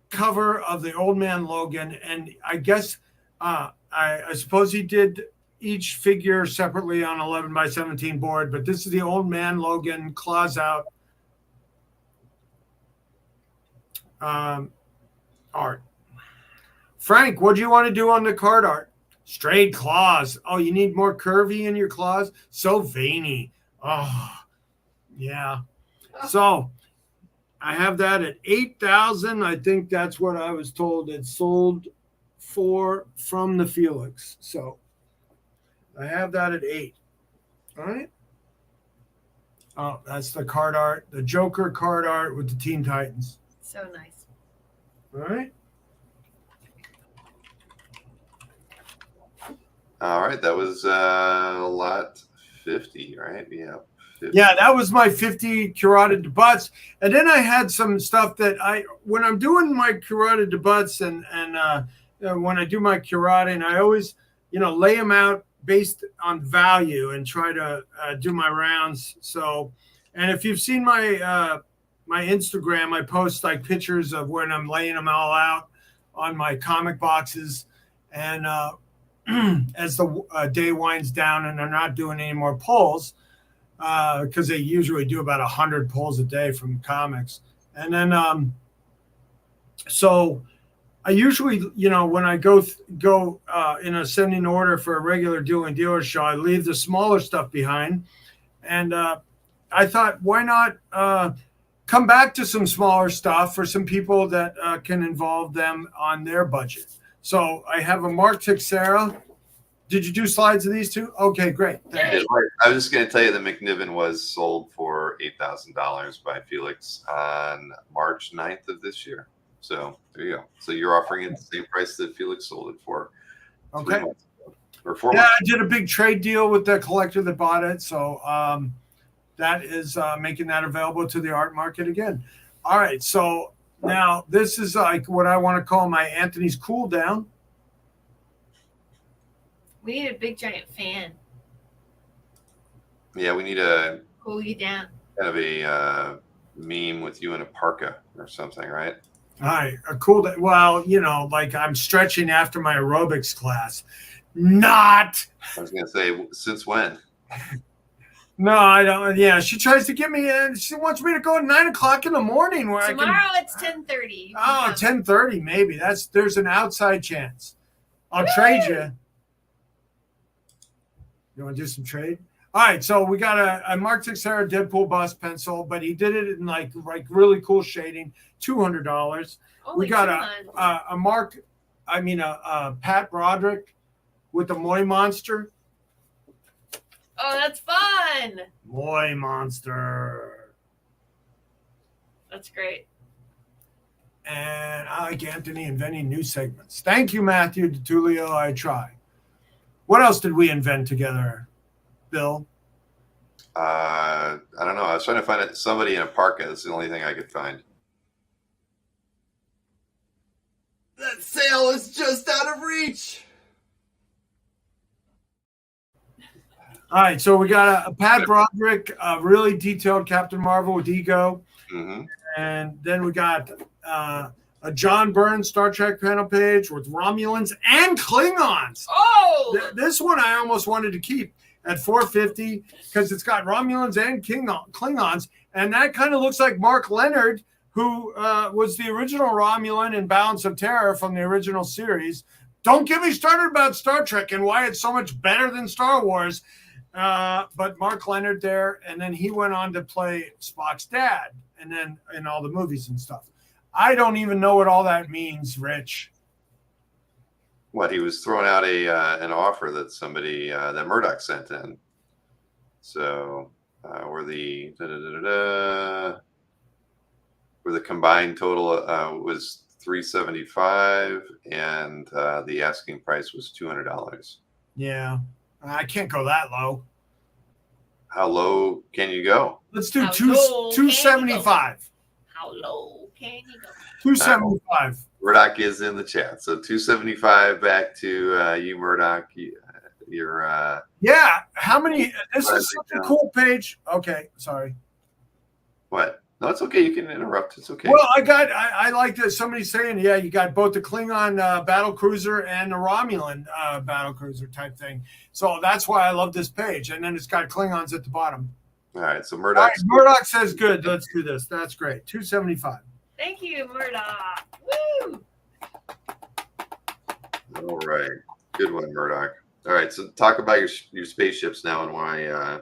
cover of the Old Man Logan. And I guess, I suppose he did each figure separately on 11 by 17 board, but this is the Old Man Logan claws out art. Frank, what do you want to do on the card art? Straight claws. Oh, you need more curvy in your claws? So veiny. Oh, yeah. So I have that at 8,000. I think that's what I was told it sold for from the Felix. So I have that at 8. All right. Oh, that's the card art, the Joker card art with the Teen Titans. so nice. All right. All right, that was lot 50, right? Yeah. 50. Yeah, that was my 50 carotid debuts. And then I had some stuff that when I'm doing my carotid debuts and when I do my carotid, I always, lay them out based on value and try to do my rounds. So, and if you've seen my my Instagram, I post like pictures of when I'm laying them all out on my comic boxes. And as the day winds down and they're not doing any more pulls, because they usually do about 100 pulls a day from comics. And then, so I usually, when I go in ascending order for a regular dueling dealer show, I leave the smaller stuff behind. And I thought, why not come back to some smaller stuff for some people that can involve them on their budget. So I have a Mark Teixeira. Did you do slides of these two? Okay, great. I was just going to tell you that McNiven was sold for $8,000 by Felix on March 9th of this year. So there you go. So you're offering it the same price that Felix sold it for. Okay. 3 months ago, or 4 Yeah, months. I did a big trade deal with the collector that bought it. So that is making that available to the art market again. All right. So now this is like what I want to call my Anthony's cool down. We need a big giant fan. Yeah, we need a Cool you down. kind of a meme with you in a parka or something, right? All right. A cool day. Well, like I'm stretching after my aerobics class. Not. I was going to say, since when? No, I don't. Yeah, she tries to get me in. She wants me to go at 9 o'clock in the morning where Tomorrow it's 10:30. Oh, 10:30 maybe. There's an outside chance. I'll trade you. You want to do some trade? All right, so we got a Mark Teixeira Deadpool bust pencil, but he did it in like really cool shading, $200. We got a Pat Broderick with the Moy Monster. Oh, that's fun. Moy Monster. That's great. And I like Anthony inventing new segments. Thank you, Matthew DiTullio. I try. What else did we invent together, Bill? I don't know. I was trying to find somebody in a parka. That's the only thing I could find. That sale is just out of reach. All right, so we got a Pat Broderick, a really detailed Captain Marvel with ego. Mm-hmm. And then we got a John Byrne Star Trek panel page with Romulans and Klingons. Oh, This one I almost wanted to keep at $4.50 because it's got Romulans and Klingons, and that kind of looks like Mark Leonard, who was the original Romulan in Balance of Terror from the original series. Don't get me started about Star Trek and why it's so much better than Star Wars. But Mark Leonard there, and then he went on to play Spock's dad, and then in all the movies and stuff. I don't even know what all that means, Rich. What, he was throwing out an offer that somebody that Murdoch sent in. So where the combined total was $375, and the asking price was $200. Yeah, I can't go that low. How low can you go? Let's do How low can you go? 275. how low can you go? 275. Murdoch is in the chat, so 275 back to you, Murdoch. You're Yeah, how many? This is such a cool page. Okay, sorry. what? No, it's okay. You can interrupt. It's okay. Well, I like that somebody saying, yeah, you got both the Klingon battle cruiser and the Romulan battle cruiser type thing. So that's why I love this page. And then it's got Klingons at the bottom. All right, so All Murdoch. right, Murdoch says good. Let's do this. That's great. 275. Thank you, Murdoch. Woo! All right, good one, Murdoch. All right, so talk about your spaceships now and why.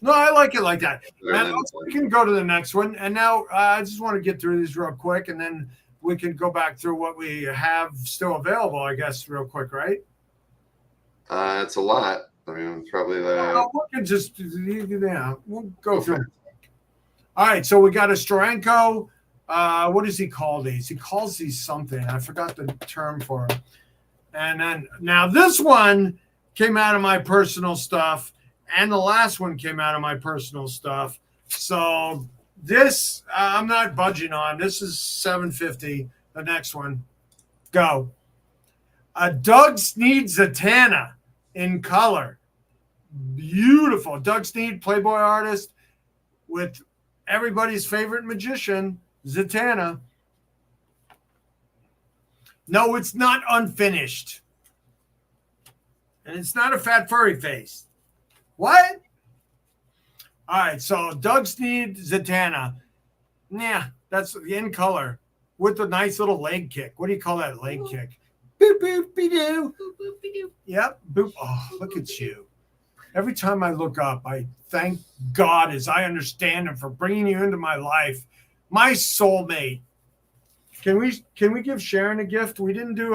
No, I like it like that. And And then- we can go to the next one. And now I just want to get through these real quick, and then we can go back through what we have still available, I guess, real quick, right? It's a lot. I mean, it's probably the. Well, we can just, yeah, we'll go through it. All right, so we got a Steranko. What does he call these? He calls these something. I forgot the term for them. And then now this one came out of my personal stuff, and the last one came out of my personal stuff. So this I'm not budging on. This is $750. The next one, go. A Doug Sneed Zatanna in color, beautiful. Doug Sneed, Playboy artist, with everybody's favorite magician, Zatanna. No, it's not unfinished. And it's not a fat furry face. What? All right, so Doug Sneed, Zatanna. Yeah, that's in color with a nice little leg kick. What do you call that leg kick? Boop, boop, be doo. Boop, boop, be doo. Yep, boop. Oh, look at you. Every time I look up, I thank God as I understand him for bringing you into my life. My soulmate. Can we give Sharon a gift? We didn't do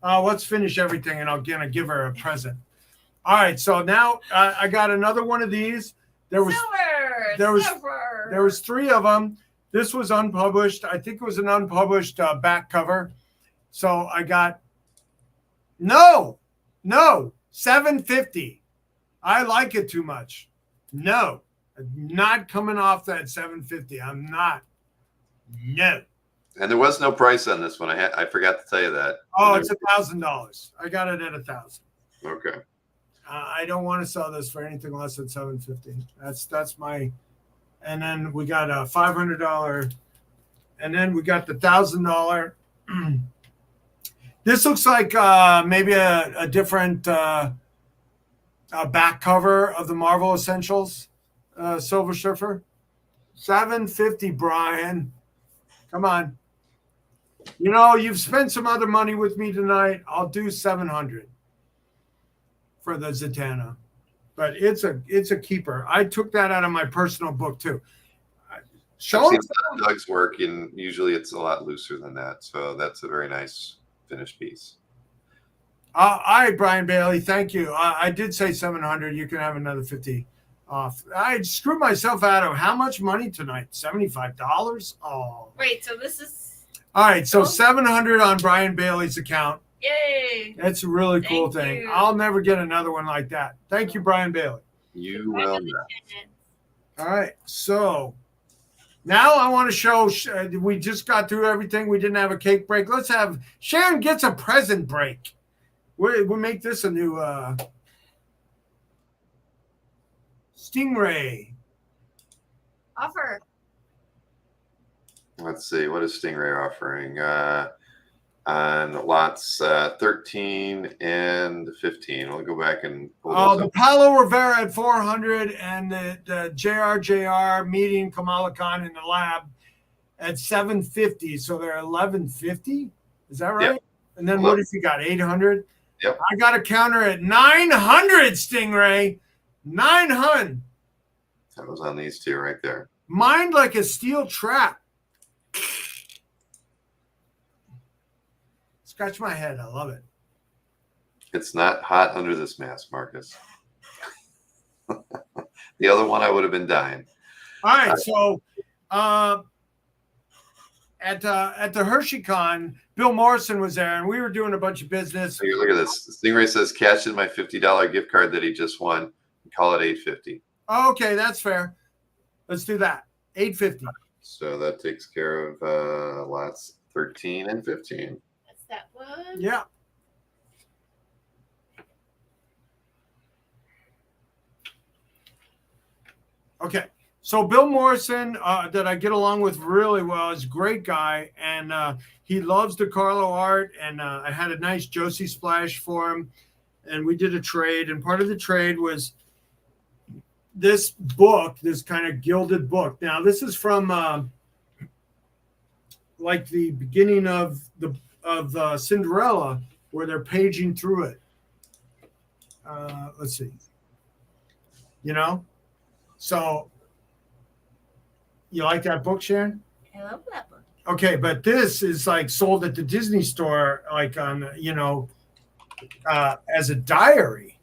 let's finish everything and I'm gonna give her a present. All right, so now I got another one of these. There was Silver. three of them. This was unpublished. I think it was an unpublished back cover. So I got no, $750. I like it too much. No, I'm not coming off that $750. I'm not. No. And there was no price on this one. I forgot to tell you that. Oh, it's $1,000. I got it at $1,000. Okay. I don't want to sell this for anything less than $750. That's my. And then we got a $500, and then we got the $1,000. This looks like maybe a different back cover of the Marvel Essentials Silver Surfer. $750, Brian. Come on. You know, you've spent some other money with me tonight. I'll do $700 for the Zatanna. But it's a keeper. I took that out of my personal book too. Show I've him. seen Doug's work, and usually it's a lot looser than that. So that's a very nice finished piece. All right, Brian Bailey. Thank you. I did say $700. You can have another $50 off. I screwed myself out of how much money tonight? $75. Oh. Wait, so this is All right, so $700 on Brian Bailey's account. yay. That's a really cool Thank thing. you. I'll never get another one like that. Thank you, Brian Bailey. You will not. All right, so now I want to show. We just got through everything. We didn't have a cake break. Let's have Sharon gets a present break. We'll make this a new Stingray. Offer. Let's see. What is Stingray offering? On lots 13 and 15. We'll go back and pull those The up. Paulo Rivera at 400 and the JRJR meeting Kamala Khan in the lab at 750. So they're 1150. Is that right? Yep. And then what if you got 800? Yep. I got a counter at 900 Stingray. 900. That was on these two right there. Mind like a steel trap. Scratch my head. I love it. It's not hot under this mask, Marcus. The other one I would have been dying. All right. So at the HersheyCon, Bill Morrison was there, and we were doing a bunch of business. Here, look at this. Stingray says cash in my $50 gift card that he just won. Call it $850. Okay, that's fair. Let's do that. 850. So that takes care of lots 13 and 15. That's that one. Yeah. Okay. So Bill Morrison, that I get along with really well, is a great guy, and he loves DeCarlo art. And I had a nice Josie splash for him, and we did a trade. And part of the trade was this book, this kind of gilded book. Now, this is from like the beginning of Cinderella, where they're paging through it. Let's see. You know, so you like that book, Sharon? I love that book. Okay, but this is like sold at the Disney store, like on, you know, as a diary.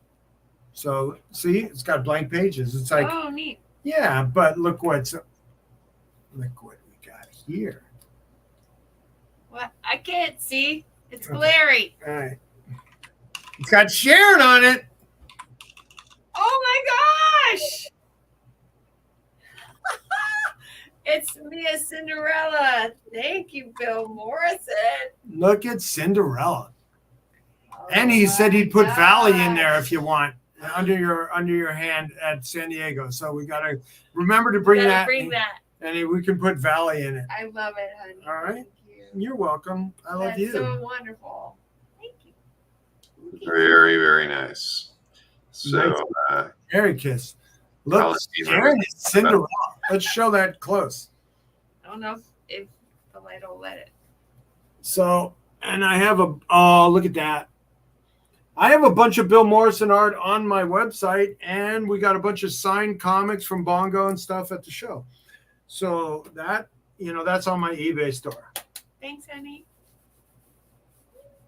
So see, it's got blank pages. It's like, Oh, neat. yeah, but look what we got here. What? I can't see. It's glary. All right, it's got Sharon on it. Oh my gosh! It's Mia Cinderella. Thank you, Bill Morrison. Look at Cinderella. Oh And he said he'd put my Valley in there gosh. if you want, under your hand at San Diego. So we gotta remember to bring Gotta that. Bring that. And we can put Valley in it. I love it, honey. All right. Thank you. You're welcome. I love That's you. so wonderful. Thank you. Very, very nice. So, Mary kiss. Look, I'll see Sharon what- is Cinderella. Let's show that close. I don't know if the light will let it. So, and I have look at that. I have a bunch of Bill Morrison art on my website, and we got a bunch of signed comics from Bongo and stuff at the show. So that, that's on my eBay store. Thanks, honey.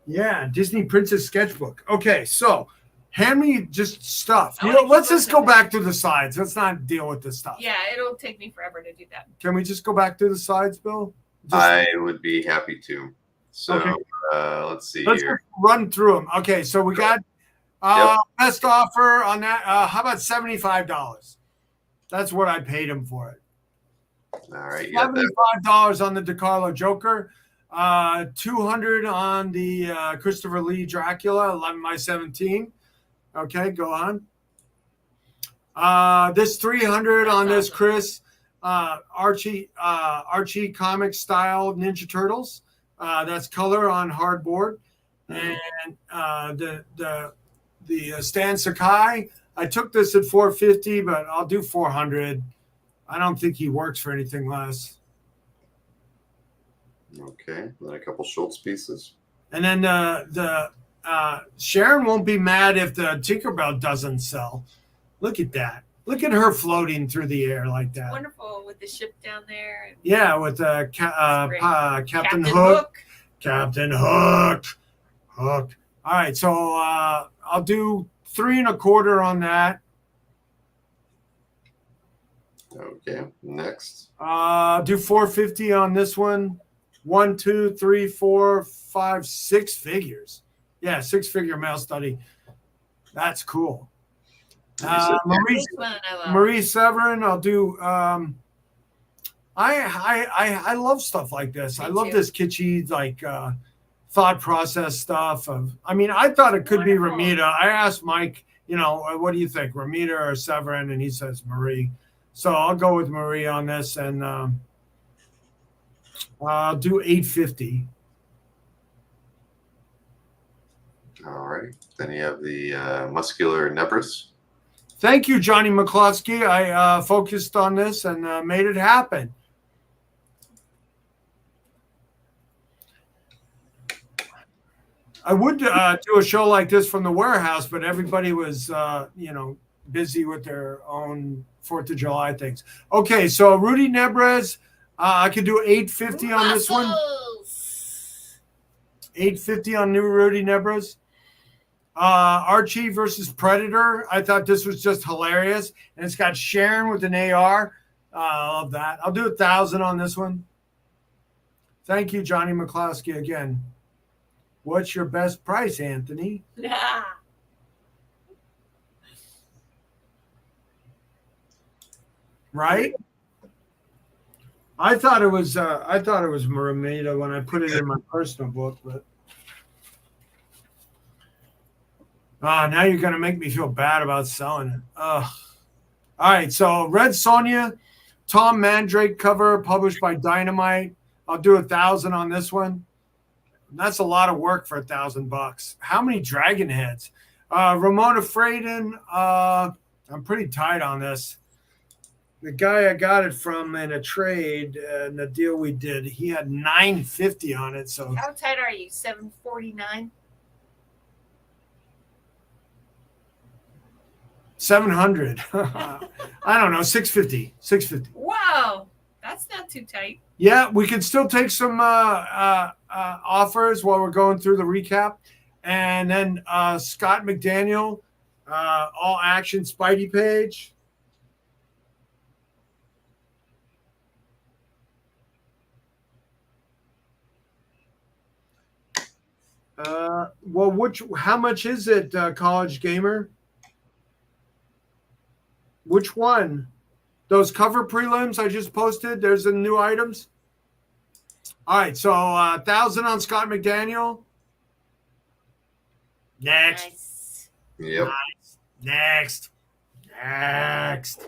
Yeah, Disney Princess Sketchbook. Okay, so hand me just stuff. I wanna Let's keep just go looking. back to the sides. Let's not deal with this stuff. Yeah, it'll take me forever to do that. Can we just go back to the sides, Bill? Just- I would be happy to. So, Okay. let's see Let's here. just run through them. Okay, so we got best offer on that. How about $75? That's what I paid him for it. All right. You got that. $75 on the DeCarlo Joker. 200 on the Christopher Lee Dracula, 11 by 17. Okay, go on. This 300 on this Chris Archie comic style Ninja Turtles. That's color on hardboard. And the Stan Sakai, I took this at $450, but I'll do $400. I don't think he works for anything less. Okay. Then a couple Schultz pieces. And then the Sharon won't be mad if the Tinkerbell doesn't sell. Look at that. Look at her floating through the air like that. Wonderful with the ship down there. And Yeah, with great. Captain Hook. Captain Hook. All right, so I'll do 3 1/4 on that. Okay. Next. Do 450 on this one. 1, 2, 3, 4, 5, 6 figures. Yeah, 6-figure mail study. That's cool. Marie This one I love. Marie Severin, I'll do. I love stuff like this. Me I love too. this kitschy like thought process stuff. I thought it could be Wonderful. Ramita. I asked Mike, what do you think, Ramita or Severin? And he says Marie. So I'll go with Marie on this. And I'll do 850. All right. Then you have the muscular Nebris. Thank you, Johnny McCloskey. I focused on this and made it happen. I would do a show like this from the warehouse, but everybody was, busy with their own 4th of July things. Okay, so Rudy Nebres, I could do 850 on this one. 850 on new Rudy Nebres. Archie versus Predator. I thought this was just hilarious, and it's got Sharon with an AR. I love that. I'll do 1,000 on this one. Thank you, Johnny McCloskey again. What's your best price, Anthony? Right? I thought it was Marameda when I put it in my personal book, but now you're gonna make me feel bad about selling it. All right, so Red Sonja, Tom Mandrake cover published by Dynamite. I'll do 1,000 on this one. That's a lot of work for $1,000. How many dragon heads? Ramona Freyden. I'm pretty tight on this. The guy I got it from in a trade and the deal we did, he had 950 on it. So how tight are you? 749? 700. I don't know, 650. 650. Wow, that's not too tight. Yeah, we can still take some offers while we're going through the recap. And then Scott McDaniel, all action Spidey page. How much is it, College Gamer? Which one? Those cover prelims I just posted, there's the new items. All right, so 1,000 on Scott McDaniel. Next. Nice. Yep. Nice. Next.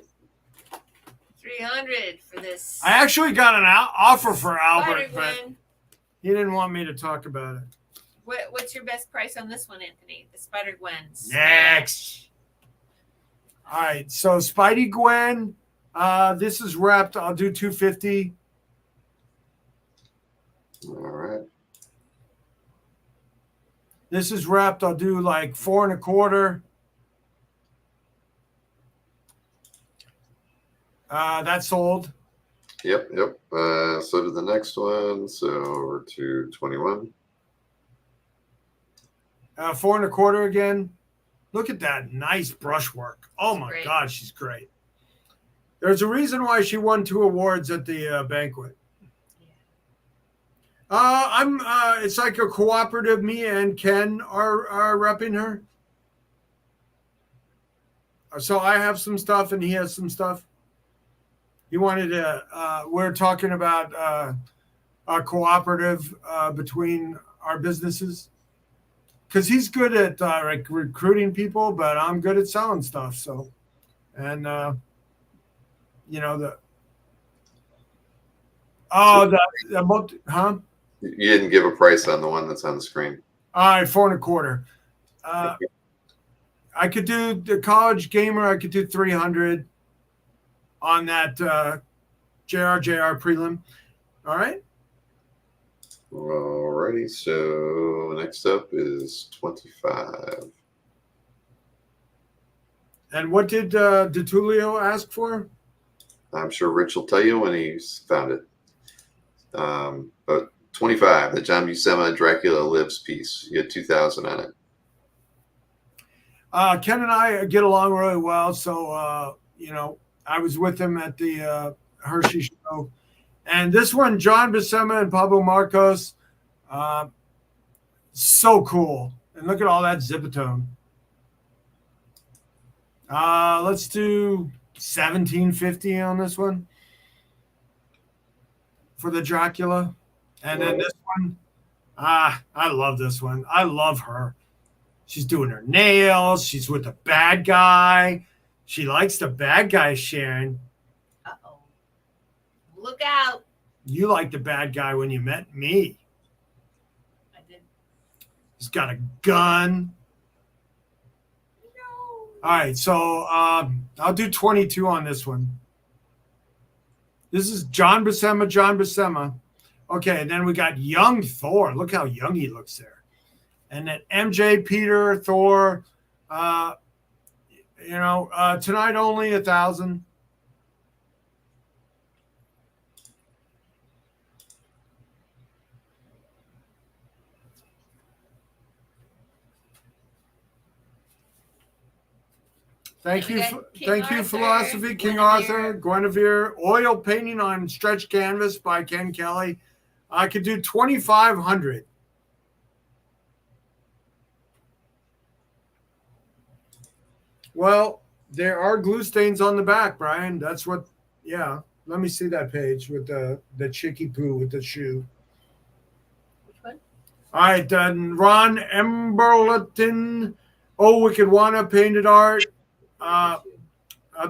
300 for this. I actually got an offer for Albert, but Spider-Gwen. he didn't want me to talk about it. What's your best price on this one, Anthony? The Spider-Gwen's. Next. All right, so Spidey Gwen. This is wrapped. I'll do 250. All right. This is wrapped. I'll do like 4.25. That's sold. Yep. So did the next one. So over to 21. 4.25 again. Look at that nice brushwork. Oh my Great. God, she's great. There's a reason why she won 2 awards at the banquet. It's like a cooperative. Me and Ken are repping her. So I have some stuff and he has some stuff. He wanted to. We're talking about a cooperative between our businesses. Because he's good at like recruiting people, but I'm good at selling stuff. So, and you didn't give a price on the one that's on the screen. All right, 4.25. I could do the College Gamer. I could do 300 on that JR prelim. All right. Alrighty, so next up is 25. And what did DeTulio ask for? I'm sure Rich will tell you when he's found it. But 25, the John Buscema Dracula Lives piece. You had 2,000 on it. Ken and I get along really well, so I was with him at the Hershey show. And this one, John Buscema and Pablo Marcos, so cool. And look at all that zipatone. Let's do 1750 on this one for the Dracula. And then this one, I love this one. I love her. She's doing her nails. She's with the bad guy. She likes the bad guy, Sharon. Uh-oh. Look out. You like the bad guy when you met me. I did. He's got a gun. No. All right, so I'll do 22 on this one. This is John Buscema. Okay, and then we got young Thor. Look how young he looks there. And then MJ, Peter, Thor. Tonight only 1,000. Thank We you, got King thank you, Arthur, Philosophy, King Guinevere. Arthur, Guinevere, oil painting on stretch canvas by Ken Kelly. I could do 2,500. Well, there are glue stains on the back, Brian. That's what. Yeah, let me see that page with the chicky poo with the shoe. Which one? All right, then Ron Emberleton. Oh, Wicked Wanna painted art. I'll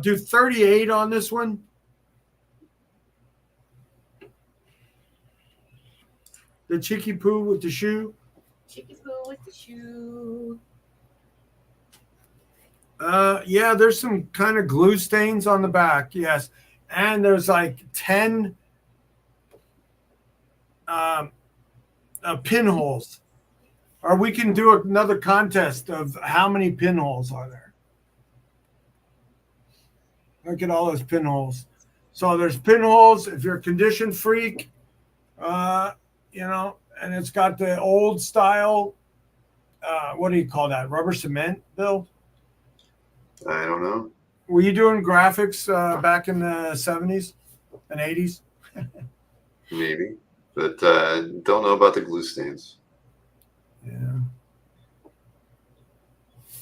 do 38 on this one. The cheeky poo with the shoe. Chicky poo with the shoe. Yeah, there's some kind of glue stains on the back. Yes. And there's like 10 pinholes. Or we can do another contest of how many pinholes are there. Look at all those pinholes. So there's pinholes. If you're a condition freak, and it's got the old style, what do you call that? Rubber cement, Bill? I don't know. Were you doing graphics back in the 70s and 80s? Maybe. But don't know about the glue stains. Yeah.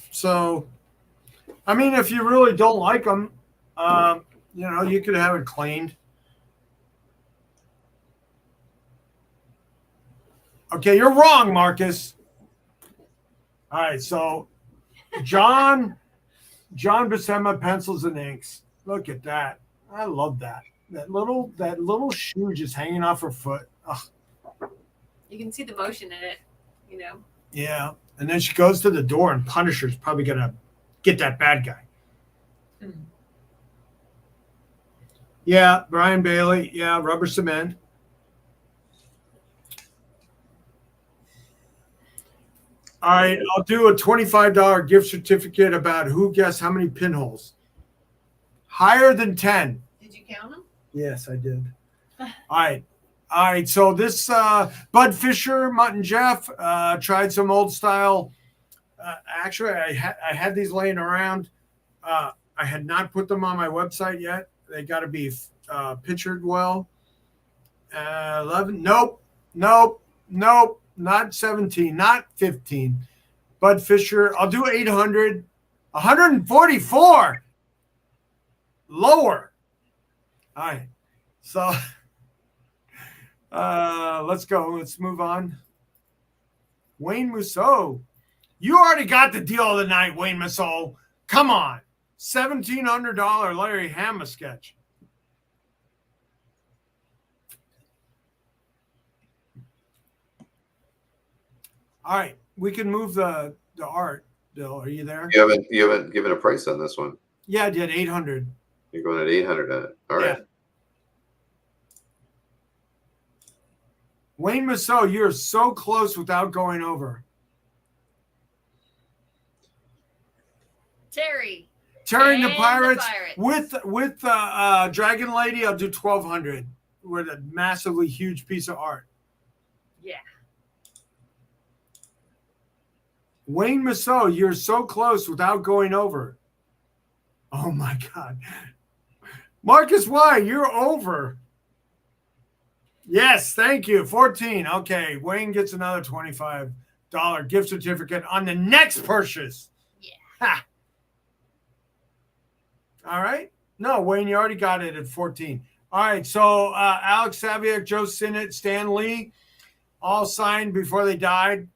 So, I mean, if you really don't like them, you could have it cleaned. Okay, you're wrong, Marcus. All right, so John Buscema pencils and inks. Look at that. I love that. That little shoe just hanging off her foot. Ugh. You can see the motion in it, Yeah. And then she goes to the door and Punisher's probably gonna get that bad guy. Yeah, Brian Bailey. Yeah, rubber cement. All right, I'll do a $25 gift certificate about who guessed how many pinholes. Higher than 10. Did you count them? Yes, I did. All right. So this Bud Fisher, Mutt and Jeff tried some old style. Actually, I had these laying around. I had not put them on my website yet. They got to be pictured well. 11. Nope. Not 17. Not 15. Bud Fisher. I'll do 800. 144. Lower. All right. So let's go. Let's move on. Wayne Musso. You already got the deal of the night, Wayne Musso. Come on. $1,700 Larry Hama sketch. All right. We can move the art, Bill. Are you there? You haven't given a price on this one. Yeah, I did 800. You're going at 800 on it. All right. Yeah. Wayne Musso, you're so close without going over. Terry and the the Pirates, Pirates. with Dragon Lady, I'll do 1,200 with a massively huge piece of art. Yeah. Wayne Musso, you're so close without going over. Oh my God. Marcus, why? You're over. Yes, thank you. 14. Okay. Wayne gets another $25 gift certificate on the next purchase. Yeah. Ha. All right. No, Wayne, you already got it at 14. All right. So Alex Saviak, Joe Sinnott, Stan Lee, all signed before they died.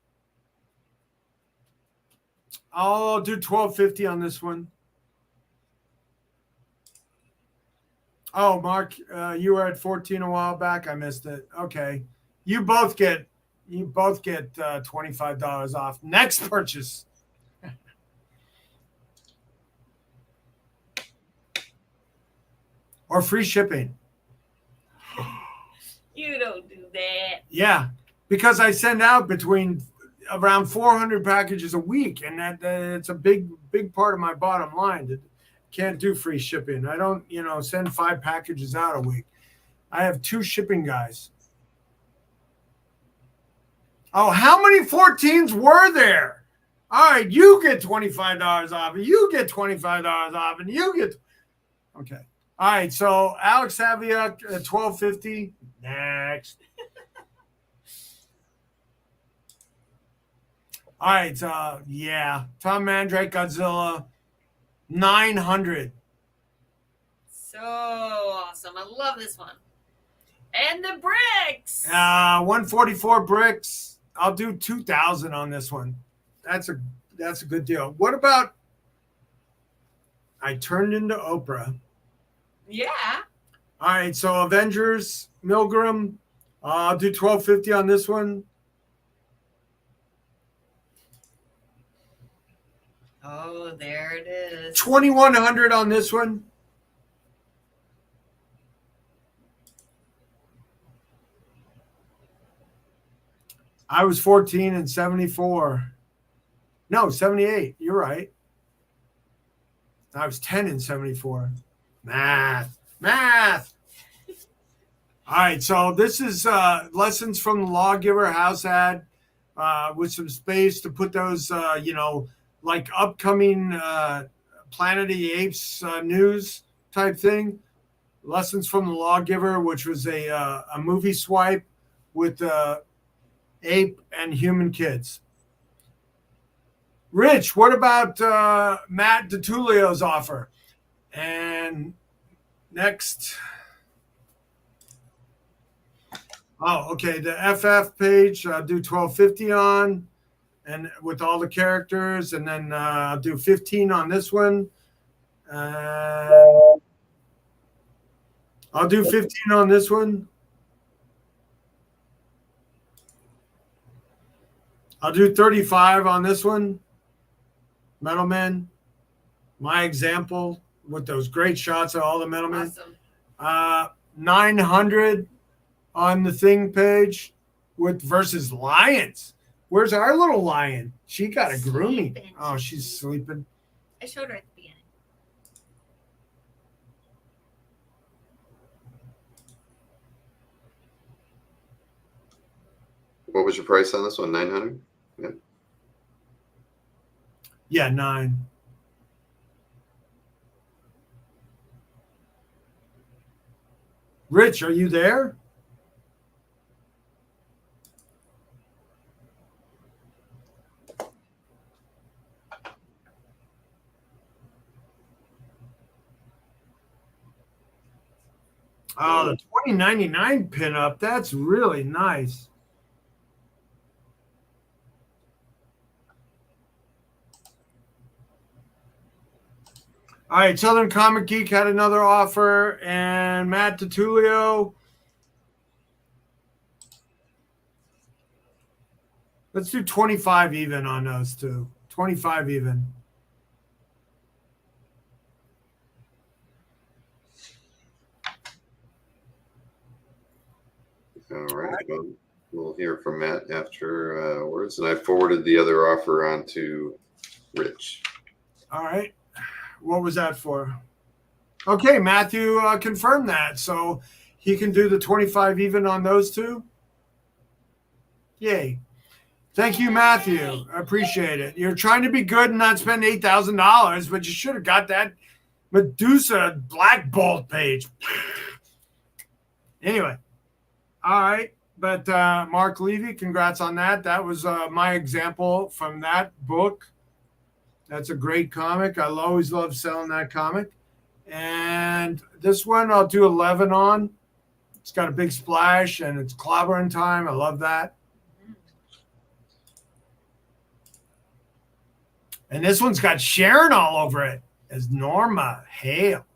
I'll do $1,250 on this one. Oh, Mark, you were at 14 a while back. I missed it. Okay. You both get $25 off next purchase. Or free shipping. You don't do that. Yeah, because I send out between around 400 packages a week, and that it's a big part of my bottom line. Can't do free shipping. I don't, send 5 packages out a week. I have 2 shipping guys. Oh, how many 14s were there? All right, you get $25 off, and you get $25 off, and you get. Okay. All right, so Alex Saviuk at $12.50. Next. All right, Tom Mandrake, Godzilla, $900. So awesome. I love this one. And the bricks. 144 bricks. I'll do 2,000 on this one. That's a good deal. What about I turned into Oprah? Yeah. All right, so Avengers, Milgram. I'll do $12.50 on this one. Oh, there it is. $2,100 on this one. I was 14 and 74. No, 78. You're right. I was 10 and 74. Math. All right, so this is lessons from the Lawgiver house ad with some space to put those, like upcoming Planet of the Apes news type thing. Lessons from the Lawgiver, which was a movie swipe with ape and human kids. Rich, what about Matt DiTullio's offer? And next. Oh, okay. The FF page, I'll do $12.50 on, and with all the characters, and then I'll do 15 on this one. I'll do 15 on this one. I'll do 35 on this one. Metal Men, my example with those great shots of all the Metal Men. Awesome. 900 on the thing page with versus Lions. Where's our little lion? She got a grooming. Sleeping. Oh, she's sleeping. I showed her at the beginning. What was your price on this one? 900. Yeah. Yeah, 9. Rich, are you there? Oh, the 2099 pinup. That's really nice. All right, Southern Comic Geek had another offer, and Matt DiTullio. Let's do 25 even on those two. 25 even. All right. Well, we'll hear from Matt after words, and I forwarded the other offer on to Rich. All right. What was that for? Okay, Matthew confirmed that. So he can do the 25 even on those two. Yay. Thank you, Matthew. I appreciate it. You're trying to be good and not spend $8,000, but you should have got that Medusa Black Bolt page. Anyway. All right. But Mark Levy, congrats on that. That was my example from that book. That's a great comic. I always love selling that comic. And this one I'll do 11 on. It's got a big splash and it's clobbering time. I love that. And this one's got Sharon all over it as Norma Hale.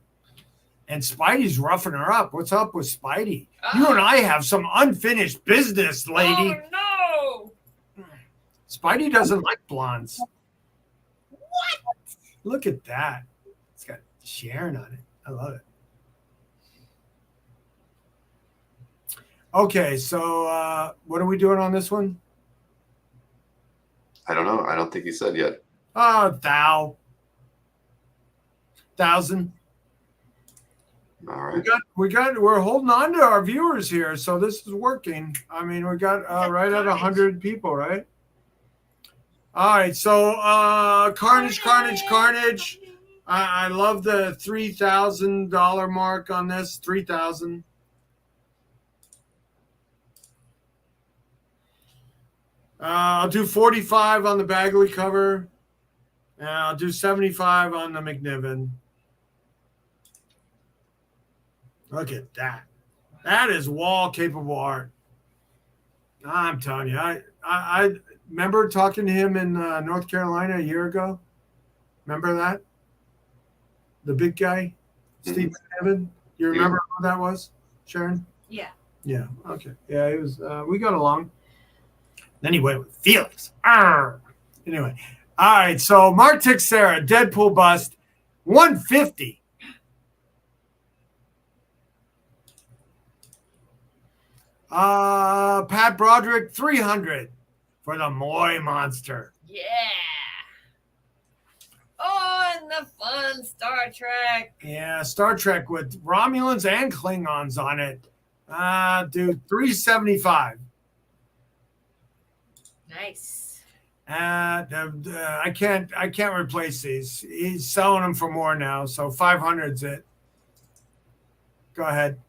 And Spidey's roughing her up. What's up with Spidey? You and I have some unfinished business, lady. Oh no! Spidey doesn't like blondes. What? Look at that. It's got Sharon on it. I love it. Okay, so what are we doing on this one? I don't know. I don't think he said yet. 1,000. All right. We're holding on to our viewers here, so this is working. I mean, we got right at 100 people, right? All right, so carnage. I love the $3,000 mark on this. 3,000. I'll do 45 on the Bagley cover. And I'll do 75 on the McNiven. Look at that. That is wall-capable art. I'm telling you, I remember talking to him in North Carolina a year ago. Remember that? The big guy, Steve McNiven. You remember who that was, Sharon? Yeah. Yeah. Okay. Yeah, it was. We got along. Then he went with Felix. Arr! Anyway. All right. So Mark Teixeira, Deadpool bust, 150. Pat Broderick, 300 for the Moy Monster. Yeah. Oh, and the fun Star Trek. Yeah, Star Trek with Romulans and Klingons on it. Dude, 375. Nice. I can't replace these. He's selling them for more now, so 500's it. Go ahead.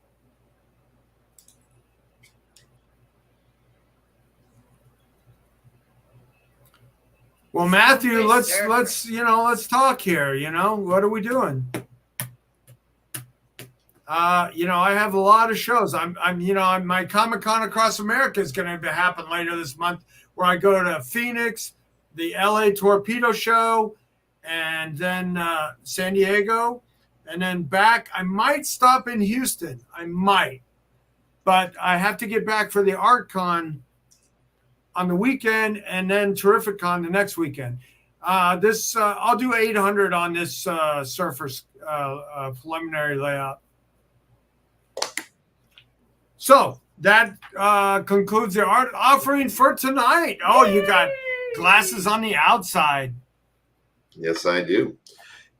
Well, Matthew, let's talk here. What are we doing? I have a lot of shows. My Comic-Con Across America is going to happen later this month, where I go to Phoenix, the LA Torpedo Show, and then San Diego, and then back. I might stop in Houston. I might, but I have to get back for the ArtCon on the weekend, and then Terrificon the next weekend. I'll do 800 on this Surfer's preliminary layout. So that concludes the art offering for tonight. Oh, you got glasses on the outside. Yes, I do.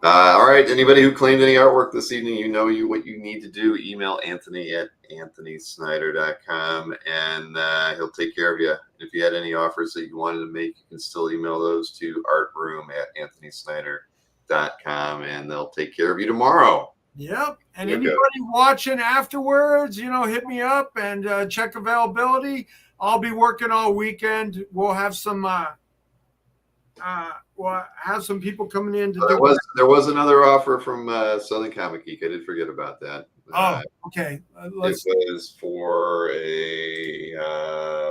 All right. Anybody who claimed any artwork this evening, what you need to do. Email Anthony at anthonysnyder.com, and he'll take care of you. If you had any offers that you wanted to make, you can still email those to artroom@anthonysnyder.com, and they'll take care of you tomorrow. Yep. And anybody watching afterwards, hit me up and check availability. I'll be working all weekend. We'll have some people coming in to there was another offer from Southern Comic Geek. I did forget about that. Okay. It was for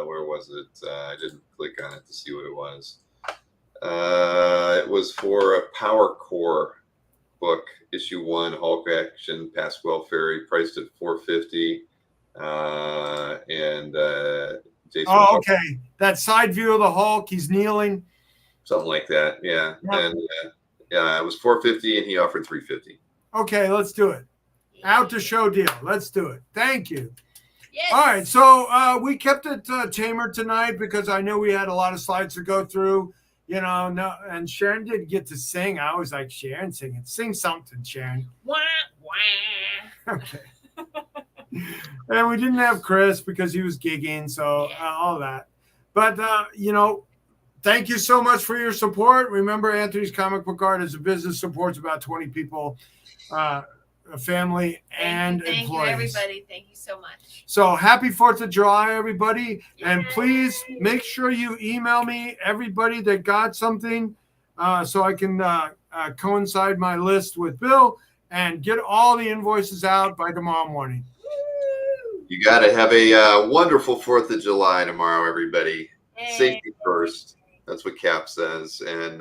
where was it? I didn't click on it to see what it was. It was for a Power Core book, issue 1, Hulk Action, Pasquale Ferry, priced at $450. And Jason. Oh, okay. That side view of the Hulk, he's kneeling. Something like that, yeah. And it was $450, and he offered $350. Okay, let's do it. Out the show deal. Let's do it. Thank you. Yes. All right, so we kept it tamer tonight because I knew we had a lot of slides to go through. And Sharon didn't get to sing. I always like Sharon singing. Sing something, Sharon. Wah, wah. Okay. And we didn't have Chris because he was gigging, so all that. But, thank you so much for your support. Remember, Anthony's Comic Book Art is a business, supports about 20 people, a family, and employees. Thank you, everybody. Thank you so much. So happy 4th of July, everybody. Yay. And please make sure you email me everybody that got something so I can coincide my list with Bill and get all the invoices out by tomorrow morning. You got to have a wonderful 4th of July tomorrow, everybody. Yay. Safety first. That's what CAF says, and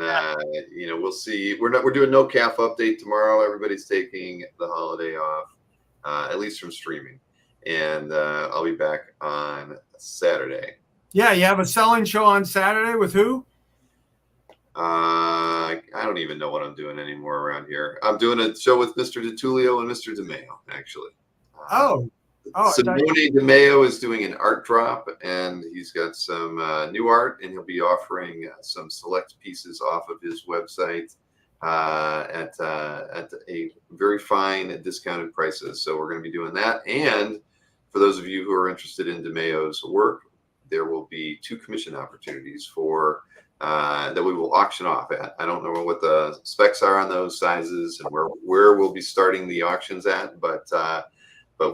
we'll see. We're doing no CAF update tomorrow. Everybody's taking the holiday off, at least from streaming, and I'll be back on Saturday. Yeah, you have a selling show on Saturday with who? I don't even know what I'm doing anymore around here. I'm doing a show with Mr. DiTullio and Mr. DeMeo, actually. Simone DeMeo is doing an art drop, and he's got some new art, and he'll be offering some select pieces off of his website at a very fine discounted prices. So we're going to be doing that. And for those of you who are interested in DeMeo's work, there will be 2 commission opportunities for that we will auction off at. I don't know what the specs are on those sizes and where we'll be starting the auctions at, but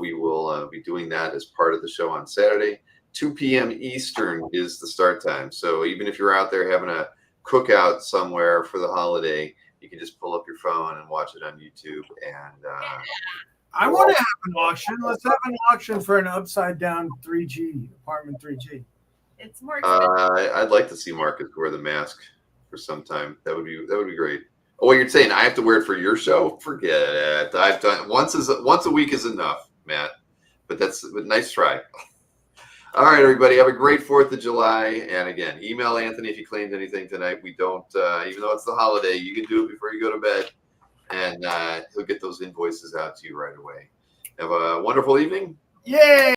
we will be doing that as part of the show on Saturday. 2 p.m. Eastern is the start time. So even if you're out there having a cookout somewhere for the holiday, you can just pull up your phone and watch it on YouTube. And I want to have an auction. Let's have an auction for an upside down 3G, apartment 3G. It's more expensive. I'd like to see Marcus wear the mask for some time. That would be great. Oh, you're saying I have to wear it for your show? Forget it. I've done once a week is enough, Matt. But nice try. All right, everybody, have a great 4th of July. And again, email Anthony if you claimed anything tonight. We don't, even though it's the holiday, you can do it before you go to bed, and he'll get those invoices out to you right away. Have a wonderful evening. Yay!